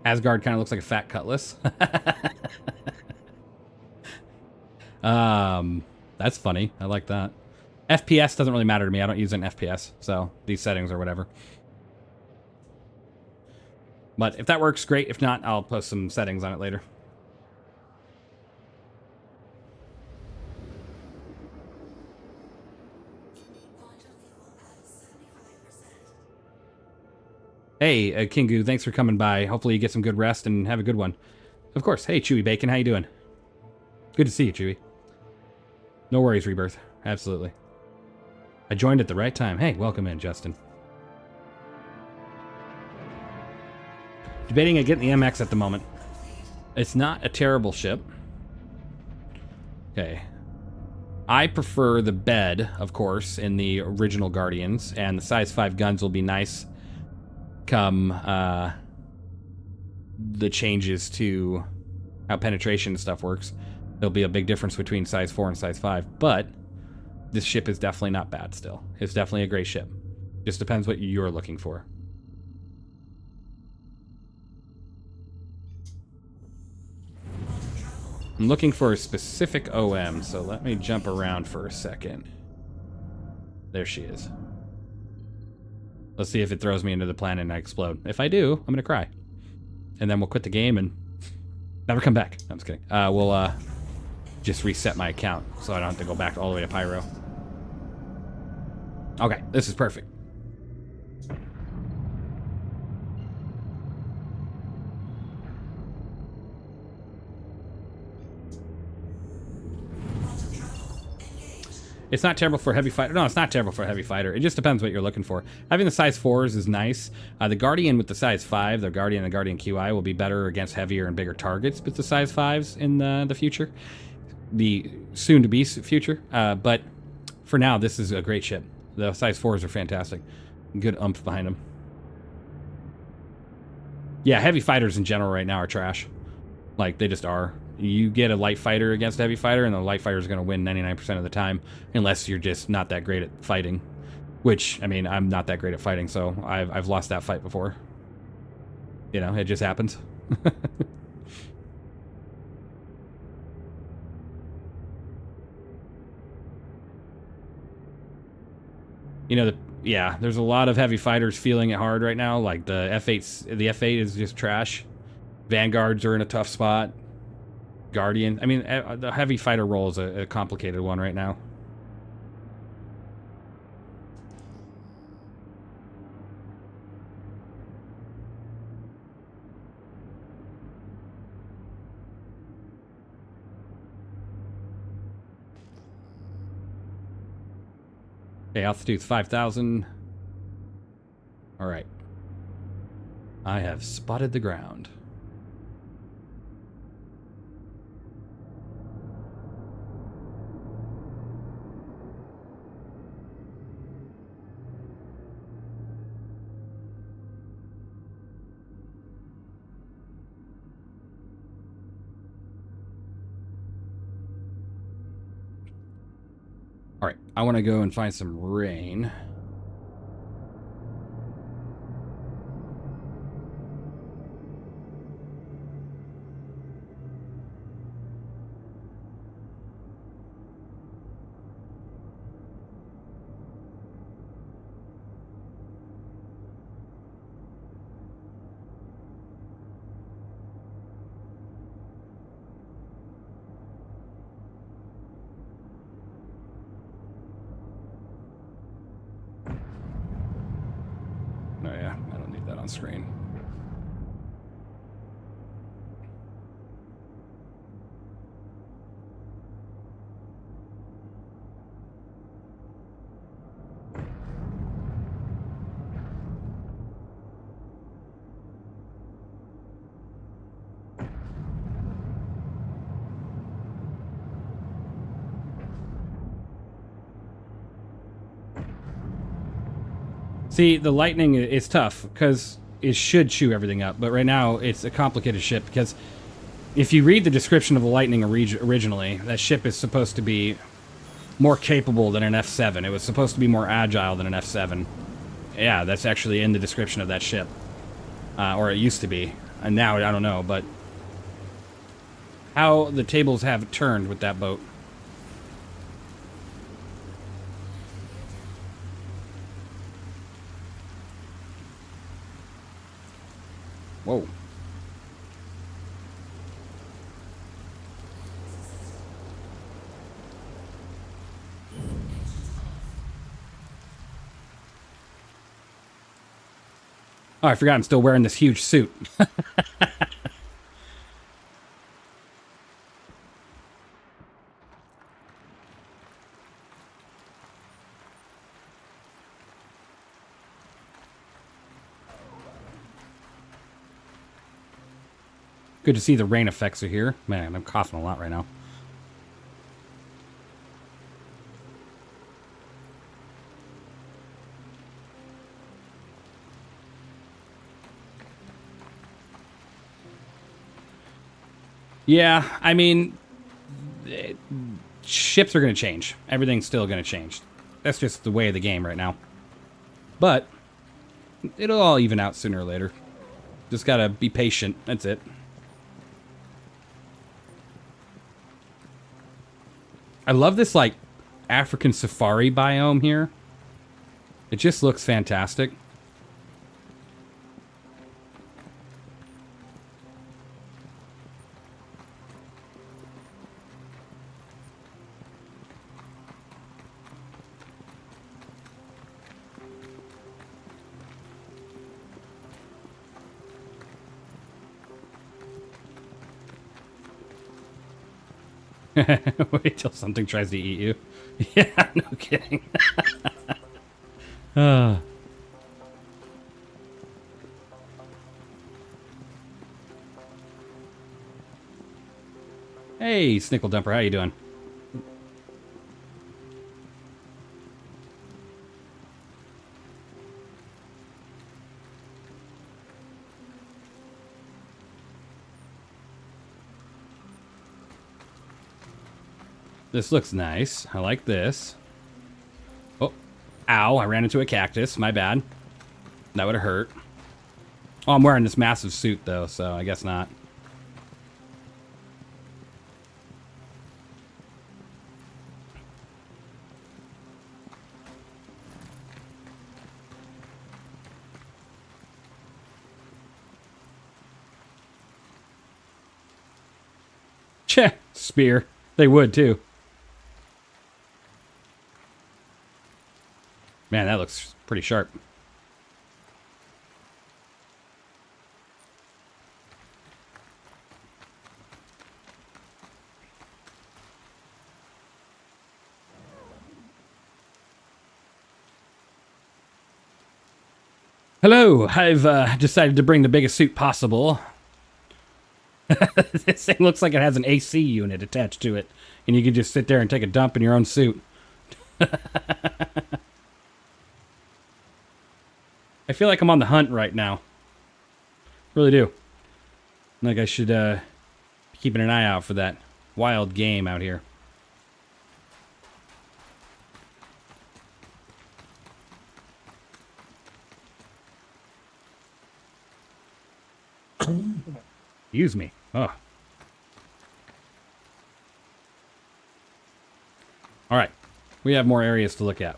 Asgard kind of looks like a fat cutlass. That's funny. I like that. FPS doesn't really matter to me. I don't use an FPS. So these settings or whatever. But if that works, great. If not, I'll post some settings on it later. Hey, Kingu, thanks for coming by. Hopefully you get some good rest and have a good one. Of course. Hey, Chewy Bacon, how you doing? Good to see you, Chewy. No worries, Rebirth. Absolutely. I joined at the right time. Hey, welcome in, Justin. Debating on getting the MX at the moment. It's not a terrible ship. Okay. I prefer the bed, of course, in the original Guardians, and the size 5 guns will be nice come the changes to how penetration and stuff works. There'll be a big difference between size 4 and size 5, but this ship is definitely not bad still. It's definitely a great ship. Just depends what you're looking for. I'm looking for a specific OM, so let me jump around for a second. There she is. Let's see if it throws me into the planet and I explode. If I do, I'm gonna cry. And then we'll quit the game and never come back. No, I'm just kidding. We'll just reset my account so I don't have to go back all the way to Pyro. Okay, this is perfect. It's not terrible for a heavy fighter. No, it's not terrible for a heavy fighter. It just depends what you're looking for. Having the size 4s is nice. The Guardian with the size 5, the Guardian and the Guardian QI will be better against heavier and bigger targets with the size 5s in the future. The soon-to-be future. But for now, this is a great ship. The size 4s are fantastic. Good oomph behind them. Yeah, heavy fighters in general right now are trash. Like, they just are. You get a light fighter against a heavy fighter, and the light fighter is going to win 99% of the time, unless you're just not that great at fighting. Which, I mean, I'm not that great at fighting, so I've lost that fight before. You know, it just happens. You know, yeah, there's a lot of heavy fighters feeling it hard right now. Like the F8 is just trash. Vanguards are in a tough spot. Guardian. I mean, the heavy fighter role is a complicated one right now. Okay, altitude's 5,000. All right. I have spotted the ground. All right, I want to go and find some rain. Oh yeah, I don't need that on screen. See, the lightning is tough because it should chew everything up, but right now it's a complicated ship because if you read the description of the lightning originally, that ship is supposed to be more capable than an F7. It was supposed to be more agile than an F7. Yeah, that's actually in the description of that ship. Or it used to be. And now, I don't know, but how the tables have turned with that boat. Whoa. Oh, I forgot I'm still wearing this huge suit. Good to see the rain effects are here. Man, I'm coughing a lot right now. Yeah, I mean, ships are going to change. Everything's still going to change. That's just the way of the game right now. But it'll all even out sooner or later. Just got to be patient. That's it. I love this, like, African safari biome here. It just looks fantastic. Wait till something tries to eat you. Yeah, no kidding. Hey, Snickle Dumper, how you doing? This looks nice. I like this. Oh, ow, I ran into a cactus. My bad. That would have hurt. Oh, I'm wearing this massive suit, though, so I guess not. Cheh, spear. They would, too. Man, that looks pretty sharp. Hello, I've decided to bring the biggest suit possible. This thing looks like it has an AC unit attached to it, and you can just sit there and take a dump in your own suit. I feel like I'm on the hunt right now. Really do. Like I should be keeping an eye out for that wild game out here. Excuse me. Oh. All right. We have more areas to look at.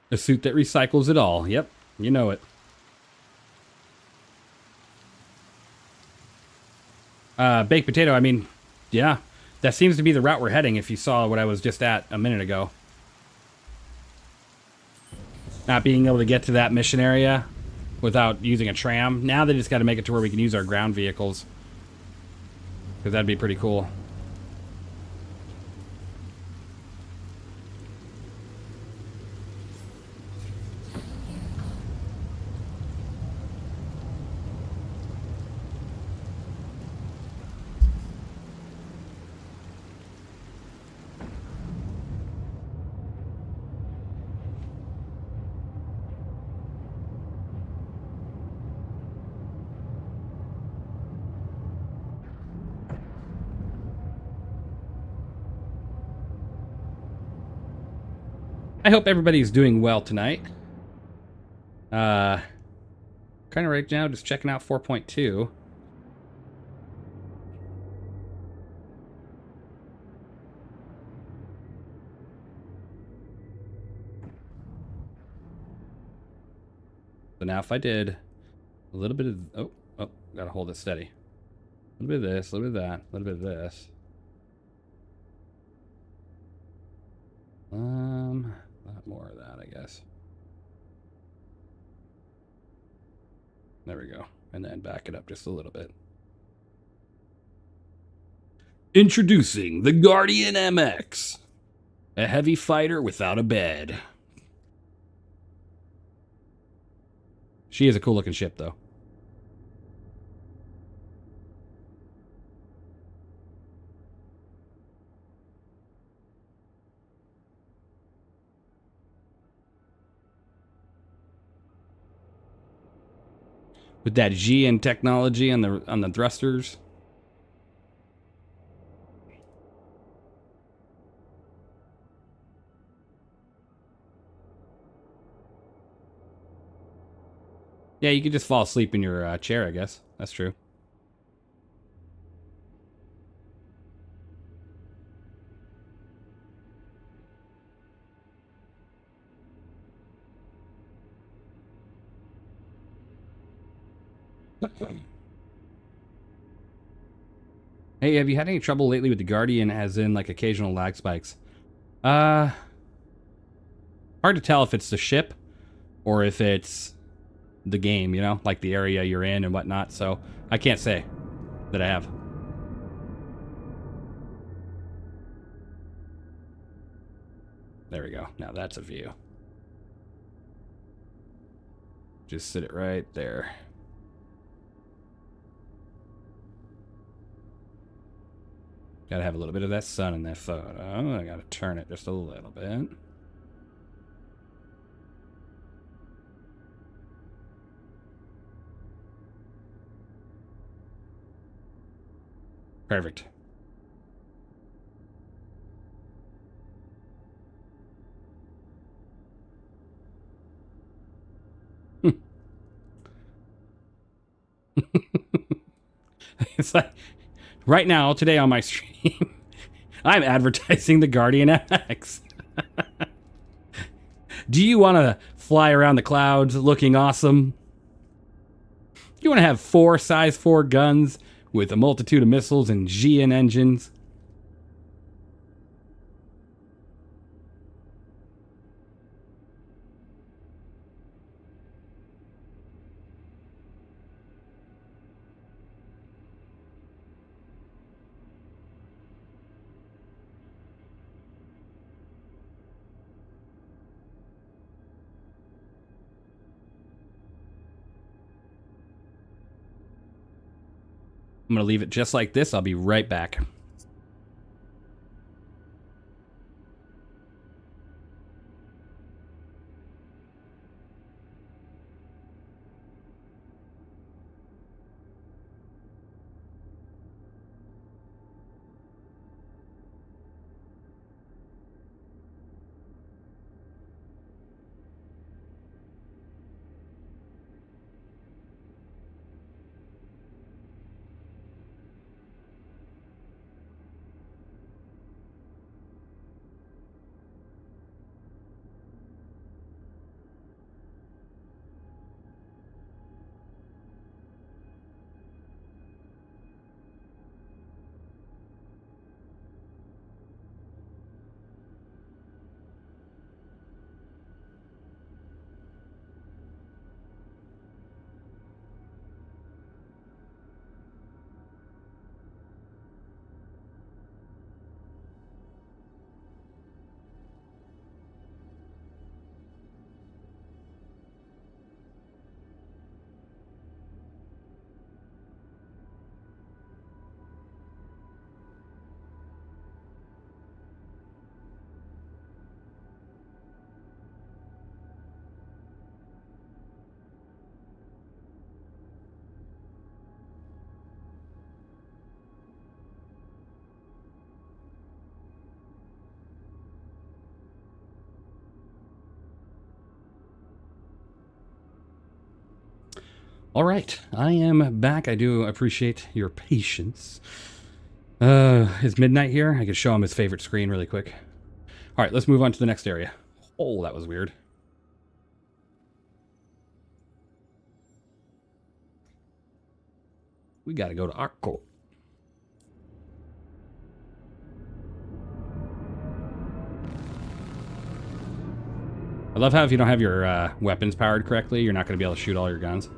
A suit that recycles it all. Yep, you know it. Baked potato, I mean, yeah. That seems to be the route we're heading if you saw what I was just at a minute ago. Not being able to get to that mission area without using a tram. Now they just got to make it to where we can use our ground vehicles. Because that'd be pretty cool. I hope everybody's doing well tonight. Kind of right now, just checking out 4.2. So now if I did a little bit of, oh, gotta hold it steady. A little bit of this, a little bit of that, a little bit of this. A lot more of that, I guess. There we go. And then back it up just a little bit. Introducing the Guardian MX. A heavy fighter without a bed. She is a cool looking ship, though. With that G and technology on the thrusters. Yeah, you could just fall asleep in your chair, I guess. That's true. Hey, have you had any trouble lately with the Guardian, as in, like, occasional lag spikes? Hard to tell if it's the ship or if it's the game, you know? Like the area you're in and whatnot, so I can't say that I have. There we go. Now that's a view. Just sit it right there. Gotta have a little bit of that sun in that photo. I gotta turn it just a little bit. Perfect. It's like, right now, today on my stream, I'm advertising the Guardian X. Do you want to fly around the clouds looking awesome? You want to have 4 size 4 guns with a multitude of missiles and Gian engines? I'm going to leave it just like this. I'll be right back. All right, I am back. I do appreciate your patience. Is midnight here? I could show him his favorite screen really quick. All right, let's move on to the next area. Oh, that was weird. We got to go to our Corp. I love how if you don't have your weapons powered correctly, you're not going to be able to shoot all your guns.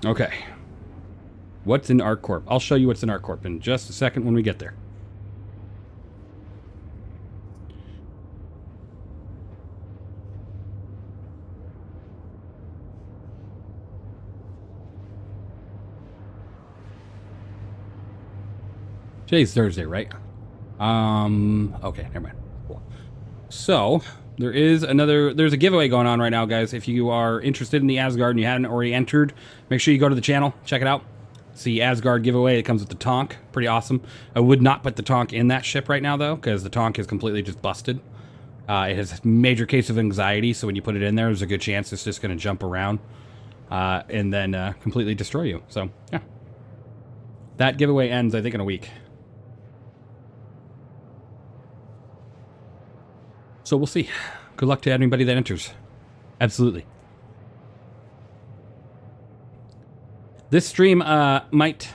Okay. What's in ArcCorp? I'll show you what's in ArcCorp in just a second when we get there. Today's Thursday, right? Okay, never mind. Cool. So, there's a giveaway going on right now, guys. If you are interested in the Asgard and you haven't already entered, make sure you go to the channel, check it out. It's the Asgard giveaway. It comes with the Tonk. Pretty awesome. I would not put the Tonk in that ship right now, though, because the Tonk is completely just busted. It has a major case of anxiety, so when you put it in there, there's a good chance it's just going to jump around and then completely destroy you. So, yeah. That giveaway ends, I think, in a week. So we'll see. Good luck to anybody that enters. Absolutely. This stream might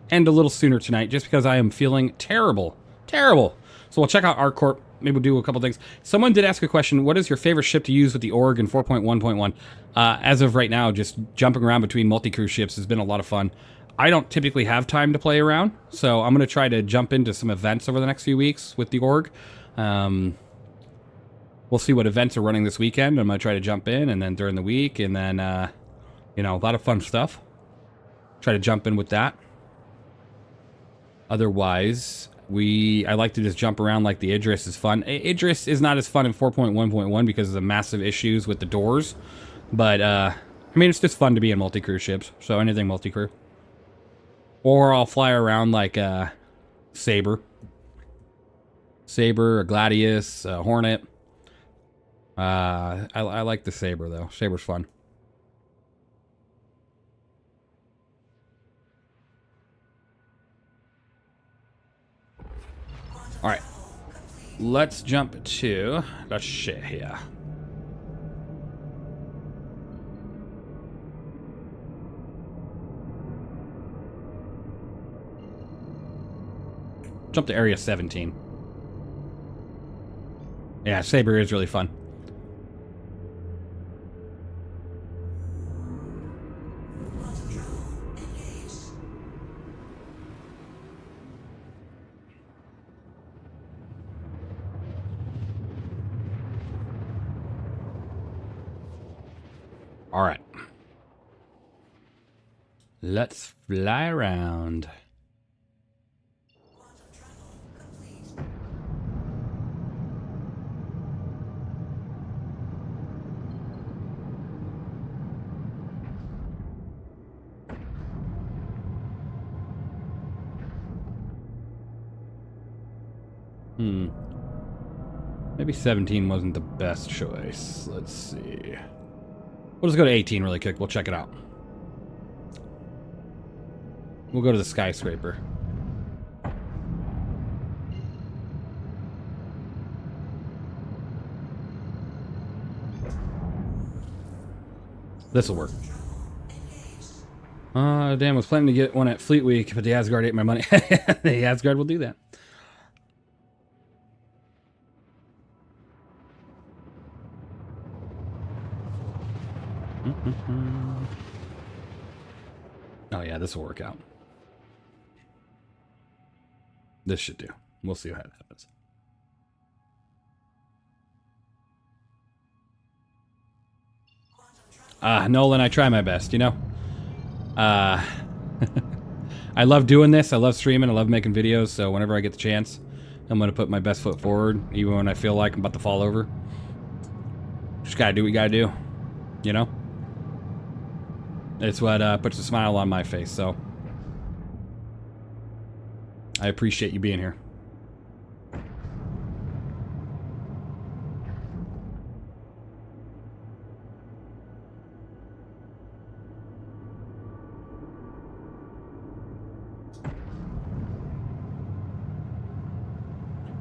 end a little sooner tonight just because I am feeling terrible. Terrible. So we'll check out our Corp. Maybe we'll do a couple things. Someone did ask a question. What is your favorite ship to use with the org in 4.1.1? As of right now, just jumping around between multi-crew ships has been a lot of fun. I don't typically have time to play around, so I'm going to try to jump into some events over the next few weeks with the org. We'll see what events are running this weekend. I'm going to try to jump in, and then during the week, and then, you know, a lot of fun stuff. Try to jump in with that. Otherwise, I like to just jump around like the Idris is fun. Idris is not as fun in 4.1.1 because of the massive issues with the doors. But, I mean, it's just fun to be in multi-crew ships. So anything multi-crew. Or I'll fly around like Saber. Saber, a Gladius, a Hornet. I like the Saber, though. Saber's fun. Alright. Let's jump to the shit here. Jump to Area 17. Yeah, Saber is really fun. All right. Let's fly around. Maybe 17 wasn't the best choice. Let's see. We'll just go to 18 really quick. We'll check it out. We'll go to the skyscraper. This'll work. Damn, I was planning to get one at Fleet Week, but the Asgard ate my money. The Asgard will do that. Oh yeah, this will work out. This should do. We'll see what happens. Nolan, I try my best, you know? I love doing this. I love streaming. I love making videos. So whenever I get the chance, I'm going to put my best foot forward, even when I feel like I'm about to fall over. Just got to do what you got to do, you know? It's what puts a smile on my face, so I appreciate you being here.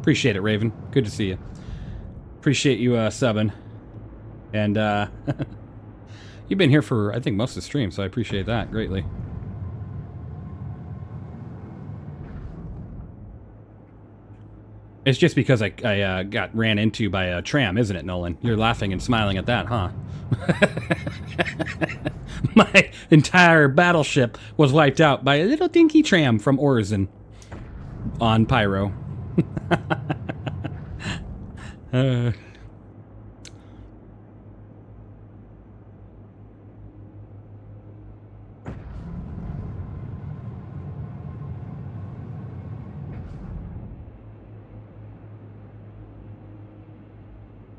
Appreciate it, Raven. Good to see you. Appreciate you subbing. And you've been here for, I think, most of the stream, so I appreciate that greatly. It's just because I got ran into by a tram, isn't it, Nolan? You're laughing and smiling at that, huh? My entire battleship was wiped out by a little dinky tram from Orison on Pyro.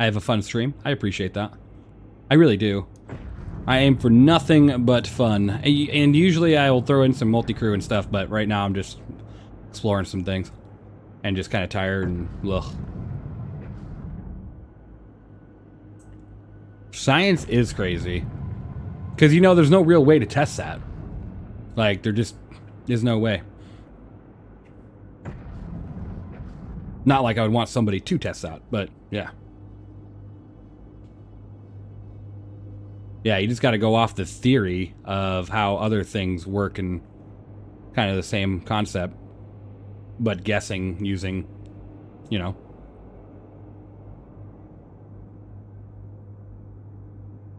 I have a fun stream. I appreciate that. I really do. I aim for nothing but fun. And usually I will throw in some multi-crew and stuff, but right now I'm just exploring some things. And just kind of tired and ugh. Science is crazy. Because, you know, there's no real way to test that. Like, there just is no way. Not like I would want somebody to test that, but yeah. Yeah, you just got to go off the theory of how other things work and kind of the same concept, but guessing using, you know.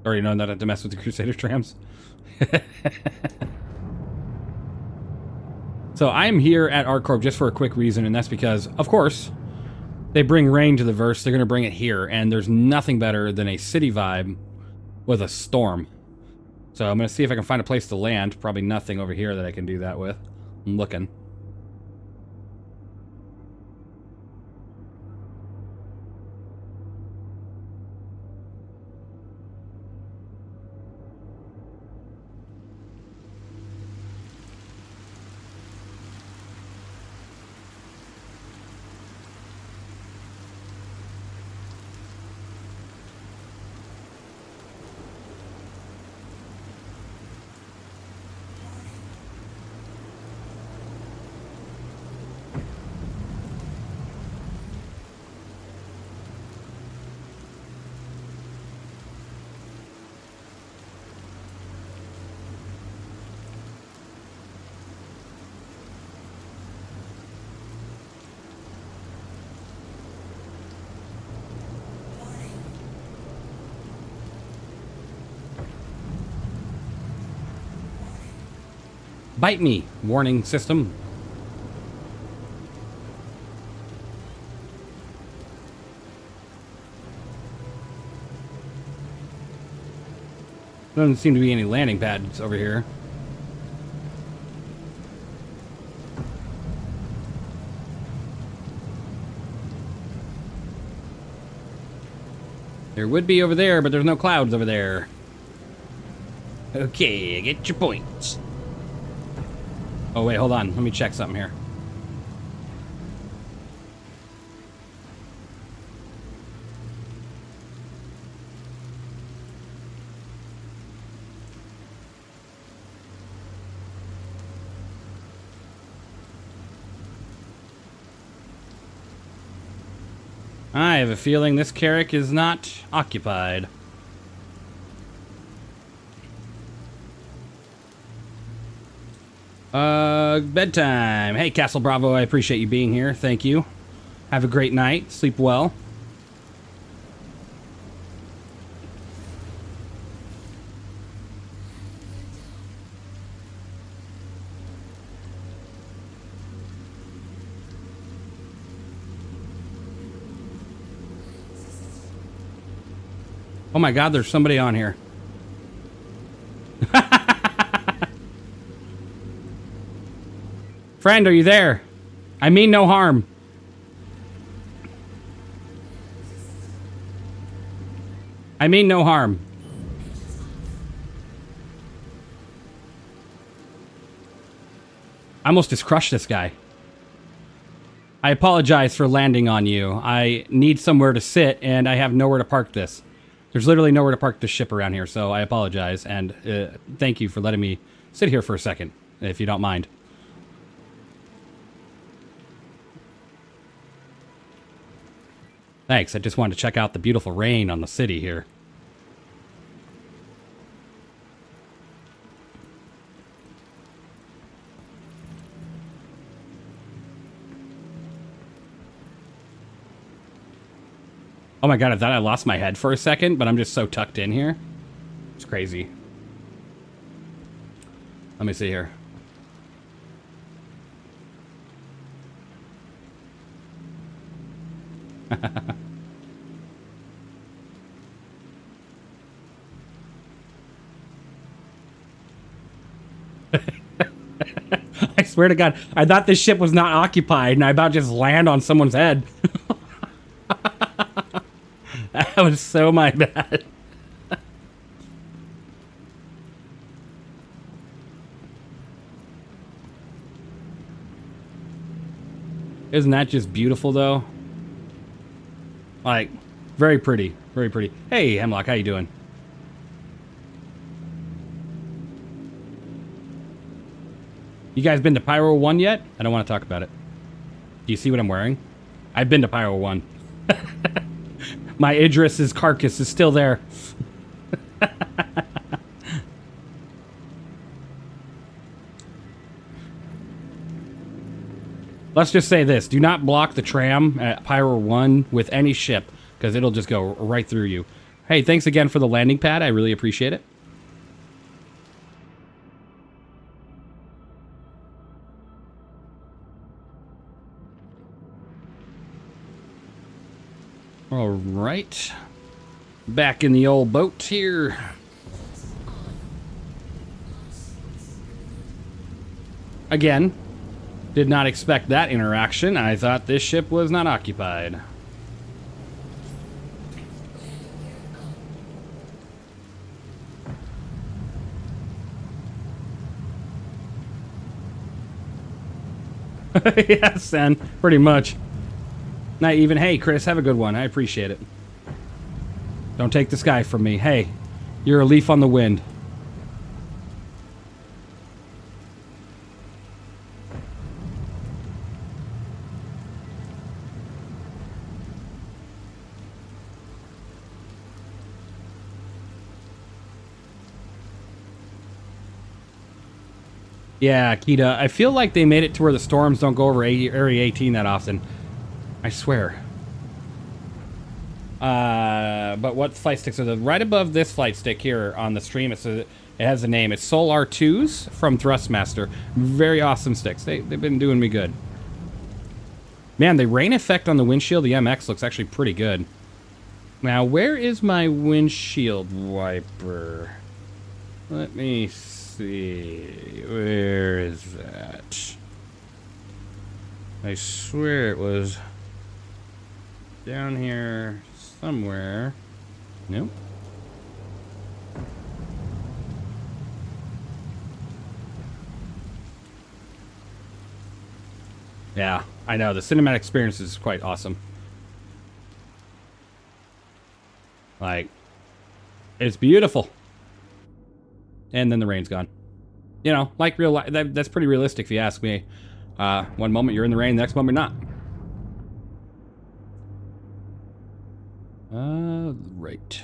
Or you know not to mess with the Crusader trams. So I'm here at Corp just for a quick reason, and that's because, of course, they bring rain to the verse. They're going to bring it here, and there's nothing better than a city vibe with a storm. So I'm going to see if I can find a place to land. Probably nothing over here that I can do that with. I'm looking. Bite me, warning system. Doesn't seem to be any landing pads over here. There would be over there, but there's no clouds over there. Okay, get your points. Oh, wait, hold on. Let me check something here. I have a feeling this carrack is not occupied. Bedtime. Hey, Castle Bravo, I appreciate you being here. Thank you. Have a great night. Sleep well. Oh my God, there's somebody on here. Friend, are you there? I mean no harm. I mean no harm. I almost just crushed this guy. I apologize for landing on you. I need somewhere to sit, and I have nowhere to park this. There's literally nowhere to park this ship around here, so I apologize, and thank you for letting me sit here for a second, if you don't mind. Thanks, I just wanted to check out the beautiful rain on the city here. Oh my God, I thought I lost my head for a second, but I'm just so tucked in here. It's crazy. Let me see here. I swear to God, I thought this ship was not occupied, and I about just land on someone's head. That was so my bad. Isn't that just beautiful, though? Like, very pretty. Very pretty. Hey, Hemlock, how you doing? You guys been to Pyro 1 yet? I don't want to talk about it. Do you see what I'm wearing? I've been to Pyro 1. My Idris's carcass is still there. Let's just say this. Do not block the tram at Pyro 1 with any ship, because it'll just go right through you. Hey, thanks again for the landing pad. I really appreciate it. All right. Back in the old boat here. Again, did not expect that interaction. I thought this ship was not occupied. Yes, Sen, pretty much. Not even, hey, Chris, have a good one. I appreciate it. Don't take the sky from me. Hey, you're a leaf on the wind. Yeah, Kita, I feel like they made it to where the storms don't go over Area 18 that often. I swear. But what flight sticks are those? Right above this flight stick here on the stream, it has a name. It's Sol R2s from Thrustmaster. Very awesome sticks. They've been doing me good. Man, the rain effect on the windshield, the MX, looks actually pretty good. Now, where is my windshield wiper? Let me see. Where is that? I swear it was down here somewhere. Nope. Yeah, I know. The cinematic experience is quite awesome. Like, it's beautiful. And then the rain's gone. You know, like real life. That's pretty realistic if you ask me. One moment you're in the rain, the next moment not. Right.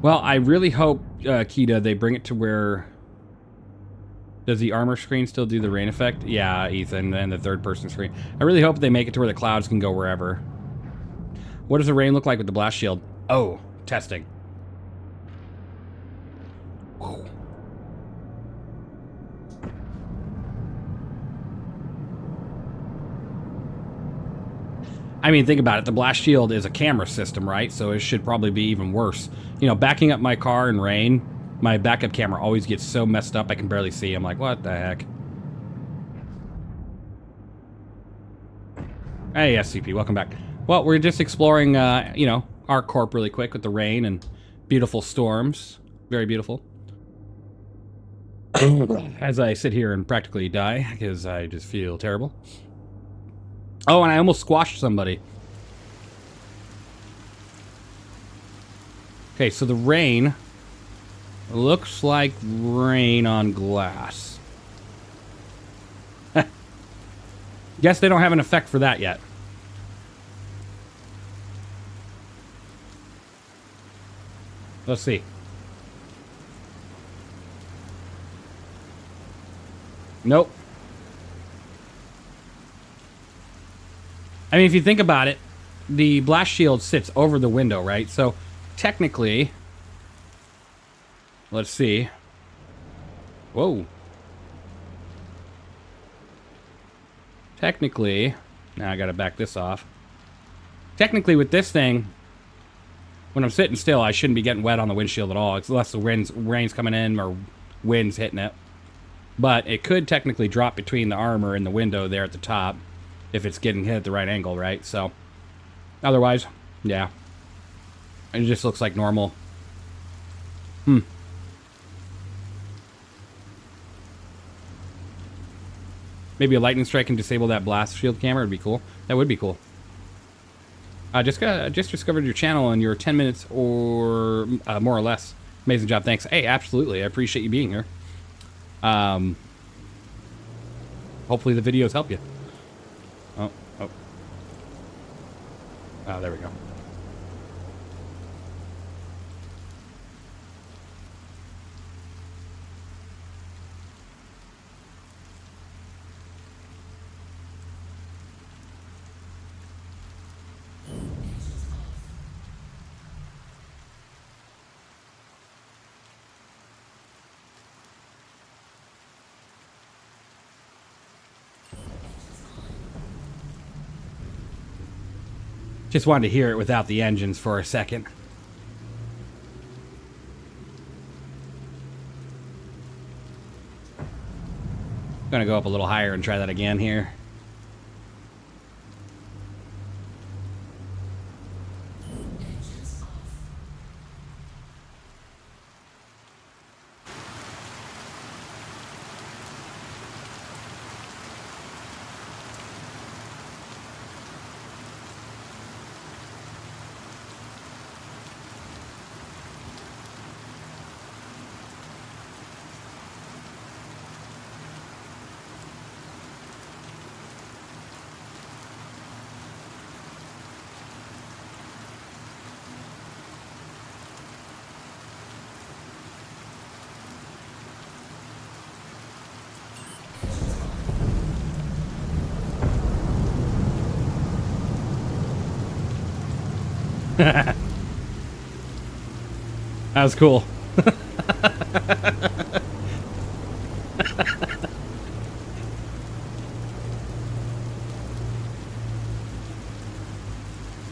Well, I really hope, Kita, they bring it to where... Does the armor screen still do the rain effect? Yeah, Ethan, and the third person screen. I really hope they make it to where the clouds can go wherever. What does the rain look like with the blast shield? Oh, testing. Whoa. I mean, think about it. The blast shield is a camera system, right? So it should probably be even worse. You know, backing up my car in rain, my backup camera always gets so messed up I can barely see. I'm like, what the heck? Hey, SCP, welcome back. Well, we're just exploring, you know, our Corp really quick with the rain and beautiful storms. Very beautiful. As I sit here and practically die because I just feel terrible. Oh, and I almost squashed somebody. Okay, so the rain looks like rain on glass. Guess they don't have an effect for that yet. Let's see. Nope. I mean, if you think about it, the blast shield sits over the window, right? So, technically... Let's see. Whoa. Technically... Now I gotta back this off. Technically, with this thing... When I'm sitting still, I shouldn't be getting wet on the windshield at all. Unless the rain's coming in or wind's hitting it. But it could technically drop between the armor and the window there at the top. if it's getting hit at the right angle, right? So, otherwise, yeah. It just looks like normal. Maybe a lightning strike can disable that blast shield camera would be cool. That would be cool. Just discovered your channel and you're 10 minutes or more or less. Amazing job, thanks. Hey, absolutely, I appreciate you being here. Hopefully the videos help you. Oh, there we go. Just wanted to hear it without the engines for a second. Gonna go up a little higher and try that again here. That was cool.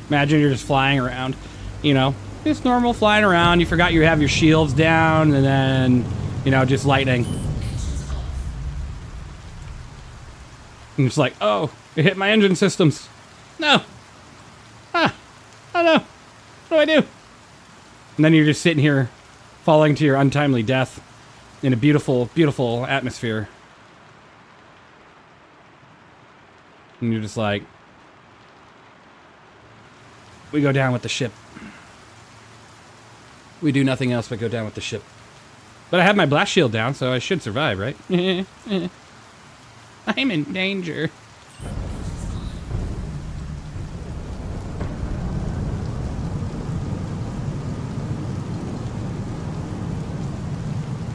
Imagine you're just flying around, you know, just normal flying around. You forgot you have your shields down, and then, you know, just lightning. And it's like, oh, it hit my engine systems. No. Ah, oh no. What do I do? And then you're just sitting here, falling to your untimely death in a beautiful, beautiful atmosphere. And you're just like, we go down with the ship. We do nothing else but go down with the ship. But I have my blast shield down, so I should survive, right? I'm in danger.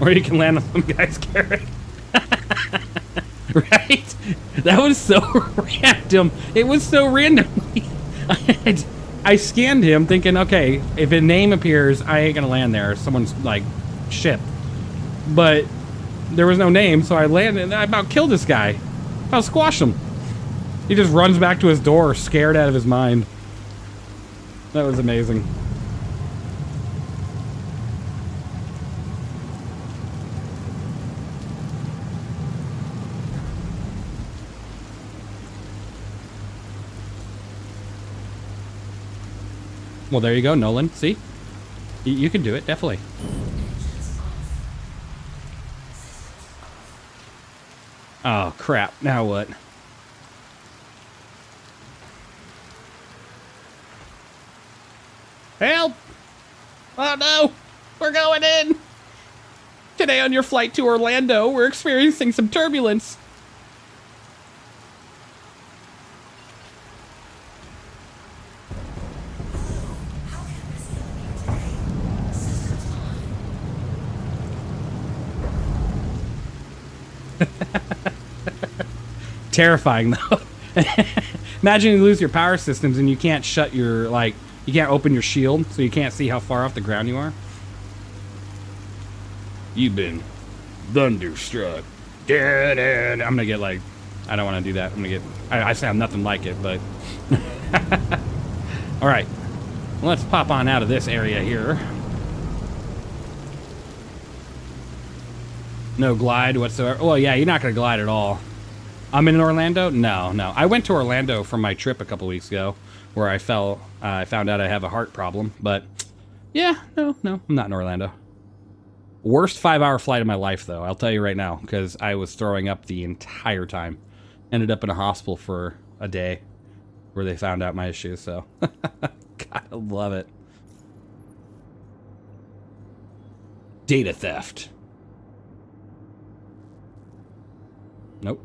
Or you can land on some guy's carrot. Right? That was so random. It was so random. I scanned him thinking, okay, if a name appears, I ain't gonna land there. Someone's, like, ship. But there was no name, so I landed and I about killed this guy. I'll squash him. He just runs back to his door, scared out of his mind. That was amazing. Well, there you go, Nolan. See? You can do it, definitely. Oh, crap. Now what? Help! Oh, no! We're going in! Today on your flight to Orlando, we're experiencing some turbulence. Terrifying though. Imagine you lose your power systems and you can't shut your, like, you can't open your shield, so you can't see how far off the ground you are. You've been thunderstruck. I'm gonna get, like, I don't want to do that. I'm gonna get, I sound nothing like it, but. All right, let's pop on out of this area here. No glide whatsoever. Well, yeah, you're not gonna glide at all. I'm in Orlando? No, no. I went to Orlando for my trip a couple weeks ago where I found out I have a heart problem. But yeah, no, I'm not in Orlando. Worst 5-hour flight of my life, though. I'll tell you right now, because I was throwing up the entire time. Ended up in a hospital for a day where they found out my issues, so. God, I love it. Data theft. Nope.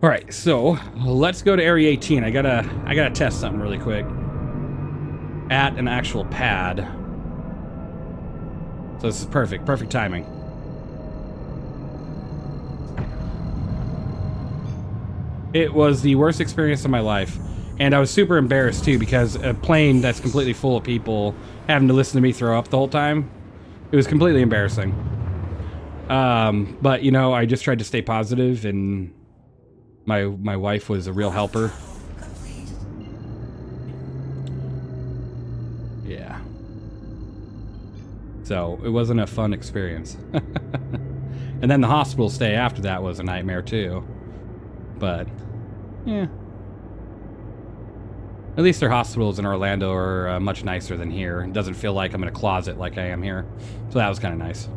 All right, so let's go to Area 18. I gotta test something really quick. At an actual pad. So this is perfect timing. It was the worst experience of my life. And I was super embarrassed too, because a plane that's completely full of people having to listen to me throw up the whole time, it was completely embarrassing. But you know, I just tried to stay positive, and my wife was a real helper. Yeah. So it wasn't a fun experience. And then the hospital stay after that was a nightmare too. But yeah. At least their hospitals in Orlando are much nicer than here. It doesn't feel like I'm in a closet like I am here. So that was kind of nice.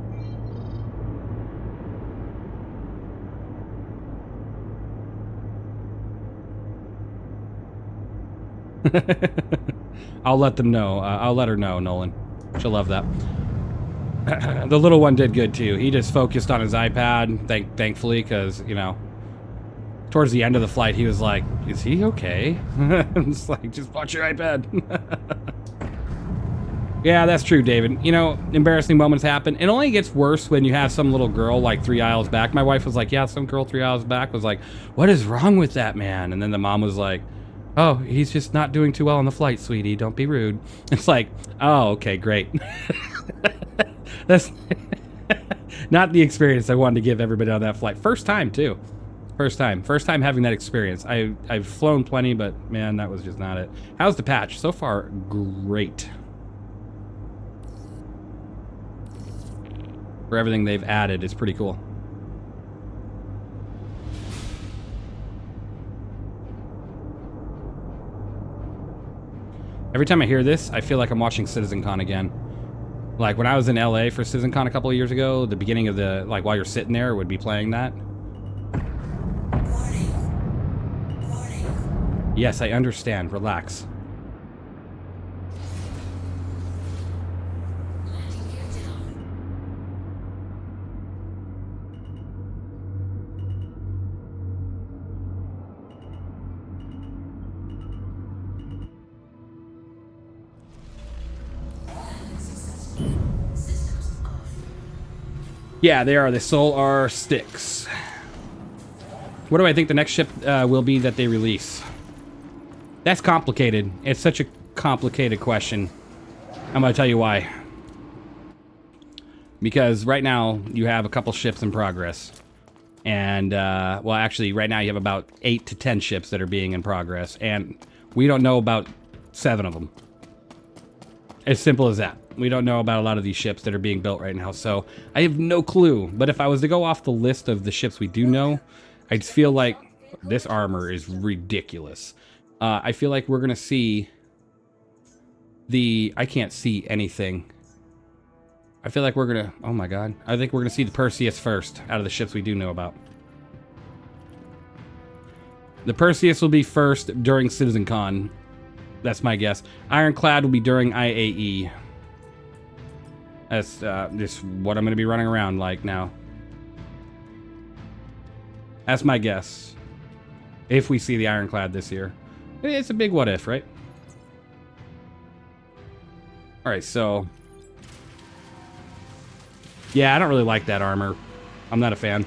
I'll let them know. I'll let her know, Nolan. She'll love that. The little one did good too. He just focused on his iPad, thankfully, because, you know, towards the end of the flight, he was like, is he okay? It's like, just watch your iPad. Yeah, that's true, David. You know, embarrassing moments happen. It only gets worse when you have some little girl like 3 aisles back. My wife was like, yeah, some girl 3 aisles back was like, what is wrong with that man? And then the mom was like, oh, he's just not doing too well on the flight, sweetie. Don't be rude. It's like, oh, okay, great. That's not the experience I wanted to give everybody on that flight. First time, too. First time having that experience. I've flown plenty, but man, that was just not it. How's the patch? So far, great. For everything they've added, it's pretty cool. Every time I hear this, I feel like I'm watching CitizenCon again. Like when I was in LA for CitizenCon a couple of years ago, the beginning of the, like while you're sitting there, it would be playing that. Yes, I understand. Relax. Yeah, they are. The Solar Sticks. What do I think the next ship will be that they release? That's complicated. It's such a complicated question. I'm going to tell you why. Because right now, you have a couple ships in progress. And, well, actually, right now you have about 8 to 10 ships that are being in progress. And we don't know about 7 of them. As simple as that. We don't know about a lot of these ships that are being built right now. So, I have no clue. But if I was to go off the list of the ships we do know, I just feel like this armor is ridiculous. I feel like we're going to see the... I can't see anything. I feel like we're going to... Oh my god. I think we're going to see the Perseus first out of the ships we do know about. The Perseus will be first during CitizenCon. That's my guess. Ironclad will be during IAE. That's just what I'm going to be running around like now. That's my guess. If we see the Ironclad this year. It's a big what if, right? Alright, so... yeah, I don't really like that armor. I'm not a fan.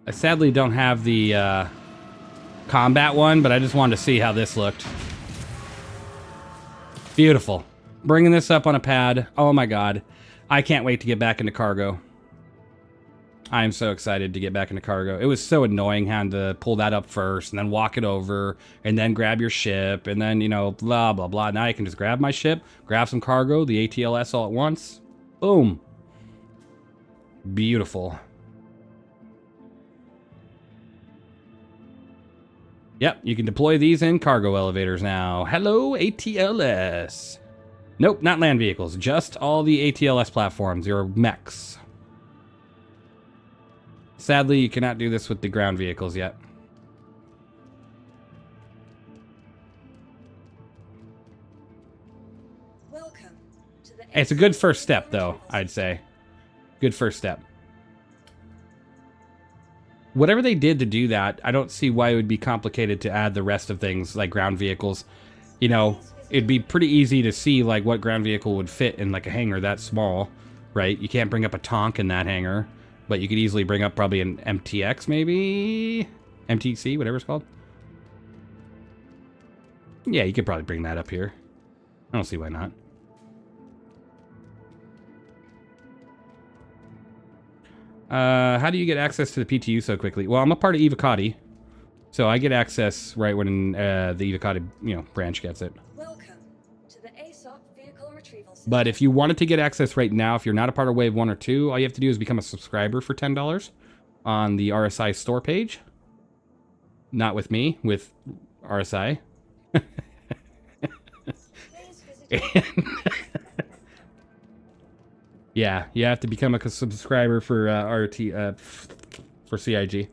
I sadly don't have the combat one, but I just wanted to see how this looked. Beautiful. Bringing this up on a pad. Oh my god. I can't wait to get back into cargo. I'm so excited to get back into cargo. It was so annoying having to pull that up first and then walk it over and then grab your ship and then, you know, blah, blah, blah. Now I can just grab my ship, grab some cargo, the ATLS all at once. Boom. Beautiful. Yep, you can deploy these in cargo elevators now. Hello, ATLS. Nope, not land vehicles. Just all the ATLS platforms, your mechs. Sadly, you cannot do this with the ground vehicles yet. Welcome to the It's a good first step, though, I'd say. Good first step. Whatever they did to do that, I don't see why it would be complicated to add the rest of things, like ground vehicles. You know, it'd be pretty easy to see, like, what ground vehicle would fit in, like, a hangar that small, right? You can't bring up a Tonk in that hangar. But you could easily bring up probably an MTX, maybe? MTC, whatever it's called. Yeah, you could probably bring that up here. I don't see why not. How do you get access to the PTU so quickly? Well, I'm a part of Evocati, so I get access right when the Evocati, you know, branch gets it. Welcome to the ASOP vehicle retrieval system. But if you wanted to get access right now, if you're not a part of Wave 1 or 2, all you have to do is become a subscriber for $10 on the RSI store page. Not with me, with RSI. Yeah, you have to become a subscriber for for CIG.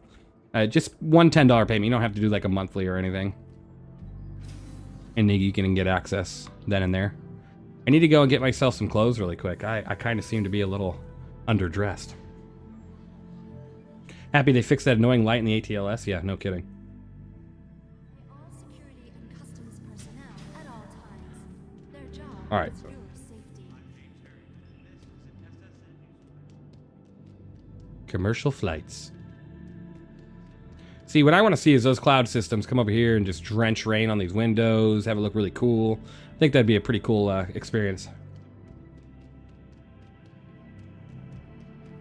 Just one $10 payment. You don't have to do like a monthly or anything. And then you can get access then and there. I need to go and get myself some clothes really quick. I kind of seem to be a little underdressed. Happy they fixed that annoying light in the ATLS. Yeah, no kidding. All security and customs personnel at all times. Their job All right. is your safety. Commercial flights. See, what I want to see is those cloud systems come over here and just drench rain on these windows, have it look really cool. I think that'd be a pretty cool experience.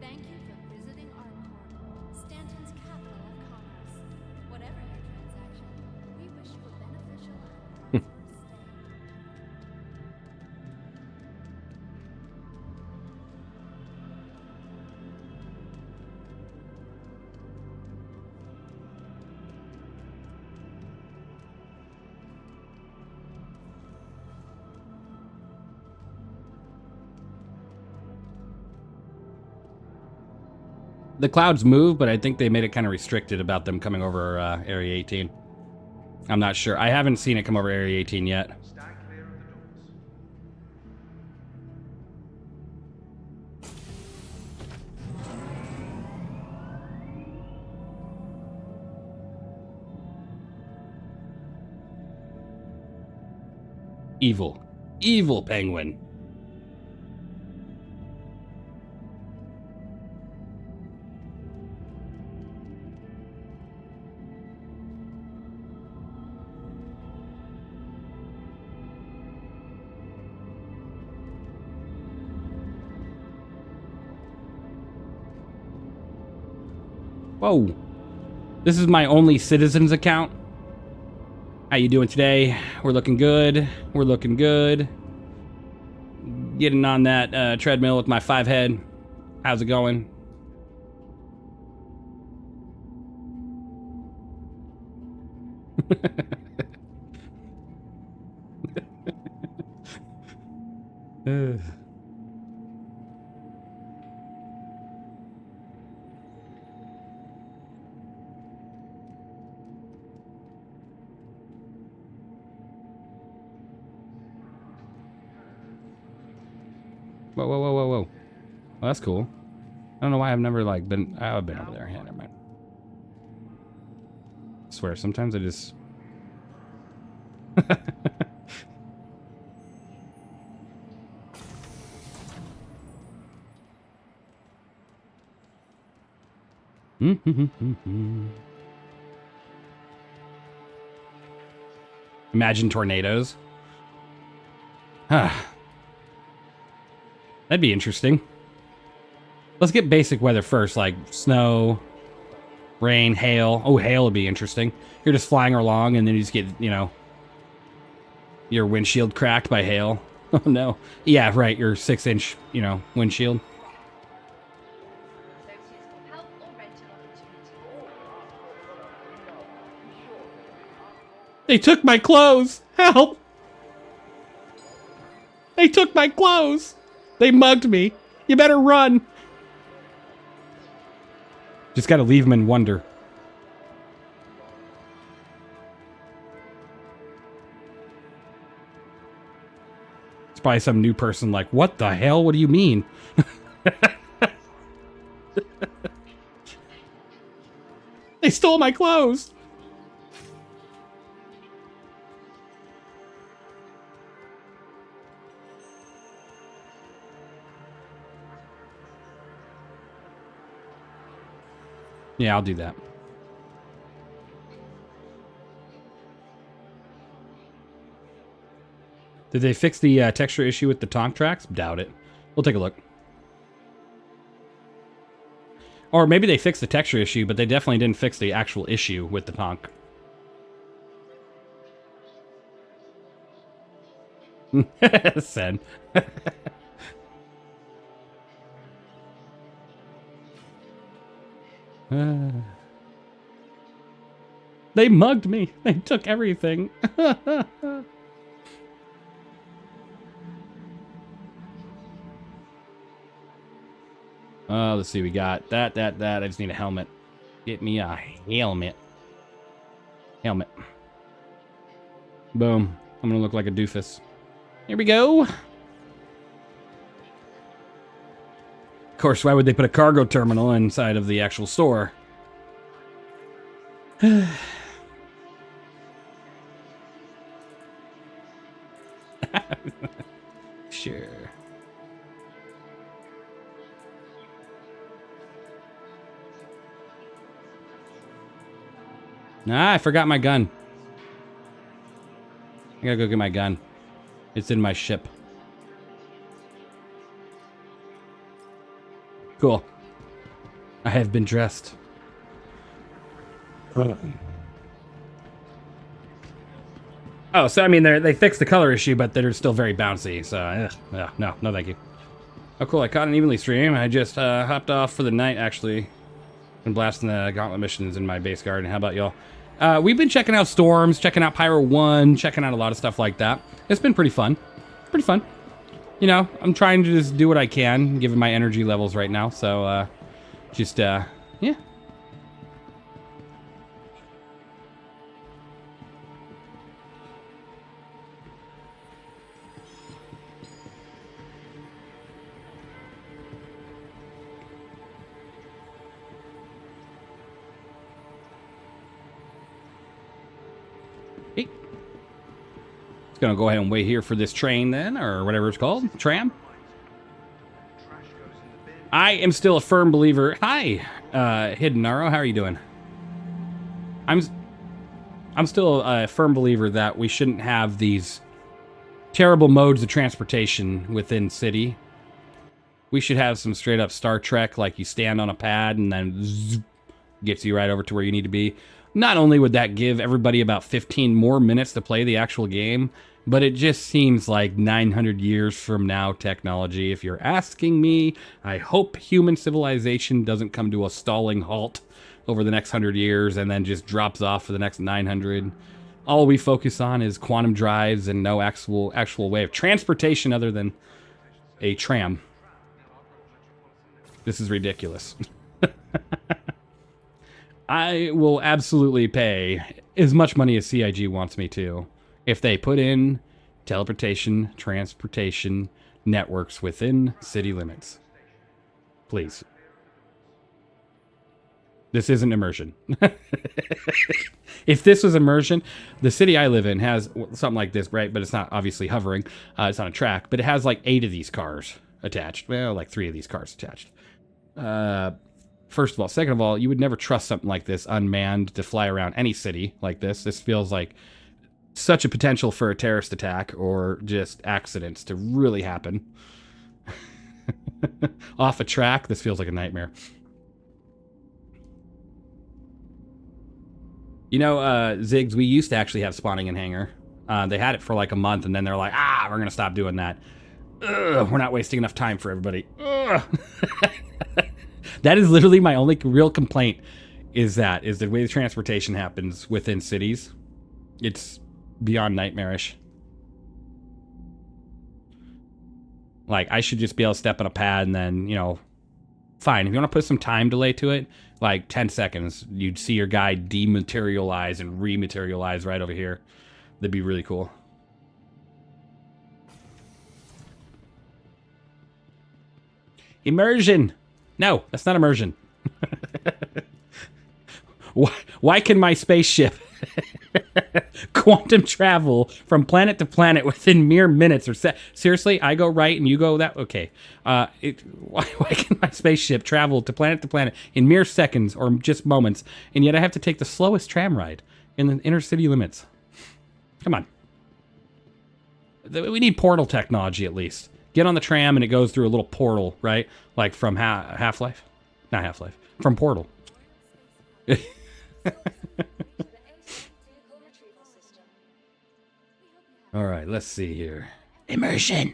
Thank you for visiting our Corp, Stanton's capital of commerce. Whatever your transaction, we wish you a beneficial and prosperous stay. The clouds move, but I think they made it kind of restricted about them coming over Area 18. I'm not sure. I haven't seen it come over Area 18 yet. Stand clear of the doors. Evil. Evil penguin. Whoa. This is my only citizens account. How you doing today? We're looking good. We're looking good. Getting on that treadmill with my 5 head. How's it going? Whoa, whoa, whoa, whoa, whoa. Well, that's cool. I don't know why I've never, like, been... I've been over there. Yeah, never mind. I swear, sometimes I just... Imagine tornadoes. That'd be interesting. Let's get basic weather first, like snow, rain, hail. Oh, hail would be interesting. You're just flying along and then you just get, you know, your windshield cracked by hail. Oh, no. Yeah, right. Your 6-inch, you know, windshield. They took my clothes. Help. They took my clothes. They mugged me. You better run. Just got to leave them in wonder. It's probably some new person like, what the hell? What do you mean? They stole my clothes. Yeah, I'll do that. Did they fix the texture issue with the tonk tracks? Doubt it. We'll take a look. Or maybe they fixed the texture issue, but they definitely didn't fix the actual issue with the tonk. Sen. They mugged me. They took everything. Let's see. We got that. I just need a helmet. Get me a helmet. Helmet. Boom. I'm gonna look like a doofus. Here we go. Of course, why would they put a cargo terminal inside of the actual store? Sure. Nah, I forgot my gun. I gotta go get my gun. It's in my ship. Cool. I have been dressed. Oh, so I mean, they fixed the color issue, but they're still very bouncy. So, no, thank you. Oh, cool. I caught an Evenlease stream. I just hopped off for the night, actually. Been blasting the gauntlet missions in my base garden. How about y'all? We've been checking out Storms, checking out Pyro 1, checking out a lot of stuff like that. It's been pretty fun. Pretty fun. You know, I'm trying to just do what I can, given my energy levels right now. So, yeah. It's gonna go ahead and wait here for this train then, or whatever it's called, tram. I am still a firm believer. Hi, Hidden Arrow, how are you doing? I'm still a firm believer that we shouldn't have these terrible modes of transportation within city. We should have some straight up Star Trek, like you stand on a pad and then zzz, gets you right over to where you need to be. Not only would that give everybody about 15 more minutes to play the actual game, but it just seems like 900 years from now technology. If you're asking me, I hope human civilization doesn't come to a stalling halt over the next 100 years and then just drops off for the next 900. All we focus on is quantum drives and no actual way of transportation other than a tram. This is ridiculous. I will absolutely pay as much money as CIG wants me to if they put in teleportation, transportation networks within city limits. Please. This isn't immersion. If this was immersion, the city I live in has something like this, right? But it's not obviously hovering. It's on a track, but it has like 8 of these cars attached. Well, like 3 of these cars attached. First of all. Second of all, you would never trust something like this unmanned to fly around any city like this. This feels like such a potential for a terrorist attack or just accidents to really happen. off a track. This feels like a nightmare. You know, Ziggs, we used to actually have spawning in hangar. They had it for like a month, and then they're like, we're going to stop doing that. Ugh, we're not wasting enough time for everybody. Ugh. That is literally my only real complaint, is the way the transportation happens within cities. It's beyond nightmarish. Like, I should just be able to step on a pad and then, you know, fine. If you want to put some time delay to it, like 10 seconds, you'd see your guy dematerialize and rematerialize right over here. That'd be really cool. Immersion! No, that's not immersion. Why can my spaceship quantum travel from planet to planet within mere minutes or seriously, I go right and you go that? Okay. Why can my spaceship travel to planet in mere seconds or just moments, and yet I have to take the slowest tram ride in the inner city limits? Come on. We need portal technology at least. Get on the tram and it goes through a little portal, right? Like from Half-Life? Not Half-Life. From Portal. All right, let's see here. Immersion.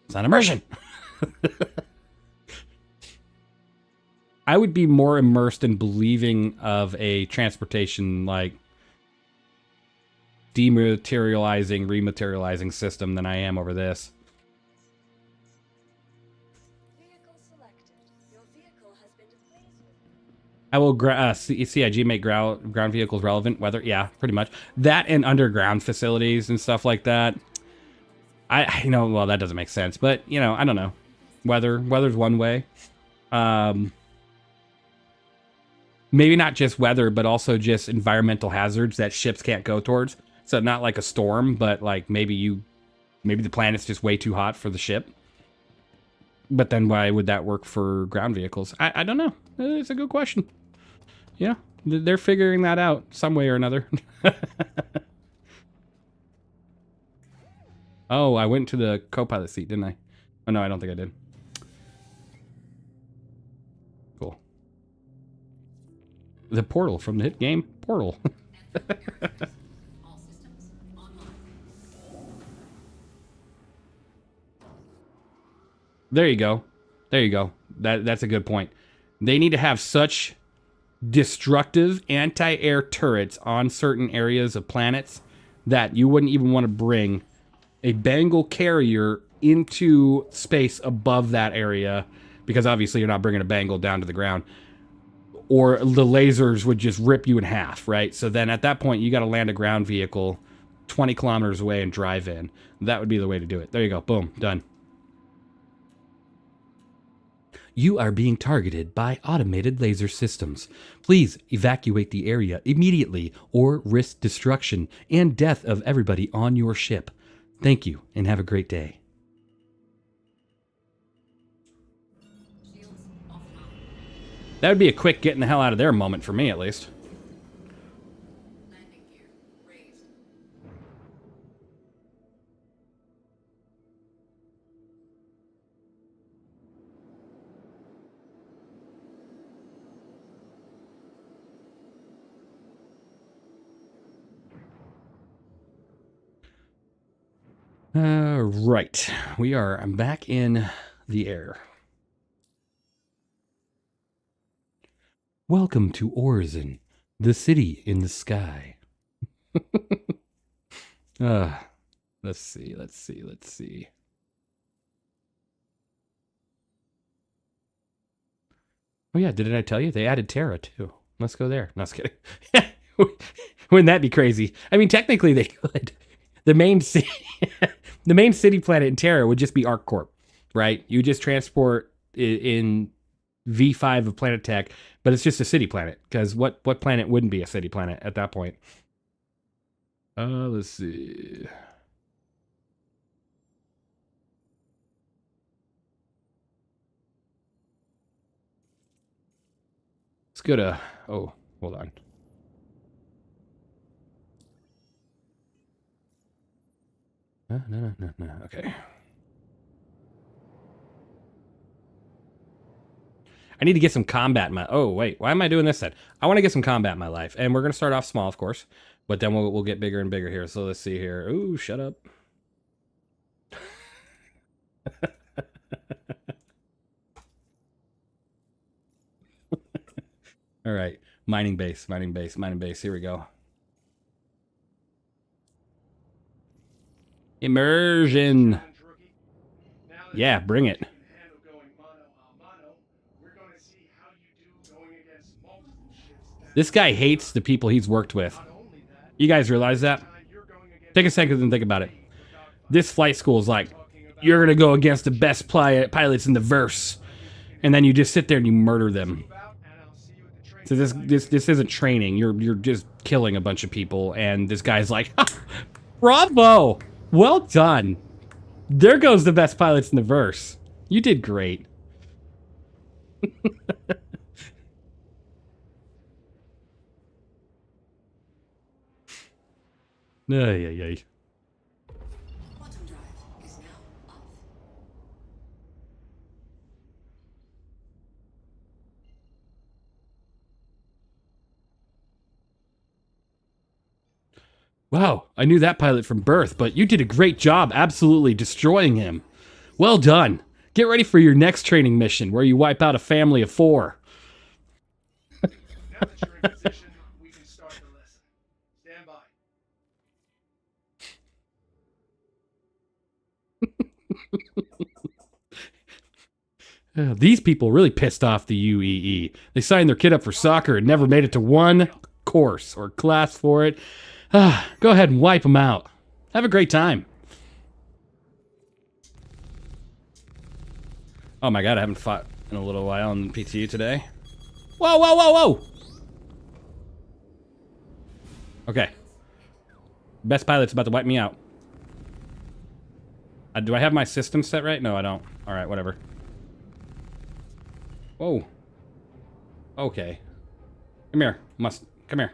It's not immersion. I would be more immersed in believing of a transportation like dematerializing, rematerializing system than I am over this. I will CIG make ground vehicles relevant. Weather, yeah, pretty much. That and underground facilities and stuff like that. I you know, well, that doesn't make sense, but you know, I don't know. Weather's one way. Maybe not just weather, but also just environmental hazards that ships can't go towards. So not like a storm, but like maybe the planet's just way too hot for the ship. But then why would that work for ground vehicles? I don't know. It's a good question. Yeah, they're figuring that out some way or another. Oh, I went to the co-pilot seat, didn't I? Oh, no, I don't think I did. Cool. The portal from the hit game Portal. There you go. There you go. That's a good point. They need to have such destructive anti-air turrets on certain areas of planets that you wouldn't even want to bring a Bengal carrier into space above that area, because obviously you're not bringing a Bengal down to the ground, or the lasers would just rip you in half, right? So then at that point you got to land a ground vehicle 20 kilometers away and drive in. That would be the way to do it. There you go. Boom. Done. You are being targeted by automated laser systems. Please evacuate the area immediately or risk destruction and death of everybody on your ship. Thank you and have a great day. That would be a quick getting the hell out of there moment for me, at least. Right. We are back in the air. Welcome to Orison, the city in the sky. Let's see. Oh yeah, didn't I tell you? They added Terra too. Let's go there. No, I was kidding. Wouldn't that be crazy? I mean, technically they could. The main city planet in Terra would just be Corp, right? You just transport in V5 of Planet Tech, but it's just a city planet, because what planet wouldn't be a city planet at that point? Let's see. Let's go to, oh, hold on. No. Okay. I need to get some combat in my... Oh, wait. Why am I doing this then? I want to get some combat in my life. And we're going to start off small, of course. But then we'll get bigger and bigger here. So let's see here. Ooh, shut up. All right. Mining base, mining base, mining base. Here we go. Immersion. Yeah, bring it. This guy hates the people he's worked with. You guys realize that? Take a second and think about it. This flight school is like, you're going to go against the best pilots in the verse. And then you just sit there and you murder them. So this isn't training. You're just killing a bunch of people. And this guy's like, bravo! Well done. There goes the best pilots in the verse. You did great. Ay, ay, ay. Wow, I knew that pilot from birth, but you did a great job absolutely destroying him. Well done. Get ready for your next training mission where you wipe out a family of 4. Now that you're in position, we can start the lesson. Stand by. These people really pissed off the UEE. They signed their kid up for soccer and never made it to one course or class for it. Go ahead and wipe them out. Have a great time. Oh my god, I haven't fought in a little while in PTU today. Whoa, whoa, whoa, whoa! Okay. Best pilot's about to wipe me out. Do I have my system set right? No, I don't. Alright, whatever. Whoa. Okay. Come here. Come here.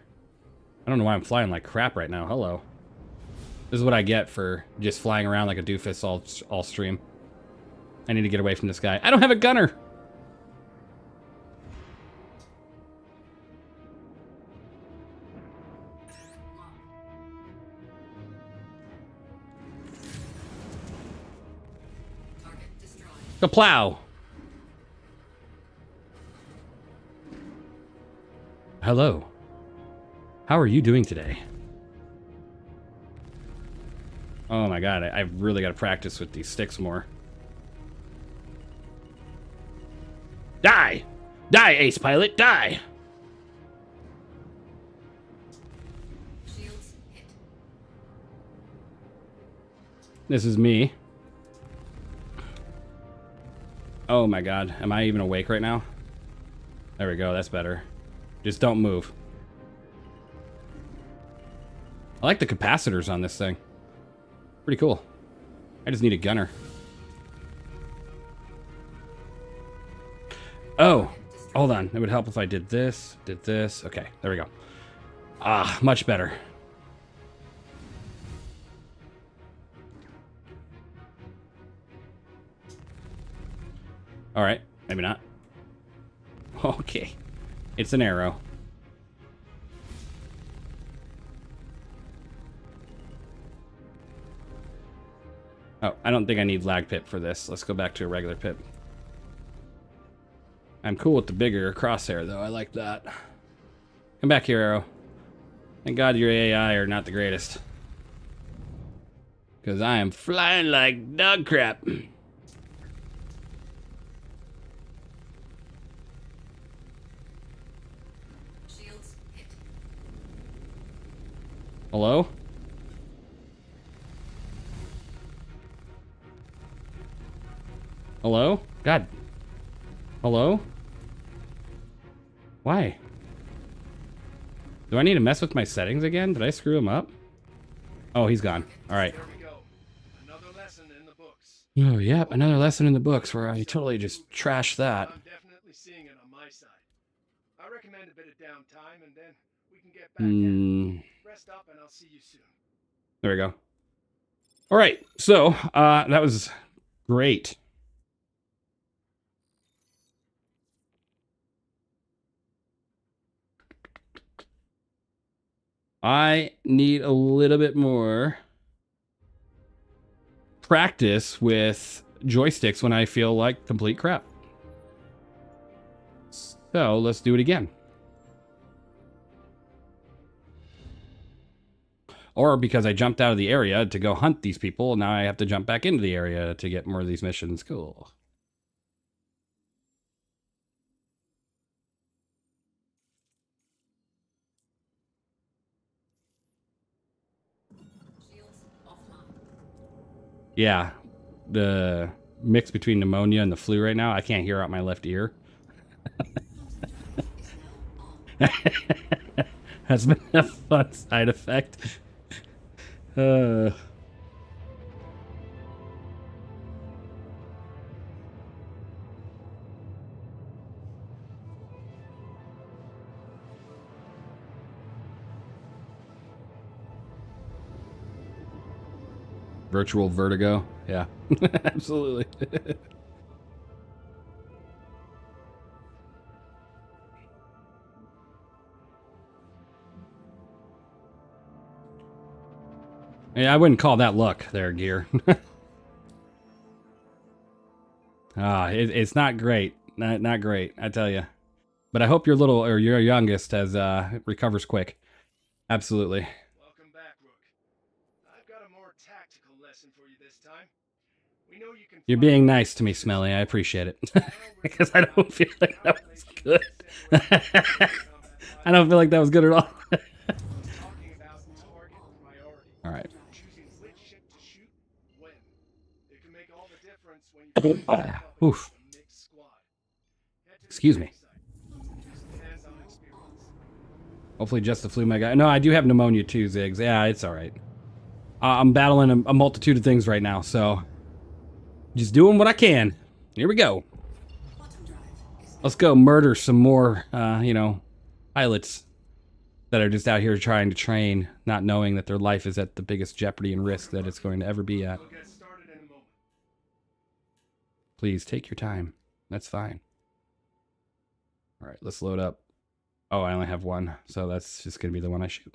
I don't know why I'm flying like crap right now. Hello. This is what I get for just flying around like a doofus all stream. I need to get away from this guy. I don't have a gunner! The plow! Hello. How are you doing today? Oh my god, I've really got to practice with these sticks more. Die! Die, ace pilot, die! This is me. Oh my god, am I even awake right now? There we go, that's better. Just don't move. I like the capacitors on this thing. Pretty cool. I just need a gunner. Oh, hold on. It would help if I did this, Okay, there we go. Ah, much better. All right, maybe not. Okay, it's an arrow. Oh, I don't think I need lag pip for this. Let's go back to a regular pip. I'm cool with the bigger crosshair, though. I like that. Come back here, Arrow. Thank God your AI are not the greatest. Because I am flying like dog crap. Hello? Hello? God. Hello? Why? Do I need to mess with my settings again? Did I screw him up? Oh, he's gone. Alright. There we go. Another lesson in the books. Oh, yep. Another lesson in the books where I totally just trashed that. I'm definitely seeing it on my side. I recommend a bit of downtime and then we can get back at it. Rest up and I'll see you soon. There we go. Alright. So, that was great. I need a little bit more practice with joysticks when I feel like complete crap. So let's do it again. Or because I jumped out of the area to go hunt these people, now I have to jump back into the area to get more of these missions. Cool. Yeah, the mix between pneumonia and the flu right now, I can't hear out my left ear. That's been a fun side effect. Virtual vertigo. Yeah, absolutely. Yeah, I wouldn't call that luck there, Gear. It's not great. Not great, I tell you. But I hope your little, or your youngest has recovers quick. Absolutely. Welcome back, Rook. I've got a more tactical lesson for you this time. We know you can. You're being nice to me, Smelly. I appreciate it. Because I don't feel like that was good. I don't feel like that was good at all. All right. Oof. Excuse me. Hopefully just the flu my guy. No, I do have pneumonia too, Ziggs. Yeah, it's all right. I'm battling a multitude of things right now, so just doing what I can. Here we go. Let's go murder some more, you know, pilots that are just out here trying to train, not knowing that their life is at the biggest jeopardy and risk that it's going to ever be at. Please take your time. That's fine. All right, let's load up. Oh, I only have one, so that's just going to be the one I shoot.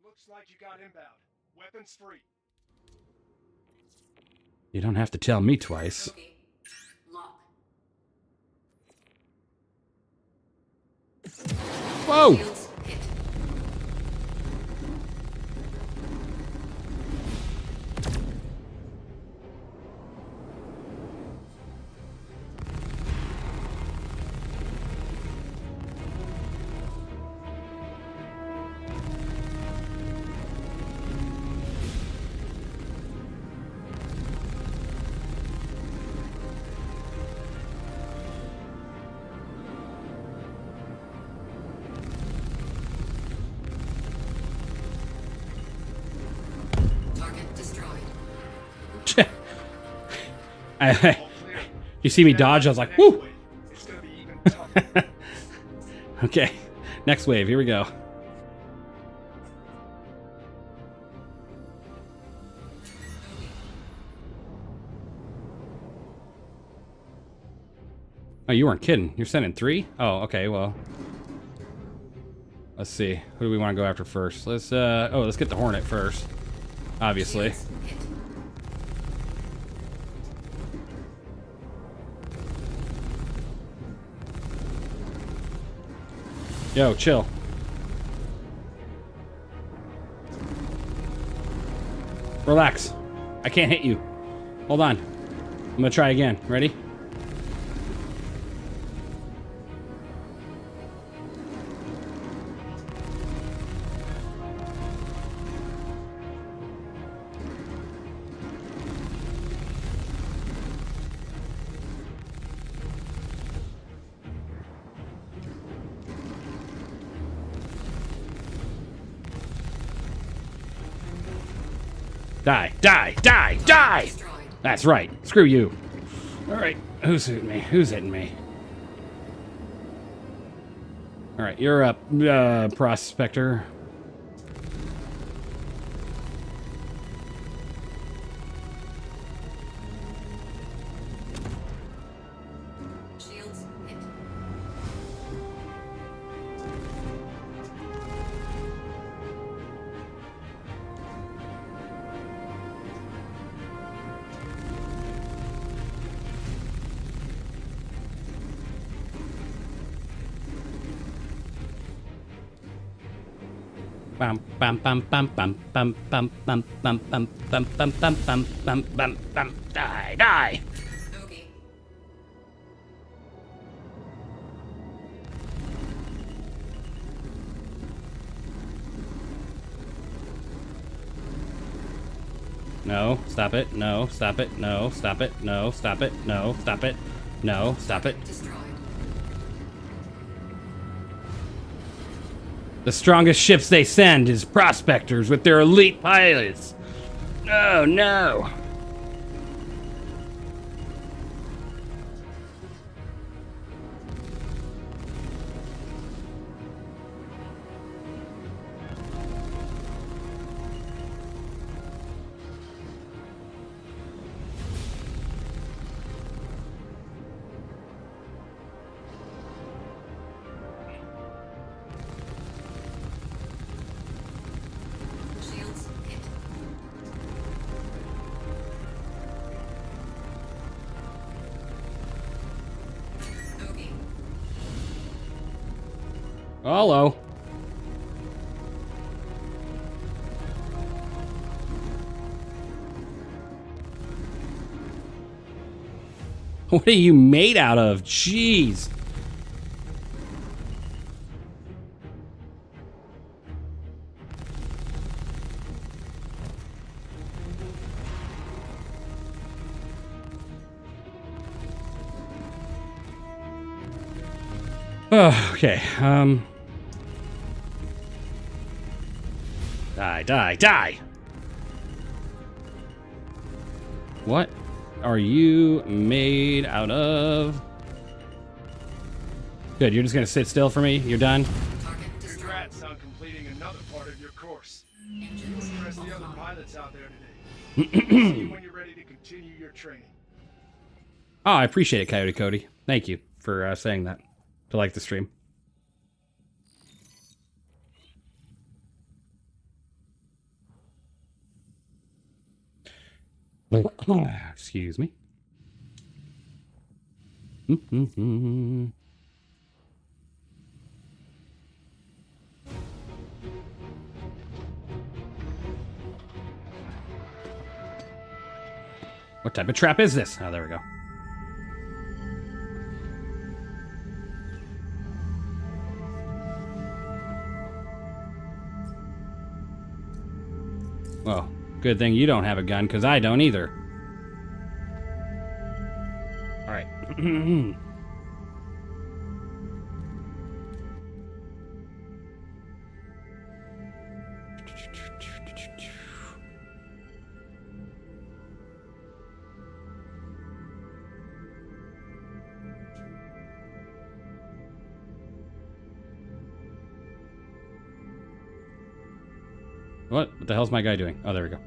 Looks like you got inbound. Weapons free. You don't have to tell me twice. Whoa! You see me dodge, I was like, whoo! Okay, next wave, here we go. Oh, you weren't kidding. You're sending 3? Oh, okay, well. Let's see. Who do we want to go after first? Let's let's get the Hornet first. Obviously. Yo, chill. Relax. I can't hit you. Hold on. I'm gonna try again. Ready? Die, die, die, die! That's right. Screw you. Alright, who's hitting me? Who's hitting me? Alright, you're up, Prospector. Bum bum bum bum bum bum bum bum bum bum bum bum bum bum bum bum bum. Die, die. No, stop it. No, stop it. No, stop it. No, stop it. No, stop it. No, stop it. The strongest ships they send is prospectors with their elite pilots. Oh no. Hello. What are you made out of? Jeez. Oh, okay. Die, die, die! What are you made out of? Good, you're just gonna sit still for me? You're done? Congrats on completing another part of your course. Impress the other pilots out there today. See you when you're ready to continue your training. Oh, I appreciate it, Coyote Cody. Thank you for saying that. To like the stream. Excuse me. What type of trap is this? Oh, there we go. Well, good thing you don't have a gun, because I don't either. Alright. What the hell's my guy doing? Oh, there we go.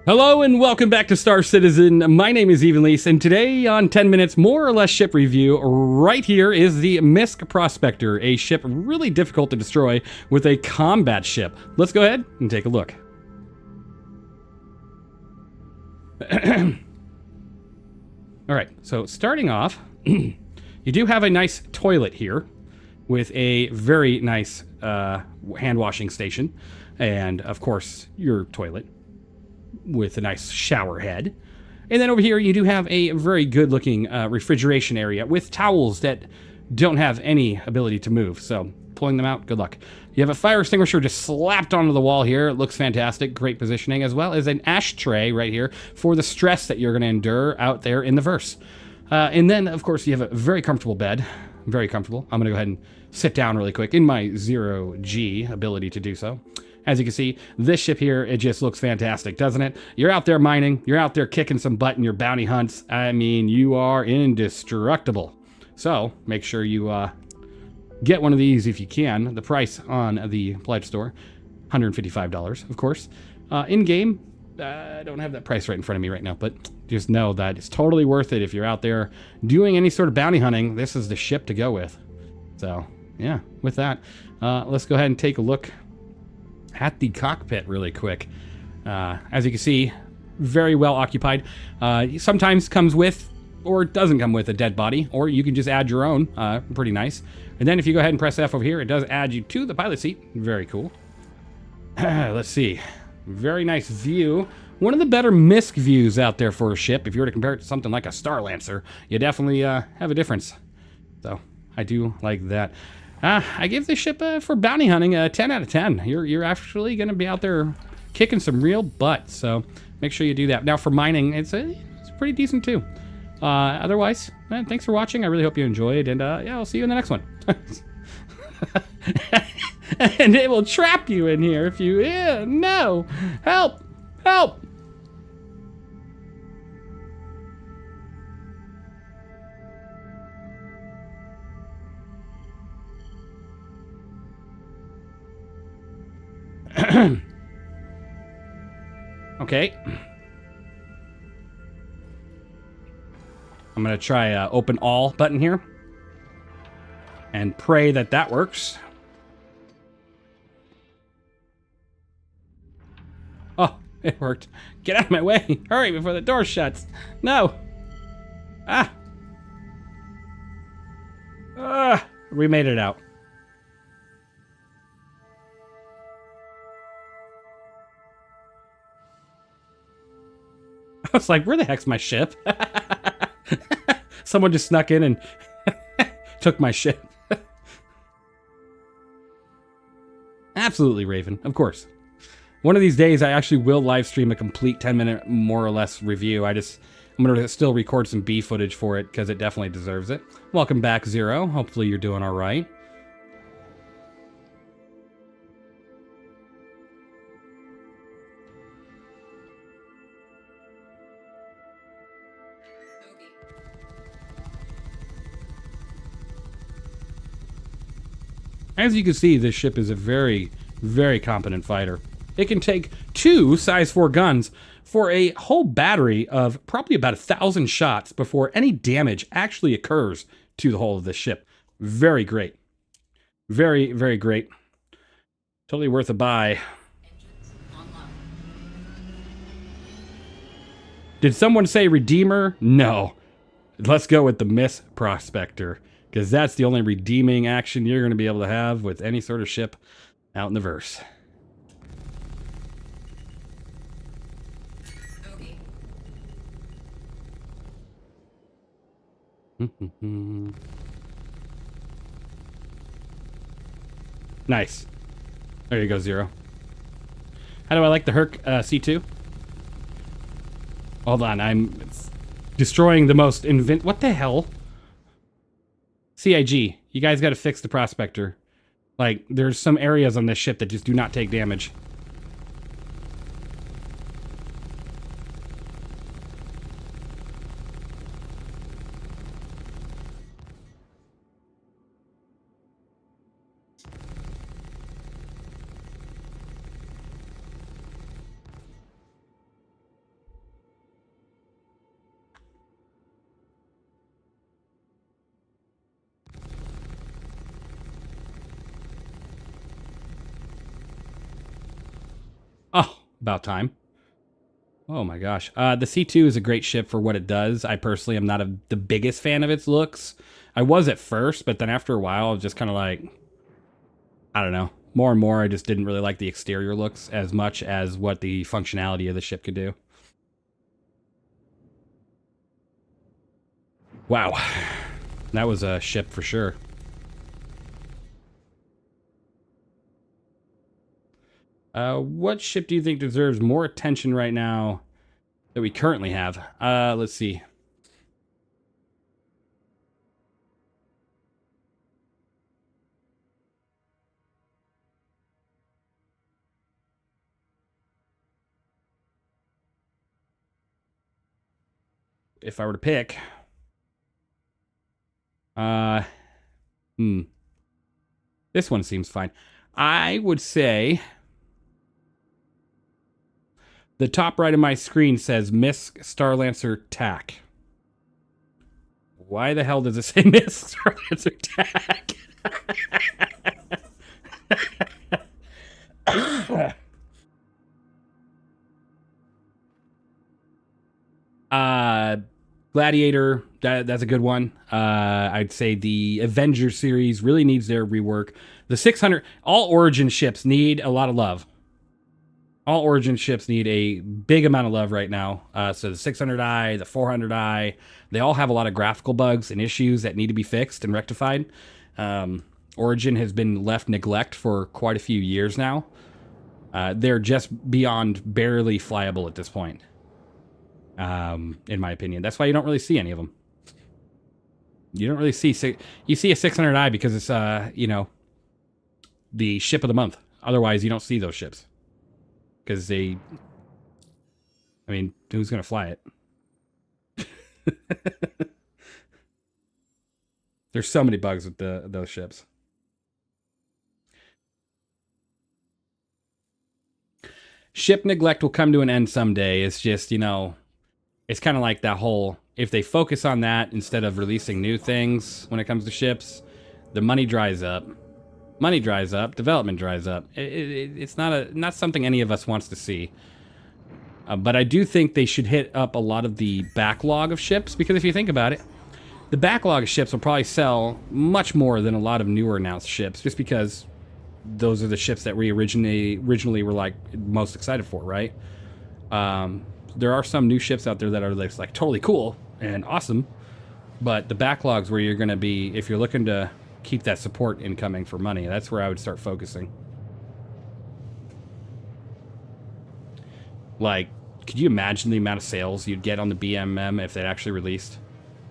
Hello and welcome back to Star Citizen. My name is Evenlease, and today on 10 Minutes More or Less Ship Review, right here is the Mechs Prospector, a ship really difficult to destroy with a combat ship. Let's go ahead and take a look. Alright, so starting off, you do have a nice toilet here with a very nice hand washing station, and of course your toilet with a nice shower head. And then over here you do have a very good looking refrigeration area with towels that don't have any ability to move, so pulling them out, good luck. You have a fire extinguisher just slapped onto the wall here. It looks fantastic, great positioning, as well as an ashtray right here for the stress that you're going to endure out there in the verse. And then of course you have a very comfortable bed, very comfortable. I'm gonna go ahead and sit down really quick in my 0G ability to do so. As you can see, this ship here, it just looks fantastic, doesn't it? You're out there mining, you're out there kicking some butt in your bounty hunts. I mean, you are indestructible. So, make sure you get one of these if you can. The price on the Pledge Store, $155, of course. In-game, I don't have that price right in front of me right now, but just know that it's totally worth it if you're out there doing any sort of bounty hunting. This is the ship to go with. So, yeah, with that, let's go ahead and take a look at the cockpit really quick. As you can see, very well occupied. Sometimes comes with or it doesn't come with a dead body, or you can just add your own. Pretty nice. And then if you go ahead and press F over here, it does add you to the pilot seat. Very cool. Let's see. Very nice view. One of the better MISC views out there for a ship. If you were to compare it to something like a Star Lancer, you definitely have a difference. So I do like that. I give this ship for bounty hunting a 10 out of 10. You're actually going to be out there kicking some real butt. So make sure you do that. Now for mining, it's pretty decent too. Otherwise, thanks for watching. I really hope you enjoyed, and yeah, I'll see you in the next one. And it will trap you in here if you... no! Help! Help! Okay. I'm gonna try open all button here and pray that that works. Oh, it worked. Get out of my way. Hurry before the door shuts. No. Ah. We made it out. I was like, where the heck's my ship? Someone just snuck in and took my ship. Absolutely, Raven. Of course. One of these days, I actually will live stream a complete 10-minute, more or less, review. I'm going to still record some B footage for it, because it definitely deserves it. Welcome back, Zero. Hopefully you're doing all right. As you can see, this ship is a very, very competent fighter. It can take 2 size 4 guns for a whole battery of probably about 1,000 shots before any damage actually occurs to the hull of this ship. Very great. Very, very great. Totally worth a buy. Did someone say Redeemer? No. Let's go with the Miss Prospector, because that's the only redeeming action you're going to be able to have with any sort of ship out in the verse. Nice. There you go, Zero. How do I like the Herc C2? Hold on, I'm destroying the most what the hell? CIG, you guys got to fix the Prospector. Like, there's some areas on this ship that just do not take damage. Oh, about time. Oh my gosh. The C2 is a great ship for what it does. I personally am not the biggest fan of its looks. I was at first, but then after a while, I was just kind of like, I don't know. More and more, I just didn't really like the exterior looks as much as what the functionality of the ship could do. Wow. That was a ship for sure. What ship do you think deserves more attention right now that we currently have? Let's see. If I were to pick, this one seems fine. I would say the top right of my screen says Miss Starlancer TAC. Why the hell does it say Miss Starlancer TAC? Gladiator, that's a good one. I'd say the Avenger series really needs their rework. The 600, all Origin ships need a lot of love. All Origin ships need a big amount of love right now. So the 600i, the 400i, they all have a lot of graphical bugs and issues that need to be fixed and rectified. Origin has been left neglect for quite a few years now. They're just beyond barely flyable at this point. In my opinion. That's why you don't really see any of them. You don't really see... You see a 600i because it's, you know, the ship of the month. Otherwise, you don't see those ships. Because they... I mean, who's going to fly it? There's so many bugs with those ships. Ship neglect will come to an end someday. It's just, you know... It's kind of like that whole... If they focus on that instead of releasing new things when it comes to ships, the money dries up. Money dries up. Development dries up. It's not something any of us wants to see. But I do think they should hit up a lot of the backlog of ships, because if you think about it, the backlog of ships will probably sell much more than a lot of newer announced ships, just because those are the ships that we originally were like most excited for, right? There are some new ships out there that are like totally cool and awesome, but the backlogs where you're going to be, if you're looking to keep that support incoming for money, that's where I would start focusing. Like, could you imagine the amount of sales you'd get on the BMM if they actually released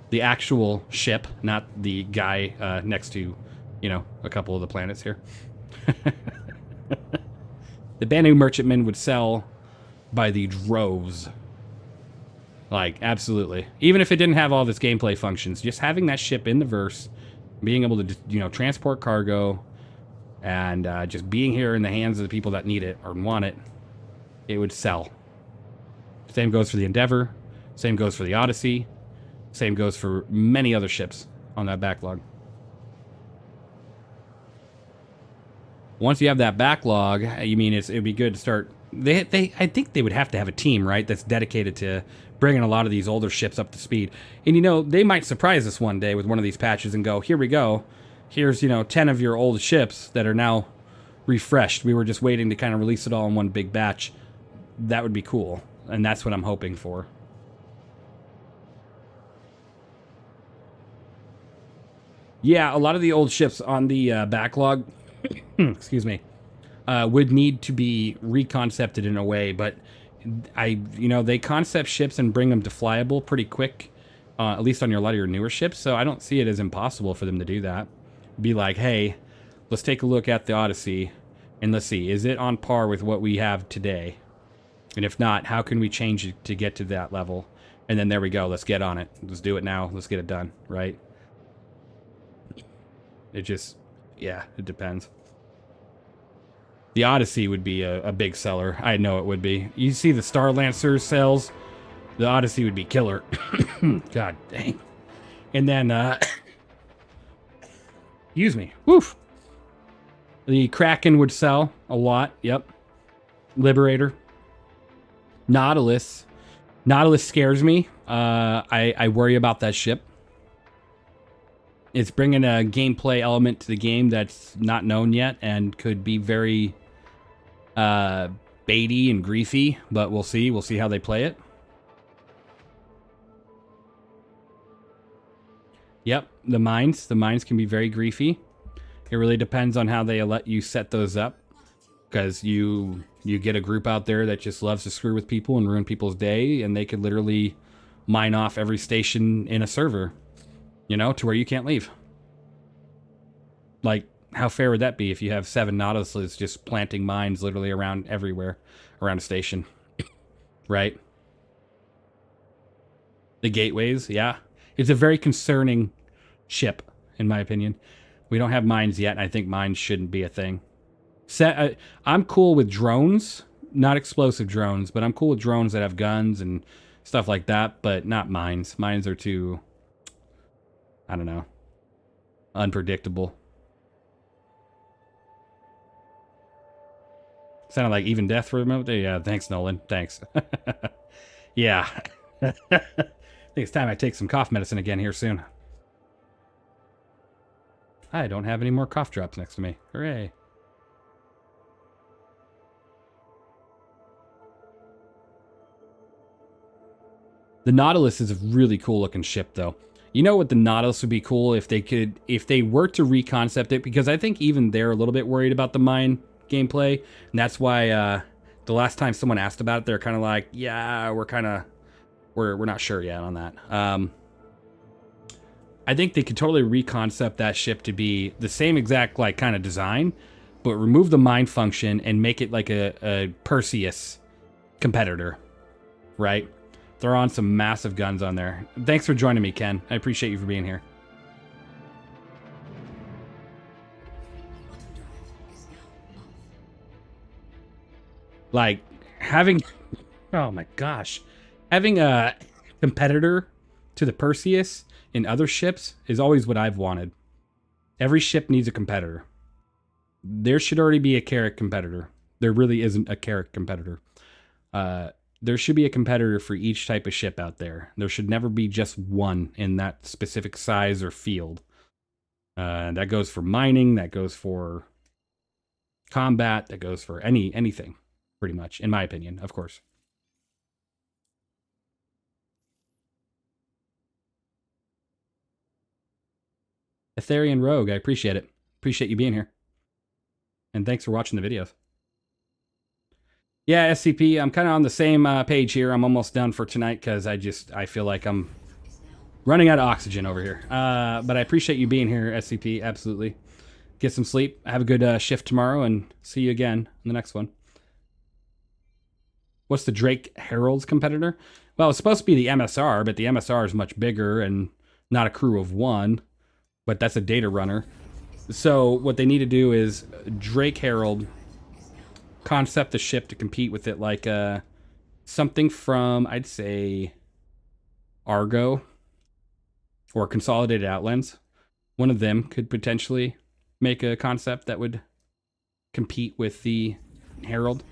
the actual ship, not the guy next to, you know, a couple of the planets here? The Banu Merchantman would sell by the droves. Like, absolutely. Even if it didn't have all of its gameplay functions, just having that ship in the verse, being able to, you know, transport cargo, and just being here in the hands of the people that need it or want it, it would sell. Same goes for the Endeavor. Same goes for the Odyssey. Same goes for many other ships on that backlog. Once you have that backlog, you mean it'd be good to start... I think they would have to have a team, right, that's dedicated to bringing a lot of these older ships up to speed. And, you know, they might surprise us one day with one of these patches and go, here we go. Here's, you know, 10 of your old ships that are now refreshed. We were just waiting to kind of release it all in one big batch. That would be cool. And that's what I'm hoping for. Yeah, a lot of the old ships on the backlog, excuse me, would need to be reconcepted in a way, but you know, they concept ships and bring them to flyable pretty quick, at least on a lot of your newer ships, so I don't see it as impossible for them to do that. Be like, hey, let's take a look at the Odyssey, and let's see, is it on par with what we have today? And if not, how can we change it to get to that level? And then there we go, let's get on it. Let's do it now, let's get it done, right? It just, yeah, it depends. The Odyssey would be a big seller. I know it would be. You see the Star Lancer sales, the Odyssey would be killer. God dang. And then, excuse me. Woof. The Kraken would sell a lot. Yep. Liberator. Nautilus. Nautilus scares me. I worry about that ship. It's bringing a gameplay element to the game that's not known yet and could be very baity and griefy, but we'll see. We'll see how they play it. Yep, the mines. The mines can be very griefy. It really depends on how they let you set those up, because you get a group out there that just loves to screw with people and ruin people's day, and they could literally mine off every station in a server, you know, to where you can't leave. Like, how fair would that be if you have 7 Nautiluses just planting mines literally around everywhere, around a station, right? The gateways, yeah. It's a very concerning ship, in my opinion. We don't have mines yet, and I think mines shouldn't be a thing. I'm cool with drones, not explosive drones, but I'm cool with drones that have guns and stuff like that, but not mines. Mines are too, I don't know, unpredictable. Sounded like even death for a moment. Yeah, thanks, Nolan. Thanks. Yeah. think it's time I take some cough medicine again here soon. I don't have any more cough drops next to me. Hooray. The Nautilus is a really cool looking ship though. You know what, the Nautilus would be cool if they were to reconcept it, because I think even they're a little bit worried about the mine gameplay, and that's why the last time someone asked about it, they're kind of like, yeah, we're not sure yet on that. I think they could totally reconcept that ship to be the same exact like kind of design, but remove the mine function and make it like a Perseus competitor, right? Throw on some massive guns on there. Thanks for joining me, Ken. I appreciate you for being here. Like, having... Oh my gosh. Having a competitor to the Perseus in other ships is always what I've wanted. Every ship needs a competitor. There should already be a Carrack competitor. There really isn't a Carrack competitor. There should be a competitor for each type of ship out there. There should never be just one in that specific size or field. That goes for mining, that goes for combat, that goes for anything, pretty much, in my opinion, of course. Etherian Rogue, I appreciate it. Appreciate you being here. And thanks for watching the videos. Yeah, SCP, I'm kind of on the same page here. I'm almost done for tonight because I feel like I'm running out of oxygen over here. But I appreciate you being here, SCP, absolutely. Get some sleep, have a good shift tomorrow, and see you again in the next one. What's the Drake Herald's competitor? Well, it's supposed to be the MSR, but the MSR is much bigger and not a crew of one. But that's a data runner. So what they need to do is Drake Herald... concept the ship to compete with it, like something from, I'd say, Argo or Consolidated Outlands. One of them could potentially make a concept that would compete with the Herald.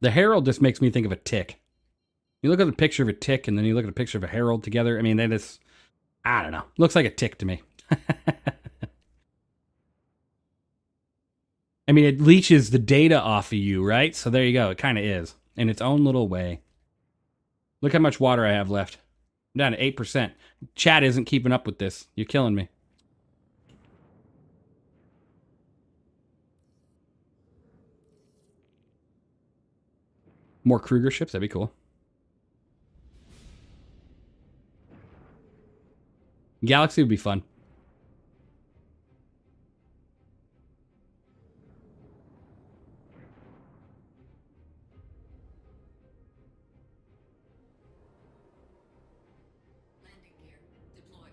The Herald just makes me think of a tick. You look at the picture of a tick and then you look at a picture of a Herald together. I mean, that is, I don't know. Looks like a tick to me. I mean, it leeches the data off of you, right? So there you go. It kind of is. In its own little way. Look how much water I have left. I'm down to 8%. Chat isn't keeping up with this. You're killing me. More Kruger ships, that'd be cool. Galaxy would be fun. Landing gear deployed.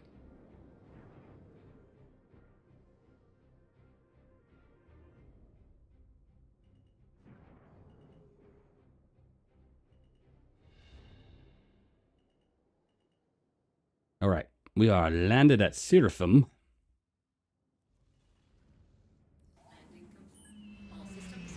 All right. We are landed at Seraphim. Landing complete. All systems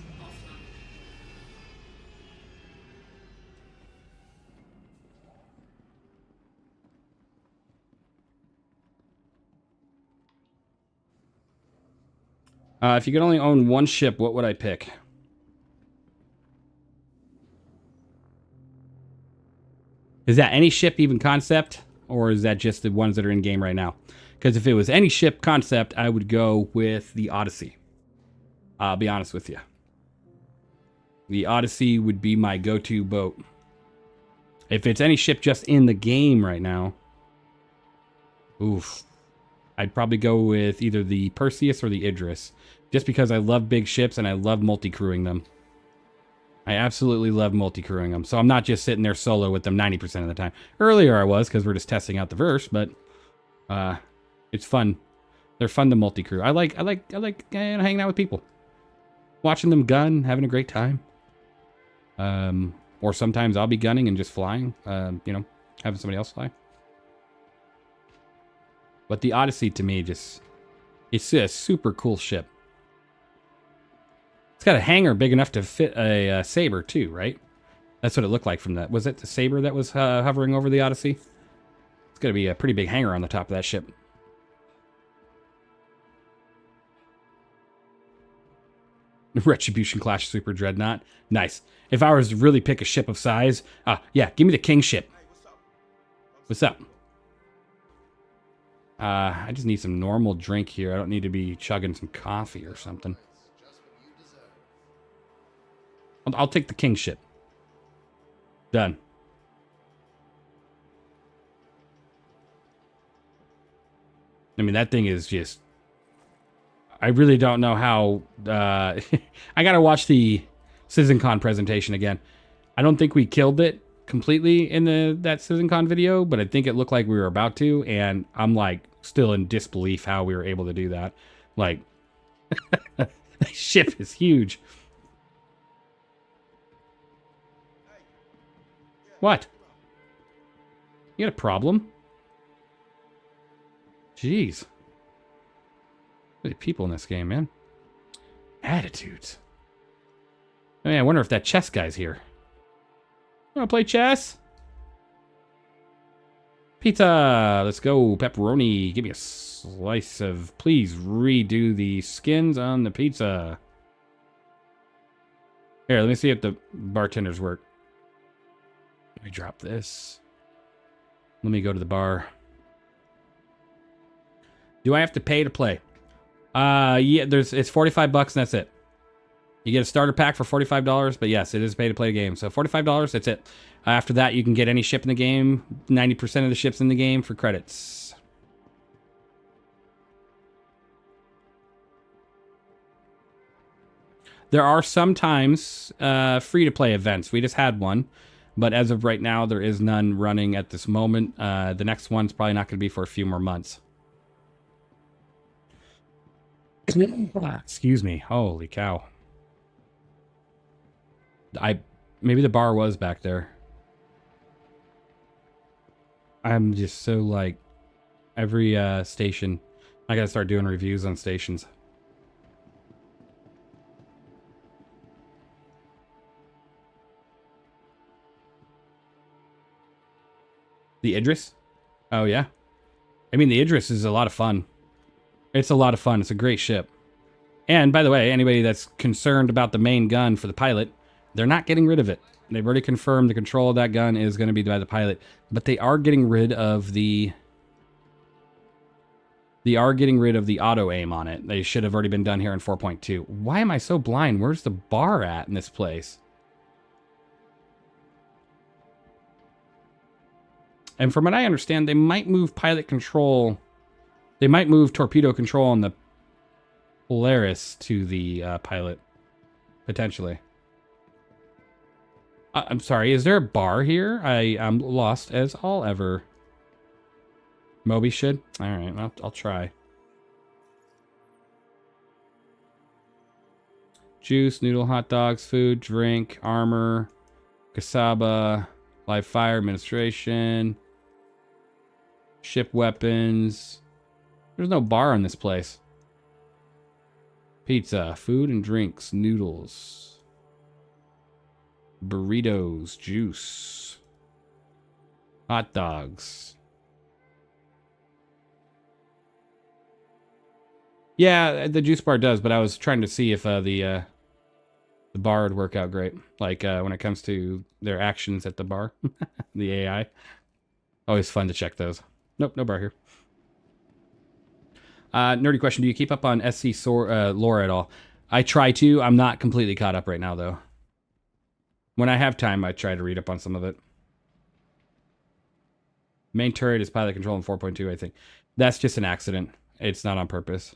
offline. If you could only own one ship, what would I pick? Is that any ship even concept? Or is that just the ones that are in game right now? Because if it was any ship concept, I would go with the Odyssey. I'll be honest with you. The Odyssey would be my go-to boat. If it's any ship just in the game right now, oof. I'd probably go with either the Perseus or the Idris. Just because I love big ships and I love multi-crewing them. I absolutely love multi-crewing them. So I'm not just sitting there solo with them 90% of the time. Earlier I was, because we're just testing out the verse, but it's fun. They're fun to multi-crew. I like hanging out with people. Watching them gun, having a great time. Or sometimes I'll be gunning and just flying. You know, having somebody else fly. But the Odyssey to me just, it's a super cool ship. It's got a hangar big enough to fit a Saber too, right? That's what it looked like from that. Was it the Saber that was hovering over the Odyssey? It's going to be a pretty big hangar on the top of that ship. Retribution Clash Super Dreadnought. Nice. If I was to really pick a ship of size, yeah, give me the King ship. What's up? I just need some normal drink here. I don't need to be chugging some coffee or something. I'll take the King ship. Done. I mean, that thing is just... I really don't know how... I gotta watch the CitizenCon presentation again. I don't think we killed it completely in that CitizenCon video, but I think it looked like we were about to, and I'm like still in disbelief how we were able to do that. Like, the ship is huge. What? You got a problem? Jeez. Look at people in this game, man. Attitudes. I mean, I wonder if that chess guy's here. You wanna play chess? Pizza! Let's go. Pepperoni. Give me a slice of... Please redo the skins on the pizza. Here, let me see if the bartenders work. Let me drop this. Let me go to the bar. Do I have to pay to play? Yeah, it's 45 bucks and that's it. You get a starter pack for $45, but yes, it is pay to play game. So $45, that's it. After that, you can get any ship in the game. 90% of the ships in the game for credits. There are sometimes free to play events. We just had one. But as of right now, there is none running at this moment. The next one's probably not going to be for a few more months. Excuse me. Holy cow. Maybe the bar was back there. I'm just so like every station. I gotta start doing reviews on stations. The Idris? Oh, yeah. I mean, the Idris is a lot of fun. It's a lot of fun. It's a great ship. And, by the way, anybody that's concerned about the main gun for the pilot, they're not getting rid of it. They've already confirmed the control of that gun is going to be by the pilot. But they are getting rid of the... They are getting rid of the auto-aim on it. They should have already been done here in 4.2. Why am I so blind? Where's the bar at in this place? And from what I understand, they might move pilot control. They might move torpedo control on the Polaris to the pilot. Potentially. I'm sorry, is there a bar here? I am lost as all ever. Moby should? Alright, I'll try. Juice, noodle, hot dogs, food, drink, armor, cassava, live fire, administration, ship weapons. There's no bar in this place. Pizza, food and drinks, noodles, burritos, juice, hot dogs. Yeah, the juice bar does, but I was trying to see if the bar would work out great. Like when it comes to their actions at the bar, the AI. Always fun to check those. Nope, no bar here. Nerdy question: do you keep up on SC lore at all? I try to. I'm not completely caught up right now, though. When I have time, I try to read up on some of it. Main turret is pilot control in 4.2, I think. That's just an accident. It's not on purpose.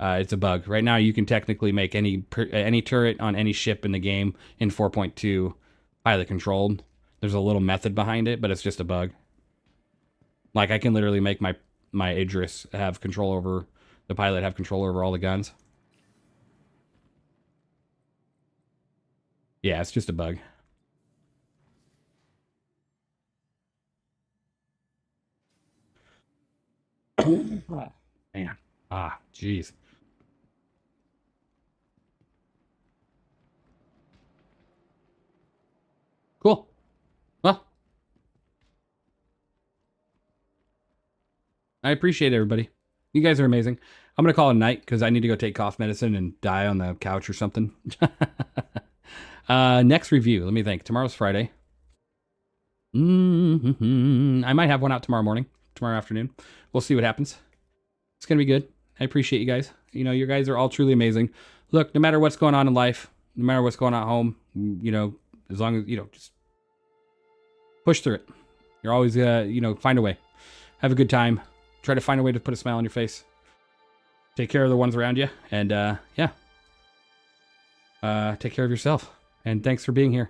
It's a bug. Right now, you can technically make any turret on any ship in the game in 4.2 pilot controlled. There's a little method behind it, but it's just a bug. Like, I can literally make my Idris have control over the pilot, have control over all the guns. Yeah, it's just a bug. Man. Ah, jeez. Cool. Well, I appreciate everybody. You guys are amazing. I'm going to call it a night because I need to go take cough medicine and die on the couch or something. Next review. Let me think. Tomorrow's Friday. I might have one out tomorrow morning, tomorrow afternoon. We'll see what happens. It's going to be good. I appreciate you guys. You know, you guys are all truly amazing. Look, no matter what's going on in life, no matter what's going on at home, you know, as long as, you know, just push through it. You're always, you know, find a way. Have a good time. Try to find a way to put a smile on your face. Take care of the ones around you. And, yeah. Take care of yourself. And thanks for being here.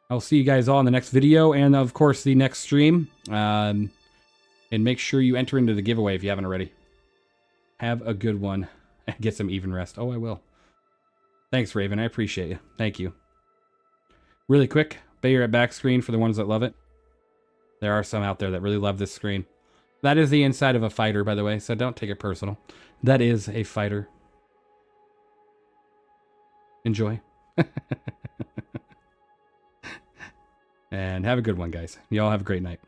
I'll see you guys all in the next video and, of course, the next stream. And make sure you enter into the giveaway if you haven't already. Have a good one. And get some even rest. Oh, I will. Thanks, Raven. I appreciate you. Thank you. Really quick, Bayer at back screen for the ones that love it. There are some out there that really love this screen. That is the inside of a fighter, by the way, so don't take it personal. That is a fighter. Enjoy. And have a good one, guys. Y'all have a great night.